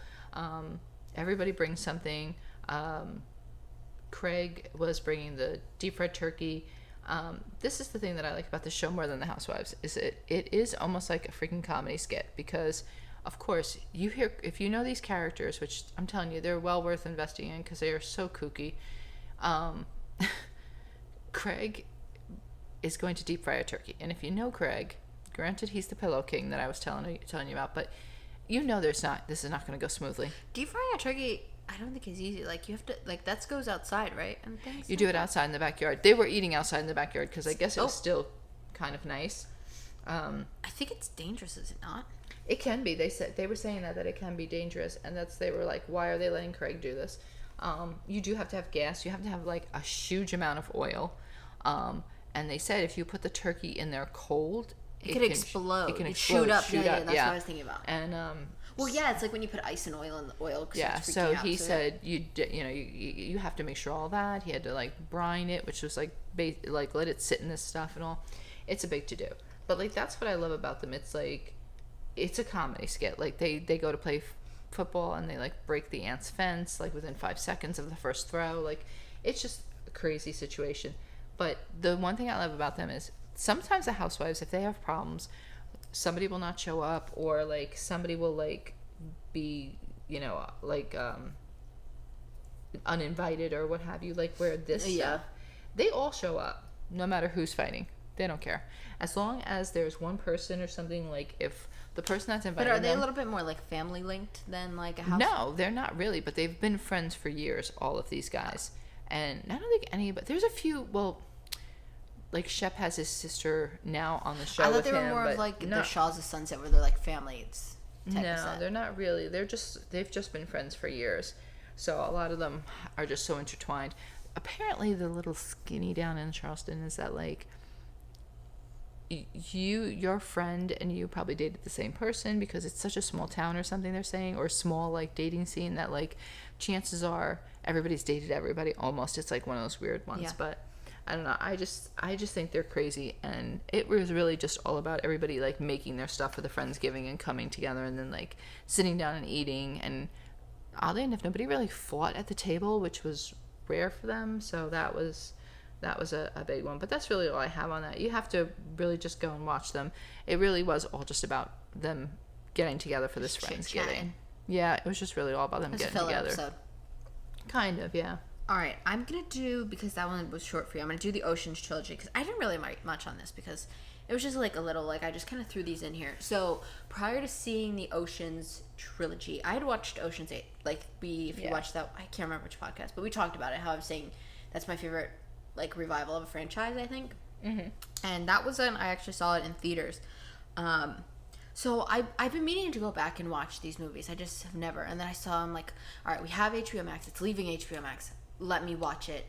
Everybody brings something. Craig was bringing the deep fried turkey. This is the thing that I like about the show more than the Housewives, is it is almost like a freaking comedy skit, because of course, if you know these characters, which I'm telling you, they're well worth investing in because they are so kooky. Craig is going to deep fry a turkey. And if you know Craig, granted he's the pillow king that I was telling you about, but you know this is not going to go smoothly. Deep frying a turkey, I don't think is easy. Like, you have to, like, that goes outside, right? And things you do it outside in the backyard. They were eating outside in the backyard because I guess it was still kind of nice. I think it's dangerous, is it not? It can be. They were saying that it can be dangerous, and they were like, why are they letting Craig do this? You do have to have gas. You have to have like a huge amount of oil. And they said if you put the turkey in there cold, it can explode. It can shoot up. Yeah, that's what I was thinking about. And well, yeah, it's like when you put ice and oil in the oil. Yeah, so he said you have to make sure all that. He had to like brine it, which was like let it sit in this stuff and all. It's a big to do. But like that's what I love about them. It's like it's a comedy skit. Like they go to play football and they like break the ant's fence like within 5 seconds of the first throw. Like it's just a crazy situation. But the one thing I love about them is sometimes the housewives, if they have problems, somebody will not show up, or like somebody will like be uninvited or what have you, like where this stuff, they all show up no matter who's fighting. They don't care as long as there's one person or something. Like if the person that's invited, but are they a little bit more like family linked than like a house? No, they're not really, but they've been friends for years, all of these guys. And I don't think any, but there's a few. Well, like Shep has his sister now on the show. I thought they were more of like the Shaws of Sunset, where they're like families. No, they're not really. They've just been friends for years. So a lot of them are just so intertwined. Apparently, the little skinny down in Charleston is that like your friend and you probably dated the same person because it's such a small town or something they're saying, or small like dating scene that like chances are everybody's dated everybody almost. It's like one of those weird ones, but I don't know. I just think they're crazy, and it was really just all about everybody like making their stuff for the Friendsgiving and coming together and then like sitting down and eating. And oddly enough, nobody really fought at the table, which was rare for them. So that was a big one. But that's really all I have on that. You have to really just go and watch them. It really was all just about them getting together for this Friendsgiving. Yeah, it was just really all about them getting together. Episode. Kind of, yeah. All right, I'm going to do, because that one was short for you, I'm going to do the Oceans trilogy, because I didn't really write much on this, because it was just like a little, like I just kind of threw these in here. So prior to seeing the Oceans trilogy, I had watched Oceans 8. Like if you watched that, I can't remember which podcast, but we talked about it, how I was saying that's my favorite like revival of a franchise, I think. Mm-hmm. And that was I actually saw it in theaters. So I've been meaning to go back and watch these movies. I just have never. And then I saw them like, all right, we have HBO Max. It's leaving HBO Max. Let me watch it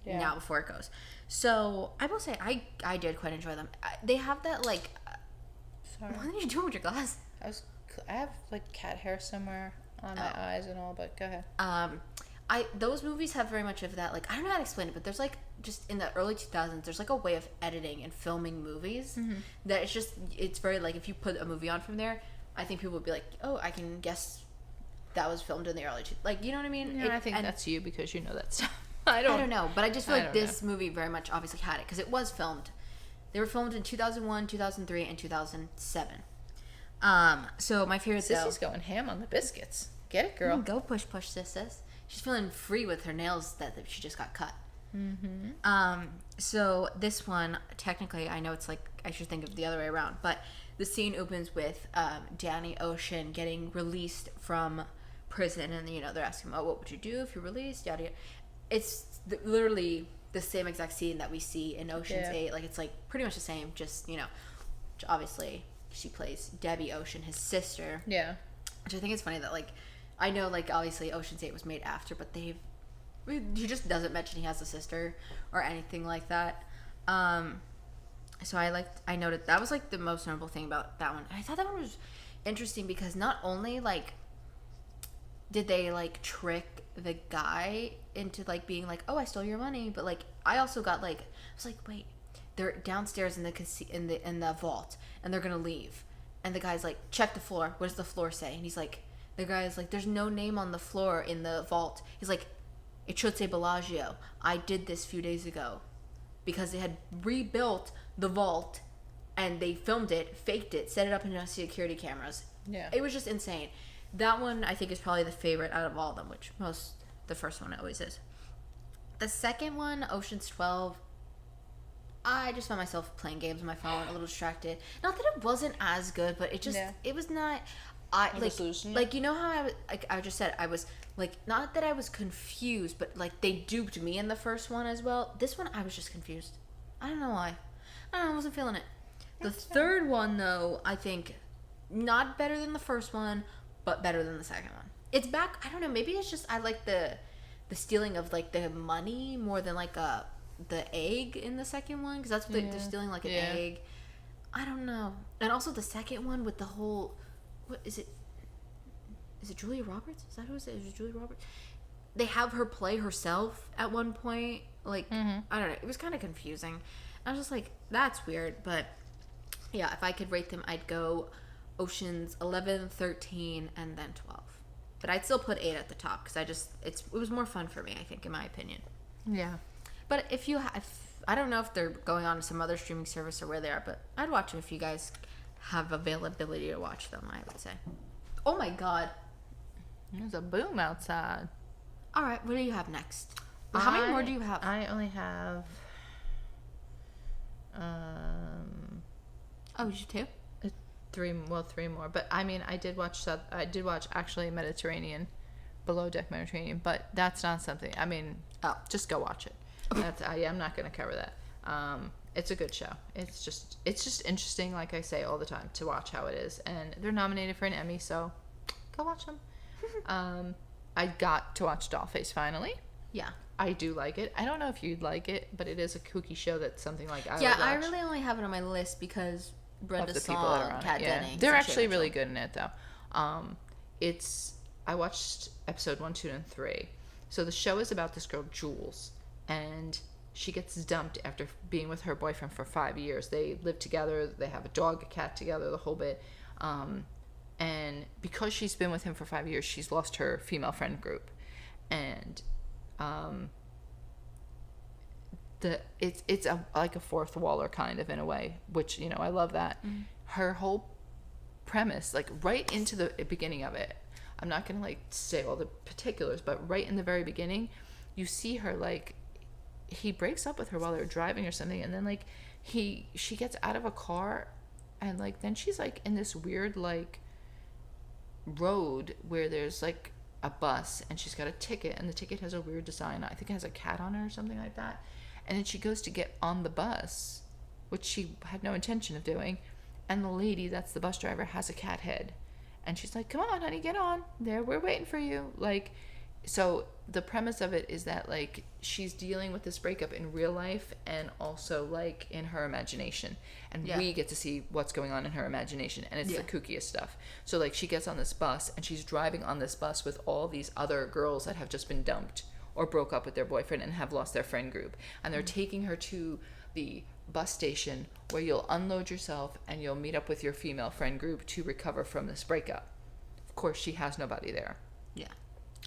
now before it goes. So I will say I did quite enjoy them. They have that like. Sorry. What are you doing with your glass? I have like cat hair somewhere on my eyes and all, but go ahead. Those movies have very much of that, like, I don't know how to explain it, but there's like just in the early 2000s there's like a way of editing and filming movies that it's very like, if you put a movie on from there, I think people would be like, oh, I can guess that was filmed in the early like, you know what I mean? Yeah, I think that's you because you know that stuff. I don't know, but I just feel like this movie very much obviously had it because it was filmed. They were filmed in 2001, 2003, and 2007. So my favorite Sissy's going ham on the biscuits. Get it, girl. Go push, sis. She's feeling free with her nails that she just got cut. Mm-hmm. So this one, technically, I know it's like I should think of the other way around, but the scene opens with Danny Ocean getting released from prison, and they're asking him, "Oh, what would you do if you're released?" Yada yada. It's literally the same exact scene that we see in Ocean's 8. Like it's like pretty much the same. Just obviously she plays Debbie Ocean, his sister. Yeah. Which I think is funny that like. I know, like, obviously Ocean's 8 was made after, but he just doesn't mention he has a sister or anything like that. So I noted that was, like, the most notable thing about that one. I thought that one was interesting because not only, like, did they, like, trick the guy into, like, being like, oh, I stole your money, but, like, I also got, like, I was like, wait, they're downstairs in the vault, and they're gonna leave. And the guy's like, check the floor. What does the floor say? And he's like, the guy's like, there's no name on the floor in the vault. He's like, it should say Bellagio. I did this a few days ago. Because they had rebuilt the vault and they filmed it, faked it, set it up in security cameras. Yeah. It was just insane. That one, I think, is probably the favorite out of all of them, which the first one always is. The second one, Ocean's 12, I just found myself playing games on my phone, a little distracted. Not that it wasn't as good, but it just it was not. Like you know how I just said I was like, not that I was confused, but like they duped me in the first one as well. This one I was just confused. I don't know why. I don't know. I wasn't feeling it. The third one though, I think not better than the first one, but better than the second one. It's back. I don't know. Maybe it's just I like the stealing of like the money more than like the egg in the second one, because that's what they're stealing, like an egg. I don't know. And also the second one with the whole, what is it? Is it Julia Roberts? Is that who it is? Is it Julia Roberts? They have her play herself at one point. Like, I don't know. It was kind of confusing. I was just like, that's weird. But yeah, if I could rate them, I'd go Oceans 11, 13, and then 12. But I'd still put 8 at the top because it was more fun for me, I think, in my opinion. Yeah. But if you I don't know if they're going on to some other streaming service or where they are, but I'd watch them if you guys have availability to watch them, I would say. Oh my god. There's a boom outside. All right, what do you have next? How many more do you have? I only have Oh, you two? three more. But I mean, I did watch actually Mediterranean, Below Deck Mediterranean, but that's not something. I mean, just go watch it. I'm not going to cover that. It's a good show. It's just interesting, like I say all the time, to watch how it is. And they're nominated for an Emmy, so go watch them. I got to watch Dollface finally. Yeah. I do like it. I don't know if you'd like it, but it is a kooky show that's something like I would Yeah, watch. I really only have it on my list because Brenda the people that are Song, on Kat it. Yeah. Dennings. They're actually really good in it, though. I watched episode 1, 2, and 3. So the show is about this girl, Jules, and she gets dumped after being with her boyfriend for 5 years. They live together. They have a dog, a cat together, the whole bit. And because she's been with him for 5 years, she's lost her female friend group. And it's like a fourth waller kind of in a way, which, you know, I love that. Her whole premise, like right into the beginning of it, I'm not gonna like say all the particulars, but right in the very beginning, you see her like he breaks up with her while they're driving or something, and then like she gets out of a car, and like then she's like in this weird like road where there's like a bus, and she's got a ticket, and the ticket has a weird design. I think it has a cat on it or something like that. And then she goes to get on the bus, which she had no intention of doing, and the lady that's the bus driver has a cat head, and she's like, come on honey, get on there, we're waiting for you. Like, so the premise of it is that like she's dealing with this breakup in real life and also like in her imagination, and we get to see what's going on in her imagination, and it's the kookiest stuff. So like she gets on this bus, and she's driving on this bus with all these other girls that have just been dumped or broke up with their boyfriend and have lost their friend group, and they're taking her to the bus station where you'll unload yourself and you'll meet up with your female friend group to recover from this breakup. Of course, she has nobody there. Yeah.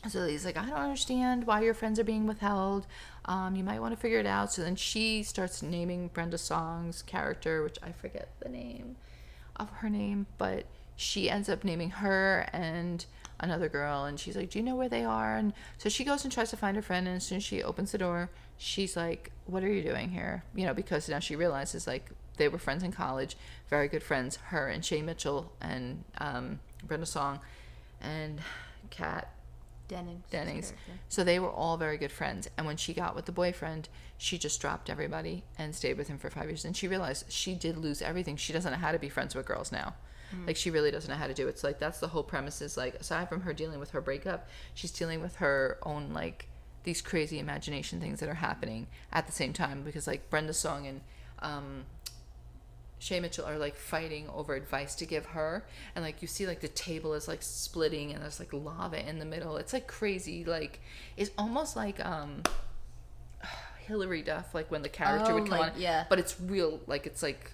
So he's like, I don't understand why your friends are being withheld. You might want to figure it out. So then she starts naming Brenda Song's character, which I forget the name of her name, but she ends up naming her and another girl, and she's like, do you know where they are? And so she goes and tries to find her friend, and as soon as she opens the door, she's like, what are you doing here? You know, because now she realizes like they were friends in college, very good friends, her and Shay Mitchell and Brenda Song and Kat Dennings. So they were all very good friends, and when she got with the boyfriend, she just dropped everybody and stayed with him for 5 years, and she realized she did lose everything. She doesn't know how to be friends with girls now. Like, she really doesn't know how to do it. It's like, that's the whole premise, is like, aside from her dealing with her breakup, she's dealing with her own like these crazy imagination things that are happening at the same time, because like Brenda Song and Shay Mitchell are like fighting over advice to give her, and like you see like the table is like splitting and there's like lava in the middle. It's like crazy. Like, it's almost like Hillary Duff, like when the character would come on, but it's real, like it's like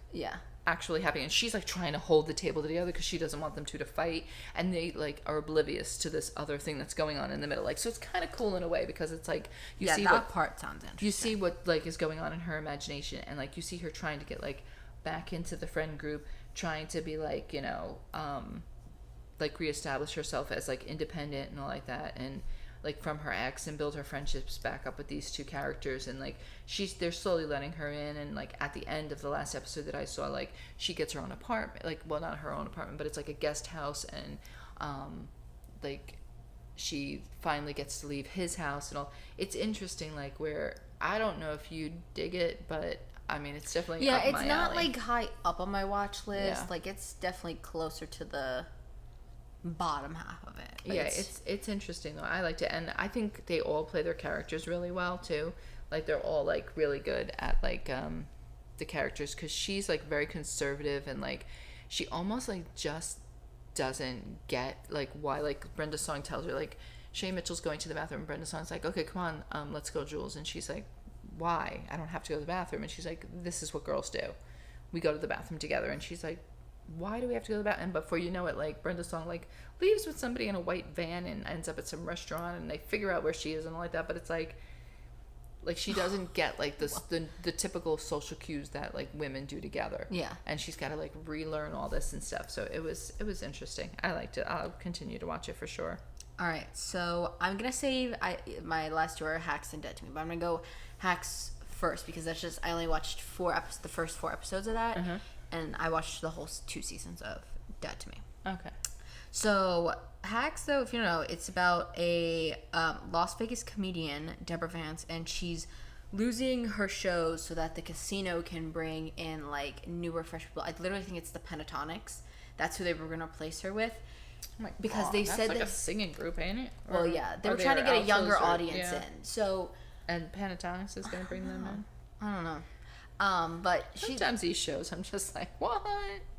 actually happening, and she's like trying to hold the table together because she doesn't want them two to fight, and they like are oblivious to this other thing that's going on in the middle. Like, so it's kind of cool in a way, because it's like you see that part sounds interesting. You see what like is going on in her imagination, and like you see her trying to get like back into the friend group, trying to be like, you know, like reestablish herself as like independent and all like that, and like from her ex and build her friendships back up with these two characters, and like they're slowly letting her in, and like at the end of the last episode that I saw, like she gets her own apartment, like, well, not her own apartment, but it's like a guest house, and like she finally gets to leave his house and all. It's interesting, like, where I don't know if you dig it, but I mean, it's definitely up it's my not alley. like high up on my watch list. Yeah. Like, it's definitely closer to the bottom half of it. But Yeah, it's interesting though. I liked it, and I think they all play their characters really well too. Like, they're all like really good at like the characters, because she's like very conservative, and like she almost like just doesn't get like why, like Brenda Song tells her like Shay Mitchell's going to the bathroom, and Brenda Song's like, okay, come on, let's go, Jules, and she's like, why? I don't have to go to the bathroom. And she's like, this is what girls do. We go to the bathroom together. And she's like, why do we have to go to the bathroom? And before you know it, like, Brenda Song like leaves with somebody in a white van and ends up at some restaurant, and they figure out where she is and all like that. But it's like she doesn't get like the typical social cues that like women do together. Yeah. And she's got to like relearn all this and stuff. So it was interesting. I liked it. I'll continue to watch it for sure. All right, so I'm gonna save my last two are Hacks and Dead to Me, but I'm gonna go Hacks first, because that's just, I only watched the first 4 episodes of that, and I watched the whole 2 seasons of Dead to Me. Okay. So Hacks, though, if you don't know, it's about a Las Vegas comedian, Deborah Vance, and she's losing her shows so that the casino can bring in like newer, fresh people. I literally think it's the Pentatonics. That's who they were gonna replace her with. Oh my because God, they that's said like that, a singing group, ain't it? Well, yeah, they were trying to get a younger audience in. So, and Pentatonics is going to bring them in. I don't know. But sometimes these shows, I'm just like, what?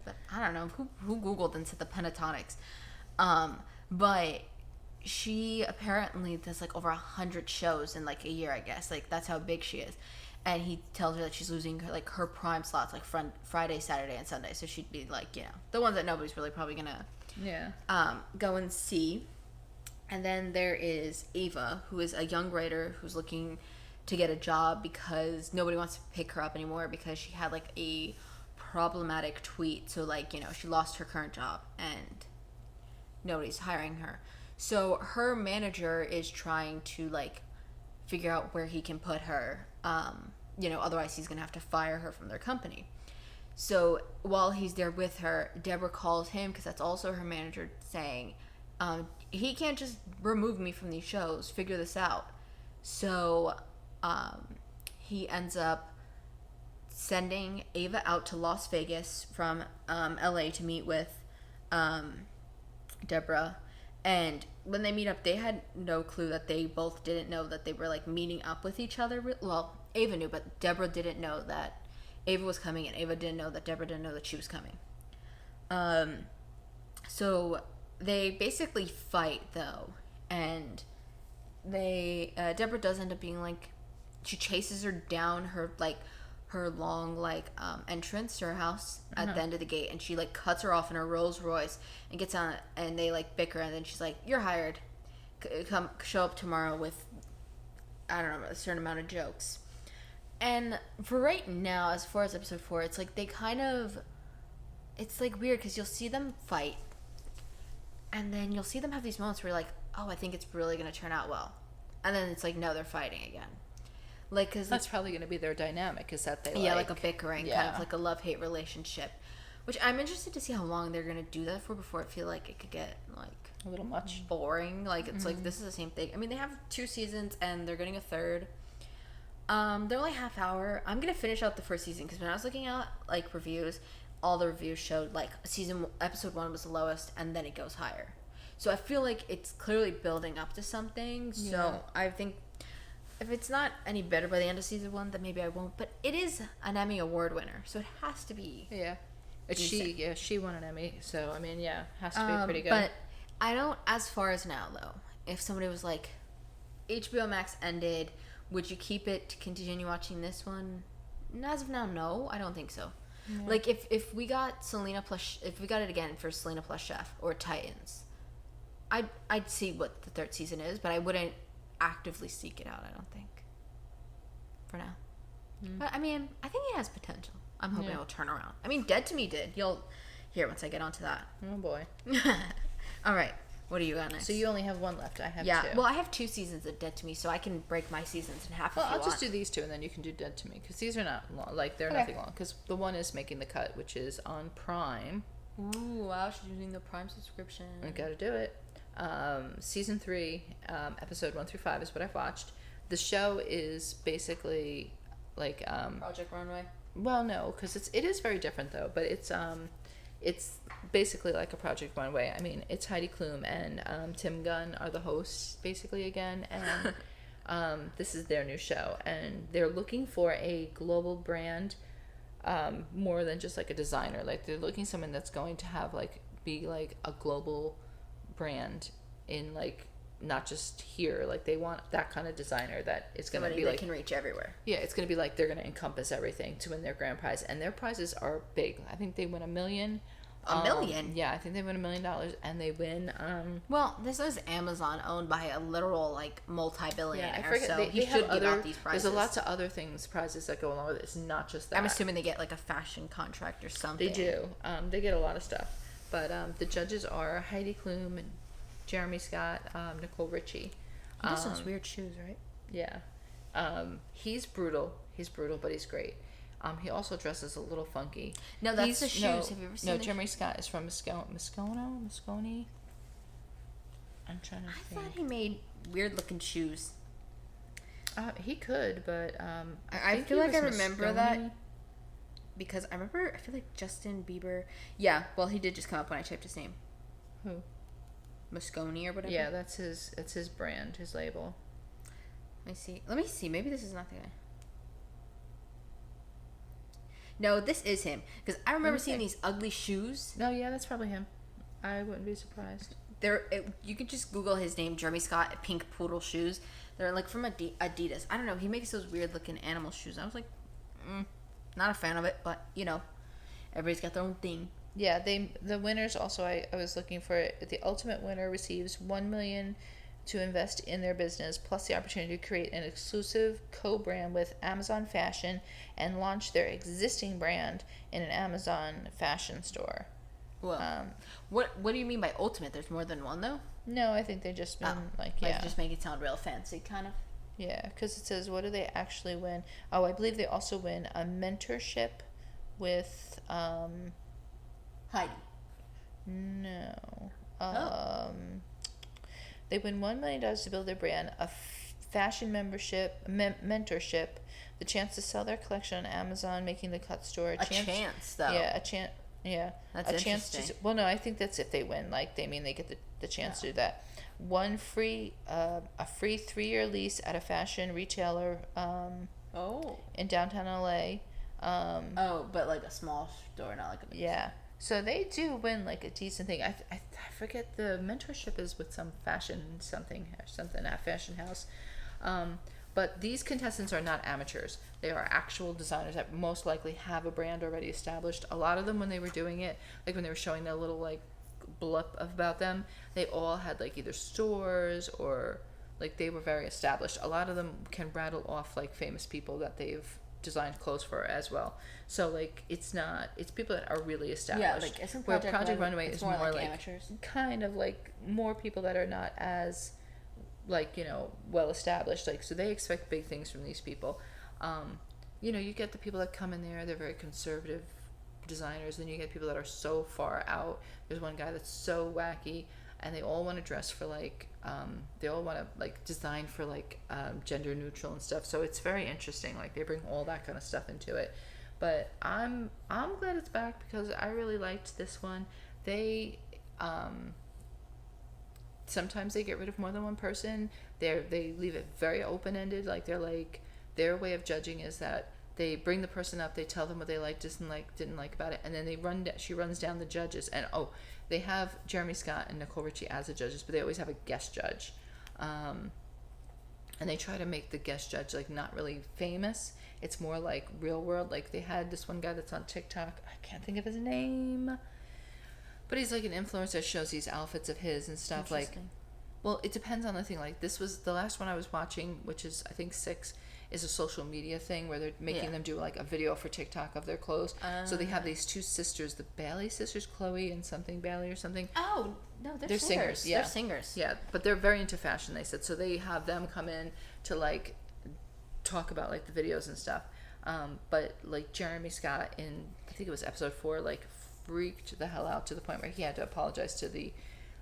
But I don't know who Googled and said the Pentatonics. But she apparently does like over 100 shows in like a year, I guess. Like, that's how big she is. And he tells her that she's losing her prime slots, like Friday, Saturday, and Sunday. So she'd be like, you know, the ones that nobody's really probably gonna go and see. And then there is Ava, who is a young writer who's looking to get a job because nobody wants to pick her up anymore because she had like a problematic tweet. So like, you know, she lost her current job and nobody's hiring her. So her manager is trying to like figure out where he can put her. You know, otherwise he's gonna have to fire her from their company. So while he's there with her, Deborah calls him, because that's also her manager, saying, he can't just remove me from these shows, figure this out. So he ends up sending Ava out to Las Vegas from LA to meet with Deborah. And when they meet up, they had no clue that they both didn't know that they were like meeting up with each other. Well, Ava knew, but Deborah didn't know that Ava was coming, and Ava didn't know that Deborah didn't know that she was coming. So they basically fight though, and they Deborah does end up being like, she chases her down her long entrance to her house at the end of the gate, and she like cuts her off in her Rolls Royce and gets on it, and they like bicker, and then she's like, you're hired, come show up tomorrow with, I don't know, a certain amount of jokes. And for right now, as far as episode 4, it's like they kind of, it's like weird because you'll see them fight, and then you'll see them have these moments where you're like, oh, I think it's really going to turn out well, and then it's like, no, they're fighting again. Like, cause that's probably going to be their dynamic, is that they like a bickering, kind of like a love-hate relationship, which I'm interested to see how long they're going to do that for before I feel like it could get like a little much boring. Like, it's like, this is the same thing. I mean, they have 2 seasons and they're getting a third. They're only half hour. I'm going to finish out the first season, because when I was looking at like reviews, all the reviews showed like episode 1 was the lowest and then it goes higher. So I feel like it's clearly building up to something. Yeah. So I think if it's not any better by the end of season 1, then maybe I won't. But it is an Emmy Award winner, so it has to be. Yeah. She won an Emmy, so I mean, has to be pretty good. But I don't, as far as now though, if somebody was like, HBO Max ended, would you keep it to continue watching this one? As of now, no, I don't think so. Yeah. Like if we got if we got it again for Selena plus Chef or Titans, I'd see what the 3rd season is, but I wouldn't actively seek it out, I don't think, for now. But I mean, I think it has potential. I'm hoping it will turn around. I mean, Dead to Me did. You'll hear once I get onto that. Oh boy. All right, What do you got next? So you only have one left. I have yeah. two. Well, I have 2 seasons of Dead to Me, so I can break my seasons in half. Well, if you I'll want. just do these 2, and then you can do Dead to Me, because these are not long. Like, they're Okay. nothing long. Because the one is making the cut, which is on Prime. Ooh, wow, she's using the Prime subscription. I gotta do it. Season 3, episode 1 through 5 is what I've watched. The show is basically like Project Runway. well, no, because it is very different though. But it's basically like a Project Runway. I mean, it's Heidi Klum and Tim Gunn are the hosts basically again, and this is their new show, and they're looking for a global brand, more than just like a designer. Like, they're looking for someone that's going to have like be like a global brand in like not just here. Like, they want that kind of designer that is going to be that like can reach everywhere. yeah, it's going to be like they're going to encompass everything to win their grand prize, and their prizes are big. I think they win $1 million. $1 million? Yeah, I think they win $1 million, and they win. Well, this is Amazon, owned by a literal like multi-billionaire. Yeah, I forget. So They he have should give out these prizes. There's lots of other prizes that go along with it. It's not just that. I'm assuming they get like a fashion contract or something. They do. They get a lot of stuff. But the judges are Heidi Klum, Jeremy Scott, Nicole Richie. He has those weird shoes, right? Yeah. He's brutal. He's brutal, but he's great. He also dresses a little funky. No, that's the shoes. Have you ever seen No, the Jeremy Scott is from Moscone? I'm trying to I think. thought he made weird looking shoes. He could, but I think feel he like I was remember Moscone. that because I feel like Justin Bieber. Yeah, well, he did just come up when I typed his name. Who? Moscone or whatever. Yeah, that's his brand, his label. Let me see. Maybe this is not the guy. No, this is him. Because I remember seeing these ugly shoes. No, yeah, that's probably him. I wouldn't be surprised. You could just Google his name, Jeremy Scott, pink poodle shoes. They're like from Adidas. I don't know. He makes those weird looking animal shoes. I was like, not a fan of it, but you know, everybody's got their own thing. Yeah, the winners also. I was looking for it. The ultimate winner receives $1 million to invest in their business, plus the opportunity to create an exclusive co-brand with Amazon Fashion and launch their existing brand in an Amazon fashion store. Well, what do you mean by ultimate? There's more than one though. No, I think they just been just make it sound real fancy, kind of. Yeah, because it says what do they actually win? Oh, I believe they also win a mentorship with Heidi. No. They win $1 million to build their brand, a fashion mentorship, the chance to sell their collection on Amazon, making the cut store, A chance, though. Yeah, a chance. Yeah, That's a chance interesting. to. Well, no, I think that's if they win. Like they get the chance to do that. A free 3-year lease at a fashion retailer. In downtown LA. But like a small store, not like a big Yeah. So they do win like a decent thing. I forget the mentorship is with some fashion a fashion house. But these contestants are not amateurs. They are actual designers that most likely have a brand already established. A lot of them, when they were doing it, like when they were showing their little like blip about them, they all had like either stores or like they were very established. A lot of them can rattle off like famous people that they've designed clothes for as well. So like it's people that are really established. Yeah, like isn't where Project Runway is more like amateurs. kind of like more people that are not as like, you know, well established. Like so they expect big things from these people. You know, you get the people that come in there, they're very conservative designers, then you get people that are so far out. There's one guy that's so wacky, and they all want to dress for like they all want to like design for like gender neutral and stuff. So it's very interesting. Like they bring all that kind of stuff into it. But I'm glad it's back because I really liked this one. They sometimes they get rid of more than one person. They leave it very open ended. Like they're like their way of judging is that they bring the person up, they tell them what they liked, didn't like about it, and then she runs down the judges. And they have Jeremy Scott and Nicole Richie as the judges, but they always have a guest judge. And they try to make the guest judge like not really famous. It's more like real world. Like they had this one guy that's on TikTok. I can't think of his name, but he's like an influencer that shows these outfits of his and stuff. Like, well, it depends on the thing. Like this was the last one I was watching, which is I think 6. is a social media thing where they're making Yeah. them do like a video for TikTok of their clothes. So they have these two sisters, the Bailey sisters, Chloe and something Bailey or something. Oh no, They're singers. Yeah, They're singers. Yeah, but they're very into fashion. They said so. They have them come in to like talk about like the videos and stuff. But like Jeremy Scott in I think it was episode 4 like freaked the hell out to the point where he had to apologize to the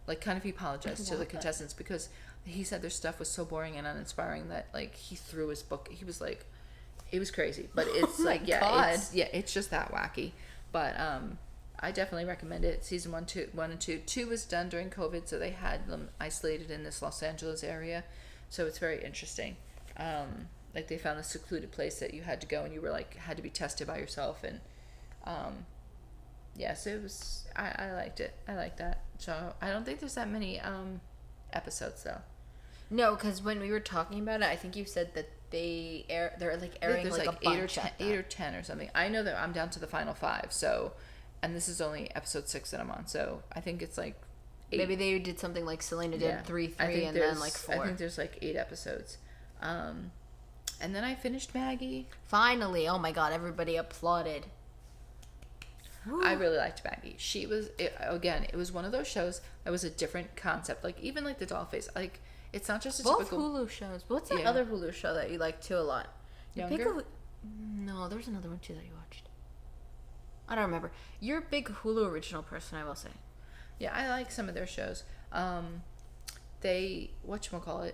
like kind of he apologized to the contestants because he said their stuff was so boring and uninspiring that like he threw his book. He was like, it was crazy. But it's like it's just that wacky. But I definitely recommend it. Season 1 and 2. 2 was done during COVID, so they had them isolated in this Los Angeles area. So it's very interesting. Like they found a secluded place that you had to go and you were like had to be tested by yourself and so it was I liked it. I like that. So I don't think there's that many episodes though. No, because when we were talking about it, I think you said that they're like airing There's like a bunch 8 or 10 or something. I know that I'm down to the final 5. So, and this is only episode 6 that I'm on. So I think it's like 8. Maybe they did something like Selena did 3, and then like 4. I think there's like 8 episodes. And then I finished Maggie. Finally, oh my god, everybody applauded. I really liked Maggie. She was it was one of those shows that was a different concept. Like even like the Dollface, like it's not just a Both typical Hulu shows. What's that other Hulu show that you like too a lot? Younger? No, there was another one too that you watched. I don't remember. You're a big Hulu original person, I will say. Yeah, I like some of their shows. They whatchamacallit,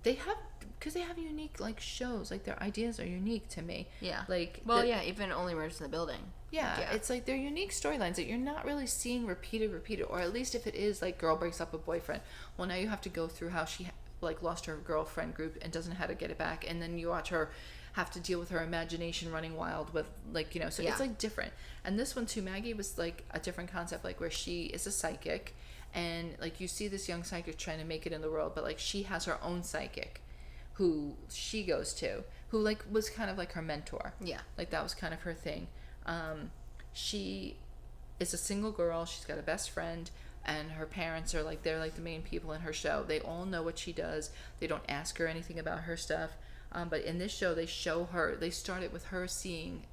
they have because they have unique like shows. Like their ideas are unique to me. Yeah. Like even Only Murders in the Building. Yeah, it's like they're unique storylines that you're not really seeing repeated, or at least if it is like girl breaks up with boyfriend. Well, now you have to go through how she like lost her girlfriend group and doesn't know how to get it back, and then you watch her have to deal with her imagination running wild with like so it's like different. And this one too, Maggie was like a different concept, like where she is a psychic, and like you see this young psychic trying to make it in the world, but like she has her own psychic who she goes to, who like was kind of like her mentor. Yeah, like that was kind of her thing. She is a single girl. She's got a best friend, and her parents are like they're like the main people in her show. They all know what she does. They don't ask her anything about her stuff. But in this show, they show her. They started with her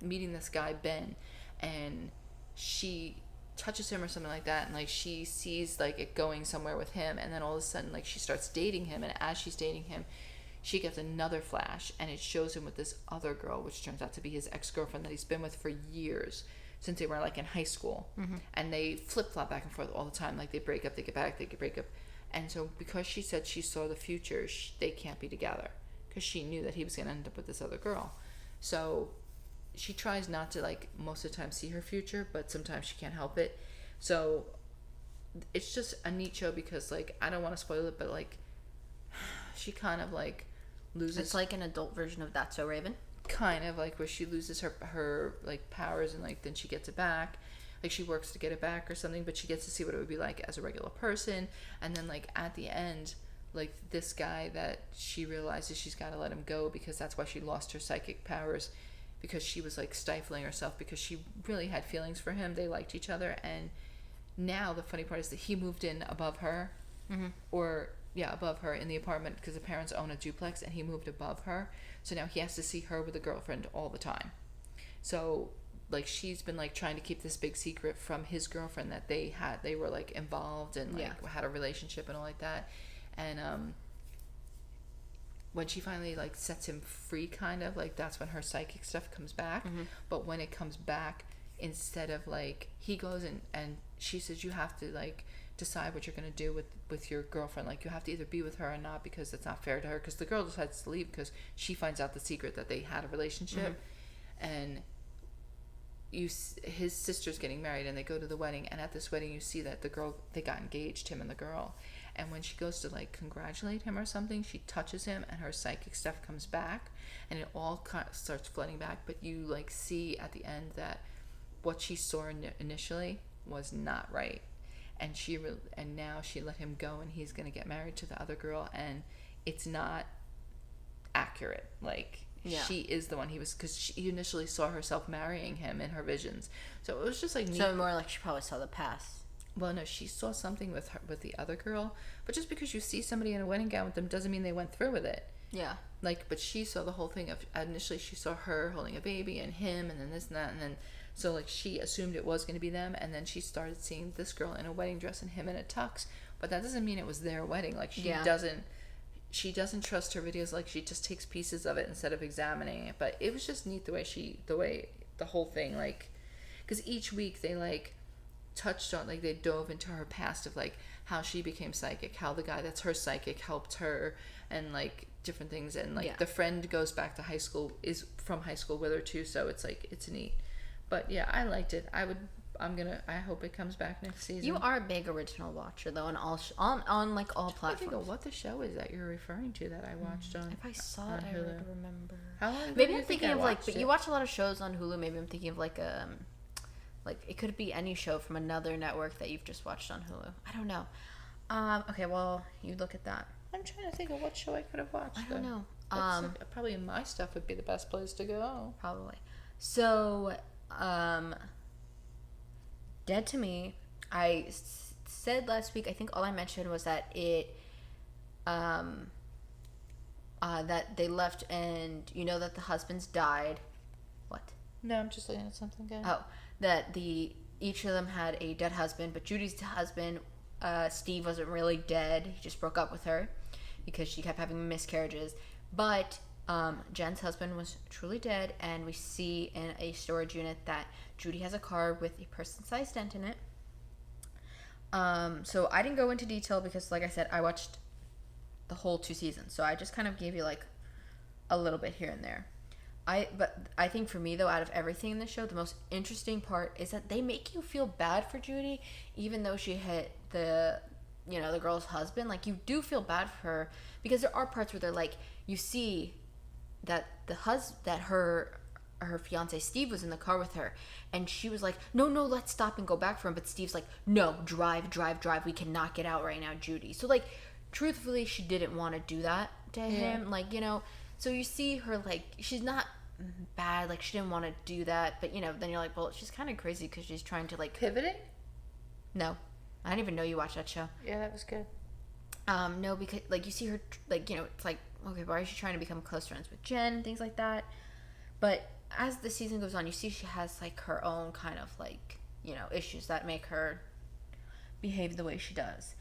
meeting this guy Ben, and she touches him or something like that, and like she sees like it going somewhere with him, and then all of a sudden like she starts dating him, and as she's dating him, she gets another flash, and it shows him with this other girl, which turns out to be his ex-girlfriend that he's been with for years, since they were like in high school. And they flip-flop back and forth all the time. Like they break up, they get back, they break up. And so because she said she saw the future, they can't be together because she knew that he was going to end up with this other girl. So she tries not to like most of the time see her future, but sometimes she can't help it. So it's just a neat show because like I don't want to spoil it, but like she kind of like loses. It's like an adult version of That's So Raven. Kind of like where she loses her like powers, and like then she gets it back. Like she works to get it back or something, but she gets to see what it would be like as a regular person. And then like at the end, like this guy that she realizes she's got to let him go because that's why she lost her psychic powers, because she was like stifling herself because she really had feelings for him. They liked each other, and now the funny part is that he moved in above her, above her in the apartment because the parents own a duplex, and he moved above her. So now he has to see her with a girlfriend all the time. So like she's been like trying to keep this big secret from his girlfriend that they were like involved and like had a relationship and all like that. And when she finally like sets him free, kind of like that's when her psychic stuff comes back. But when it comes back, instead of like he goes and she says you have to like decide what you're going to do with your girlfriend. Like you have to either be with her or not because it's not fair to her, because the girl decides to leave because she finds out the secret that they had a relationship. And his sister's getting married, and they go to the wedding, and at this wedding you see that they got engaged, him and the girl. And when she goes to like congratulate him or something, she touches him and her psychic stuff comes back, and it all kind of starts flooding back. But you like see at the end that what she saw initially was not right, and now she let him go, and he's gonna get married to the other girl, and it's not accurate. Like she is the one he was, because she initially saw herself marrying him in her visions. So it was just like neat. So more like she probably saw the past. Well, no, she saw something with the other girl, but just because you see somebody in a wedding gown with them doesn't mean they went through with it. Yeah. Like, but she saw the whole thing of, initially she saw her holding a baby and him and then this and that, and then so like she assumed it was going to be them, and then she started seeing this girl in a wedding dress and him in a tux, but that doesn't mean it was their wedding. Like she doesn't trust her videos. Like, she just takes pieces of it instead of examining it. But it was just neat the way the whole thing, like, because each week they like touched on, like, they dove into her past of like how she became psychic, how the guy that's her psychic helped her, and like different things, and like the friend goes back to high school, is from high school with her too, so it's like, it's neat. But yeah, I liked it. I hope it comes back next season. You are a big original watcher though, on all on like all platforms. I think of what the show is that you're referring to that I watched on. If I saw it, I would remember. How long? Maybe I'm thinking of like, but you watch a lot of shows on Hulu. Maybe I'm thinking of like it could be any show from another network that you've just watched on Hulu. I don't know. Okay, well, you look at that. I'm trying to think of what show I could have watched. I don't know. Probably My Stuff would be the best place to go. Probably. So, Dead to Me, I said last week, I think all I mentioned was that it, that they left and you know that the husbands died. What? No, I'm just looking at something good. Oh, that each of them had a dead husband, but Judy's husband, Steve, wasn't really dead. He just broke up with her because she kept having miscarriages. But Jen's husband was truly dead, and we see in a storage unit that Judy has a car with a person-sized dent in it. So I didn't go into detail because, like I said, I watched the whole 2 seasons, so I just kind of gave you like a little bit here and there. But I think for me though, out of everything in the show, the most interesting part is that they make you feel bad for Judy, even though she hit the girl's husband. Like, you do feel bad for her because there are parts where they're like, you see that her fiance Steve was in the car with her, and she was like, no, let's stop and go back for him. But Steve's like, no, drive, we cannot get out right now, Judy. So like, truthfully, she didn't want to do that to him. Like, so you see her, like, she's not bad, like, she didn't want to do that, but then you're like, well, she's kind of crazy because she's trying to like pivoting. No, I didn't even know you watched that show. Yeah, that was good. No, because like you see her, like, it's like, okay, why is she trying to become close friends with Jen, things like that. But as the season goes on, you see she has like her own kind of like issues that make her behave the way she does.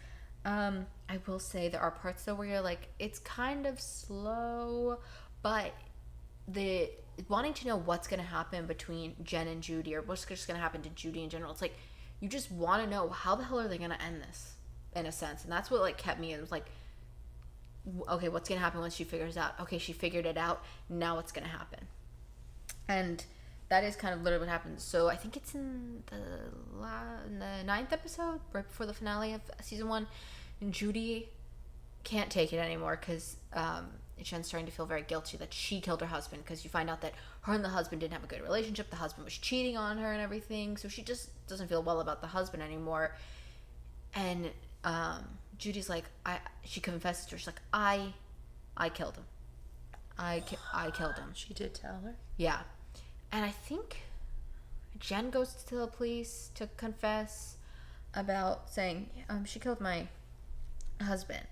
I will say there are parts though where you're like, it's kind of slow, but the wanting to know what's going to happen between Jen and Judy, or what's just going to happen to Judy in general, it's like you just want to know how the hell are they going to end this, in a sense. And that's what like kept me. It was like, okay, what's going to happen once she figures out? Okay, she figured it out, now what's going to happen? And that is kind of literally what happens. So I think it's in the 9th episode, right before the finale of season 1, and Judy can't take it anymore because Jen's starting to feel very guilty that she killed her husband, because you find out that her and the husband didn't have a good relationship. The husband was cheating on her and everything, so she just doesn't feel well about the husband anymore. And Judy's like, she confesses to her. She's like, I killed him. I killed him. She did tell her? Yeah. And I think Jen goes to the police to confess about saying, she killed my husband.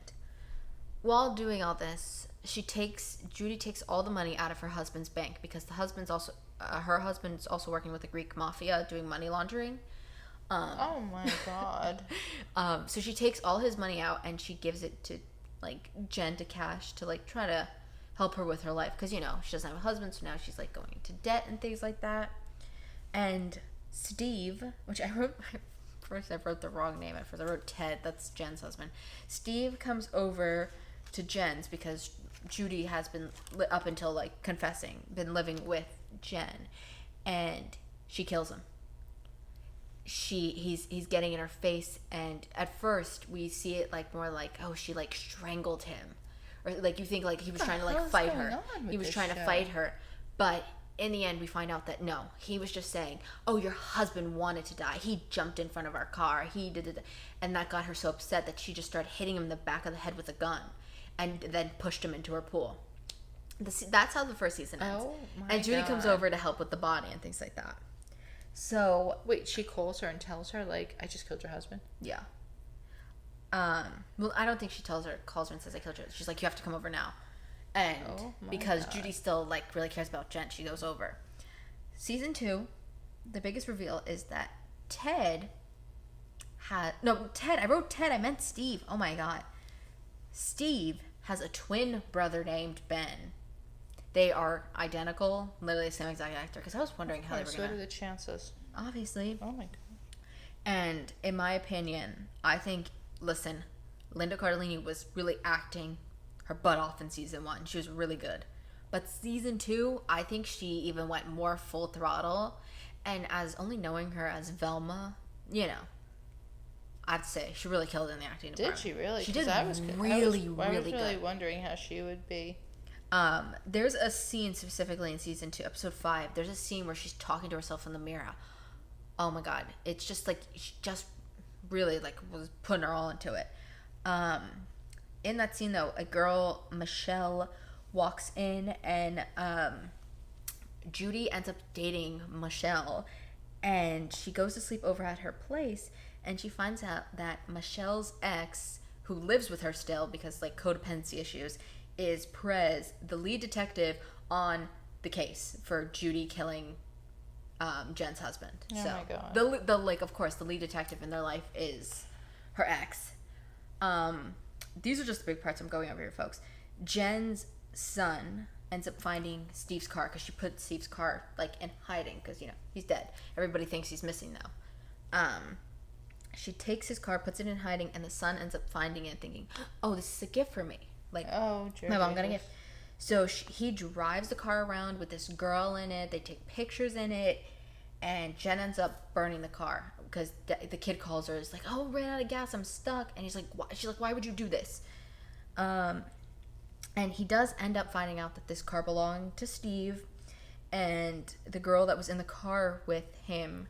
While doing all this, Judy takes all the money out of her husband's bank, because the husband's also, her husband's also working with the Greek mafia doing money laundering. Oh my God. So she takes all his money out and she gives it to like Jen to cash to like try to help her with her life, because she doesn't have a husband, so now she's like going into debt and things like that. And Steve, which I wrote the wrong name at first. I wrote Ted. That's Jen's husband. Steve comes over to Jen's because Judy has been, up until like confessing, been living with Jen, and she kills him. He's getting in her face, and at first we see it like more like, oh, she like strangled him, or like you think like he was trying to like fight her. He was trying to fight her, but in the end we find out that no, he was just saying, oh, your husband wanted to die. He jumped in front of our car. He did it, and that got her so upset that she just started hitting him in the back of the head with a gun, and then pushed him into her pool. That's how the first season ends. Oh my And Judy comes over to help with the body and things like that. So wait, she calls her and tells her like, I just killed your husband? Yeah. Well, I don't think she calls her and says I killed her. She's like, you have to come over now. And Oh my because God. Judy still like really cares about Jen, she goes over. Season 2, the biggest reveal is that Ted had Ted. I wrote Ted. I meant Steve. Oh my god. Steve has a twin brother named Ben. They are identical, literally the same exact actor. Because I was wondering how they were So gonna. what are the chances? Obviously. Oh my God. And in my opinion, I think, listen, Linda Cardellini was really acting her butt off in season 1. She was really good. But season 2, I think she even went more full throttle. And as only knowing her as Velma, you know, I'd say she really killed in the acting department. Did she really? She 'Cause did I was really good. wondering how she would be. There's a scene specifically in season 2, episode 5. There's a scene where she's talking to herself in the mirror. Oh my god, it's just like she just really like was putting her all into it. In that scene though, a girl, Michelle, walks in and Judy ends up dating Michelle, and she goes to sleep over at her place, and she finds out that Michelle's ex, who lives with her still because like codependency issues, is Perez, the lead detective on the case for Judy killing Jen's husband. Oh so my God. the like of course the lead detective in their life is her ex. These are just the big parts I'm going over here, folks. Jen's son ends up finding Steve's car because she put Steve's car like in hiding because you know he's dead. Everybody thinks he's missing though. She takes his car, puts it in hiding, and the son ends up finding it, thinking, "Oh, this is a gift for me." Like, Oh, my mom got a gift. So he drives the car around with this girl in it. They take pictures in it, and Jen ends up burning the car because the kid calls her. It's like, "Oh, ran out of gas. I'm stuck." And he's like, "Why?" She's like, "Why would you do this?" And he does end up finding out that this car belonged to Steve, and the girl that was in the car with him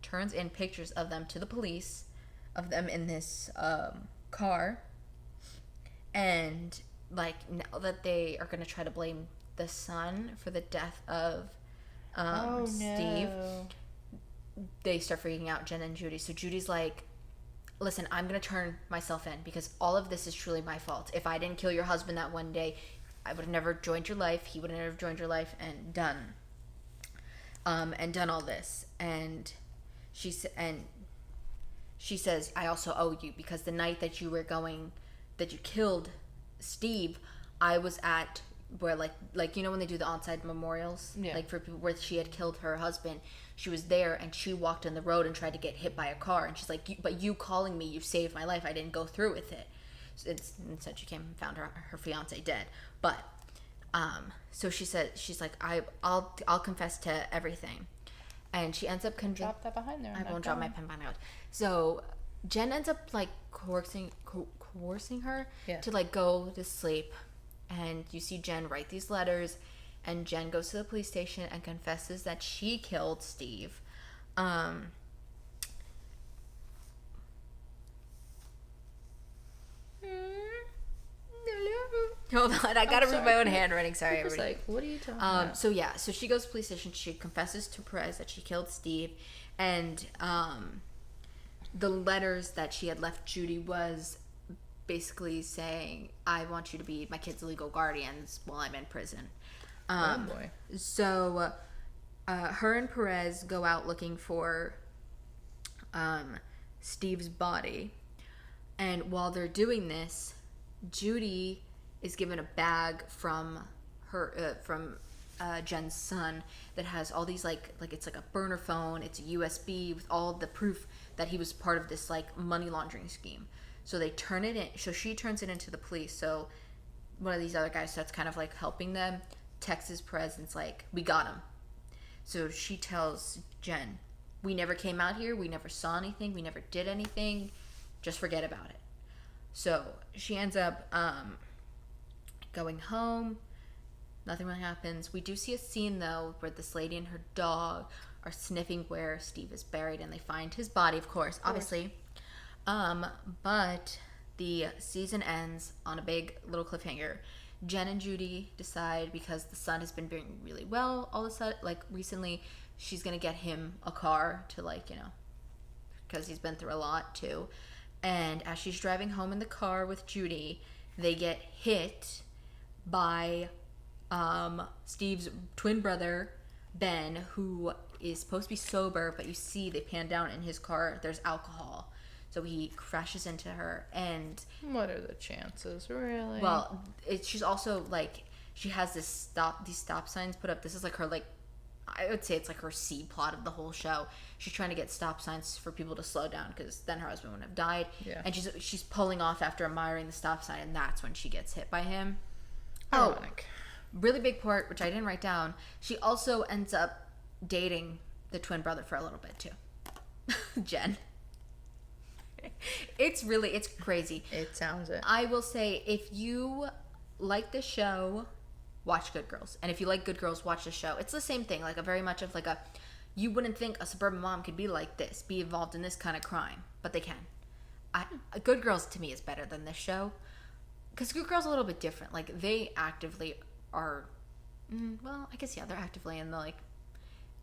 turns in pictures of them to the police, of them in this car. And like now that they are going to try to blame the son for the death of Steve, they start freaking out, Jen and Judy. So Judy's like, "Listen, I'm going to turn myself in because all of this is truly my fault. If I didn't kill your husband that one day, I would have never joined your life. He would have never joined your life and done all this." And she says, "I also owe you because the night that you killed Steve, I was at where like you know when they do the on-site memorials, like for people where she had killed her husband, she was there and she walked in the road and tried to get hit by a car, and she's like, but you calling me, you saved my life. I didn't go through with it." Instead she came and found her fiance dead. But so she's like, I'll confess to everything. And she ends up Drop that behind there. I won't drop my pen behind out. So Jen ends up like coercing her to like go to sleep, and you see Jen write these letters, and Jen goes to the police station and confesses that she killed Steve. Hold on, I gotta read my own handwriting. Sorry, I was everybody. like, what are you talking about? So she goes to the police station. She confesses to Perez that she killed Steve, and the letters that she had left Judy was basically saying, "I want you to be my kid's legal guardians while I'm in prison." Oh boy. So her and Perez go out looking for Steve's body, and while they're doing this, Judy is given a bag from her Jen's son that has all these like it's like a burner phone, it's a USB with all the proof that he was part of this like money laundering scheme. So they turn it in. So she turns it into the police. So one of these other guys that's kind of like helping them texts his presence like, "We got him." So she tells Jen, "We never came out here. We never saw anything. We never did anything. Just forget about it." So she ends up going home. Nothing really happens. We do see a scene though where this lady and her dog are sniffing where Steve is buried, and they find his body, of course, obviously. But the season ends on a big little cliffhanger. Jen and Judy decide, because the son has been doing really well all of a sudden, like recently, she's gonna get him a car to like, you know, because he's been through a lot too. And as she's driving home in the car with Judy, they get hit by Steve's twin brother, Ben, who is supposed to be sober, but you see they pan down in his car, there's alcohol. So he crashes into her, and... What are the chances, really? Well, she's also, like, she has these stop signs put up. This is, like, her, like, I would say it's, like, her seed plot of the whole show. She's trying to get stop signs for people to slow down, because then her husband wouldn't have died. Yeah. And she's pulling off after admiring the stop sign, and that's when she gets hit by him. Ironic. Really big part, which I didn't write down. She also ends up dating the twin brother for a little bit, too. Jen. It's crazy. It sounds it. I will say, if you like the show, watch Good Girls. And if you like Good Girls, watch the show. It's the same thing, like a very much of like a, you wouldn't think a suburban mom could be like this, be involved in this kind of crime, but they can. Good Girls to me is better than this show, because Good Girls a little bit different. Like, they actively are, well, I guess, yeah, they're actively in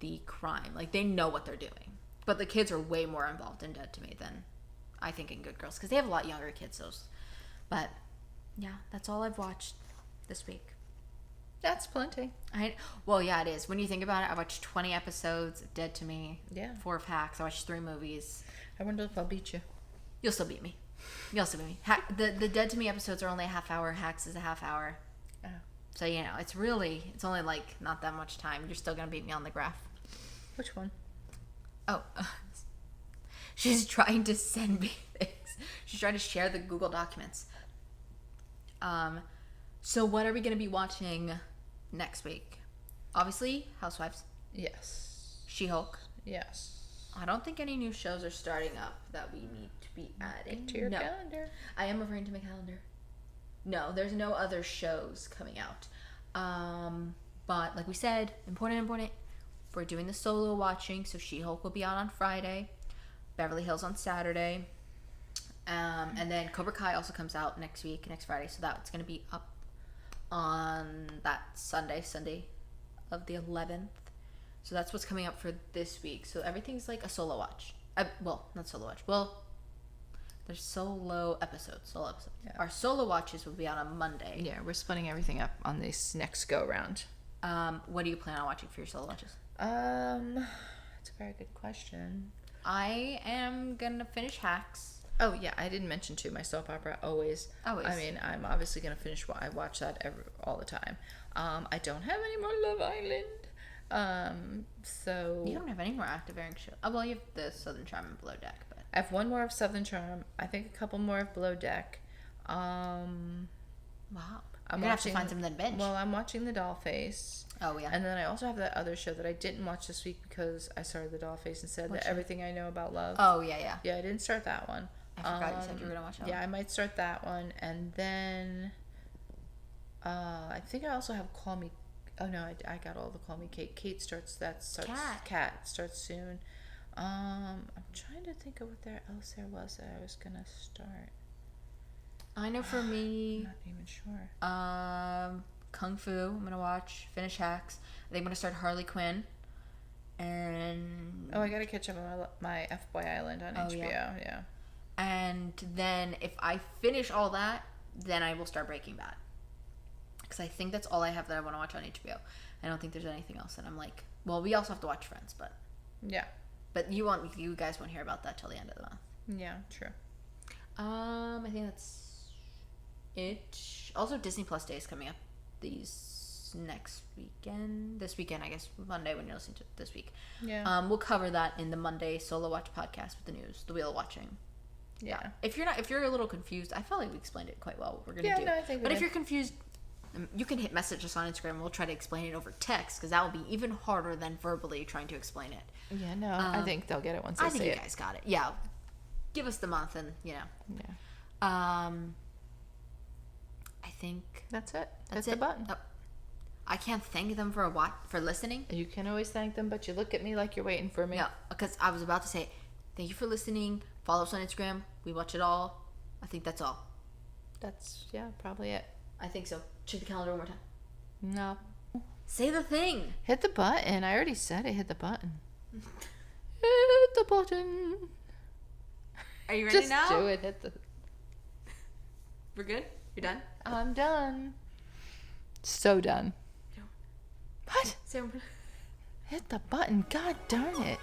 the crime. Like, they know what they're doing. But the kids are way more involved in Dead to Me than I think in Good Girls, because they have a lot younger kids. But yeah, that's all I've watched this week. That's plenty. Well, yeah, it is. When you think about it, I watched 20 episodes of Dead to Me. Yeah. 4 of Hacks. I watched 3 movies. I wonder if I'll beat you. You'll still beat me. The Dead to Me episodes are only a half hour. Hacks is a half hour. Oh. So, you know, it's only like not that much time. You're still going to beat me on the graph. Which one? Oh. She's trying to send me things. She's trying to share the Google documents. So what are we going to be watching next week? Obviously, Housewives. Yes. She-Hulk. Yes. I don't think any new shows are starting up that we need to be adding. To your calendar. I am referring to my calendar. No, there's no other shows coming out. But like we said, important. We're doing the solo watching, so She-Hulk will be on Friday. Beverly Hills on Saturday. And then Cobra Kai also comes out next Friday. So that's going to be up on that Sunday of the 11th. So that's what's coming up for this week. So everything's like a solo watch. Well, not solo watch. Well, there's solo episodes. Yeah. Our solo watches will be on a Monday. Yeah, we're splitting everything up on this next go round. What do you plan on watching for your solo watches? That's a very good question. I am gonna finish Hacks. Oh yeah, I didn't mention too my soap opera. Always. I mean, I'm obviously gonna finish. I watch that all the time. I don't have any more Love Island. So you don't have any more active airing shows. Oh well, you have the Southern Charm and Below Deck, but I have one more of Southern Charm. I think a couple more of Below Deck. Wow. I'm gonna have to find something to binge. Well, I'm watching the Dollface. Oh yeah. And then I also have that other show that I didn't watch this week because I started the Dollface instead. That Everything I Know About Love. Oh yeah. Yeah, I didn't start that one. I forgot you said you were gonna watch that. Yeah, I might start that one, and then I think I also have Call Me. Oh no, I got all the Call Me Kate. Kate starts. Cat starts soon. I'm trying to think of what else there was that I was gonna start. I know for me. I'm not even sure. Kung Fu. I'm gonna watch. Finish Hacks. I think I'm gonna start Harley Quinn. And I gotta catch up on my F-Boy Island on HBO. Yeah. And then if I finish all that, then I will start Breaking Bad. Because I think that's all I have that I want to watch on HBO. I don't think there's anything else that I'm like. Well, we also have to watch Friends, but yeah. But you guys won't hear about that till the end of the month. Yeah, true. I think that's it. Also, Disney Plus Day is coming up this weekend, I guess, Monday when you're listening to it this week. Yeah. We'll cover that in the Monday Solo Watch podcast with the news, the Wheel of Watching. Yeah. If you're a little confused, I felt like we explained it quite well what we're gonna do. No, I think. But if you're confused, you can message us on Instagram. We'll try to explain it over text because that will be even harder than verbally trying to explain it. Yeah, no, I think they'll get it once they see it. I think you guys got it. Yeah, give us the month and Yeah. I think that's it. That's it. the button. Oh, I can't thank them for listening. You can always thank them, but you look at me like you're waiting for me. No, because I was about to say thank you for listening. Follow us on Instagram. We watch it all. I think that's all. That's probably it. I think so. Check the calendar one more time. No. Say the thing. Hit the button. I already said it. Hit the button. Hit the button. Are you ready now? Just do it. Hit the. We're good? You're done? I'm done. So done. No. What? So Hit the button. God darn it.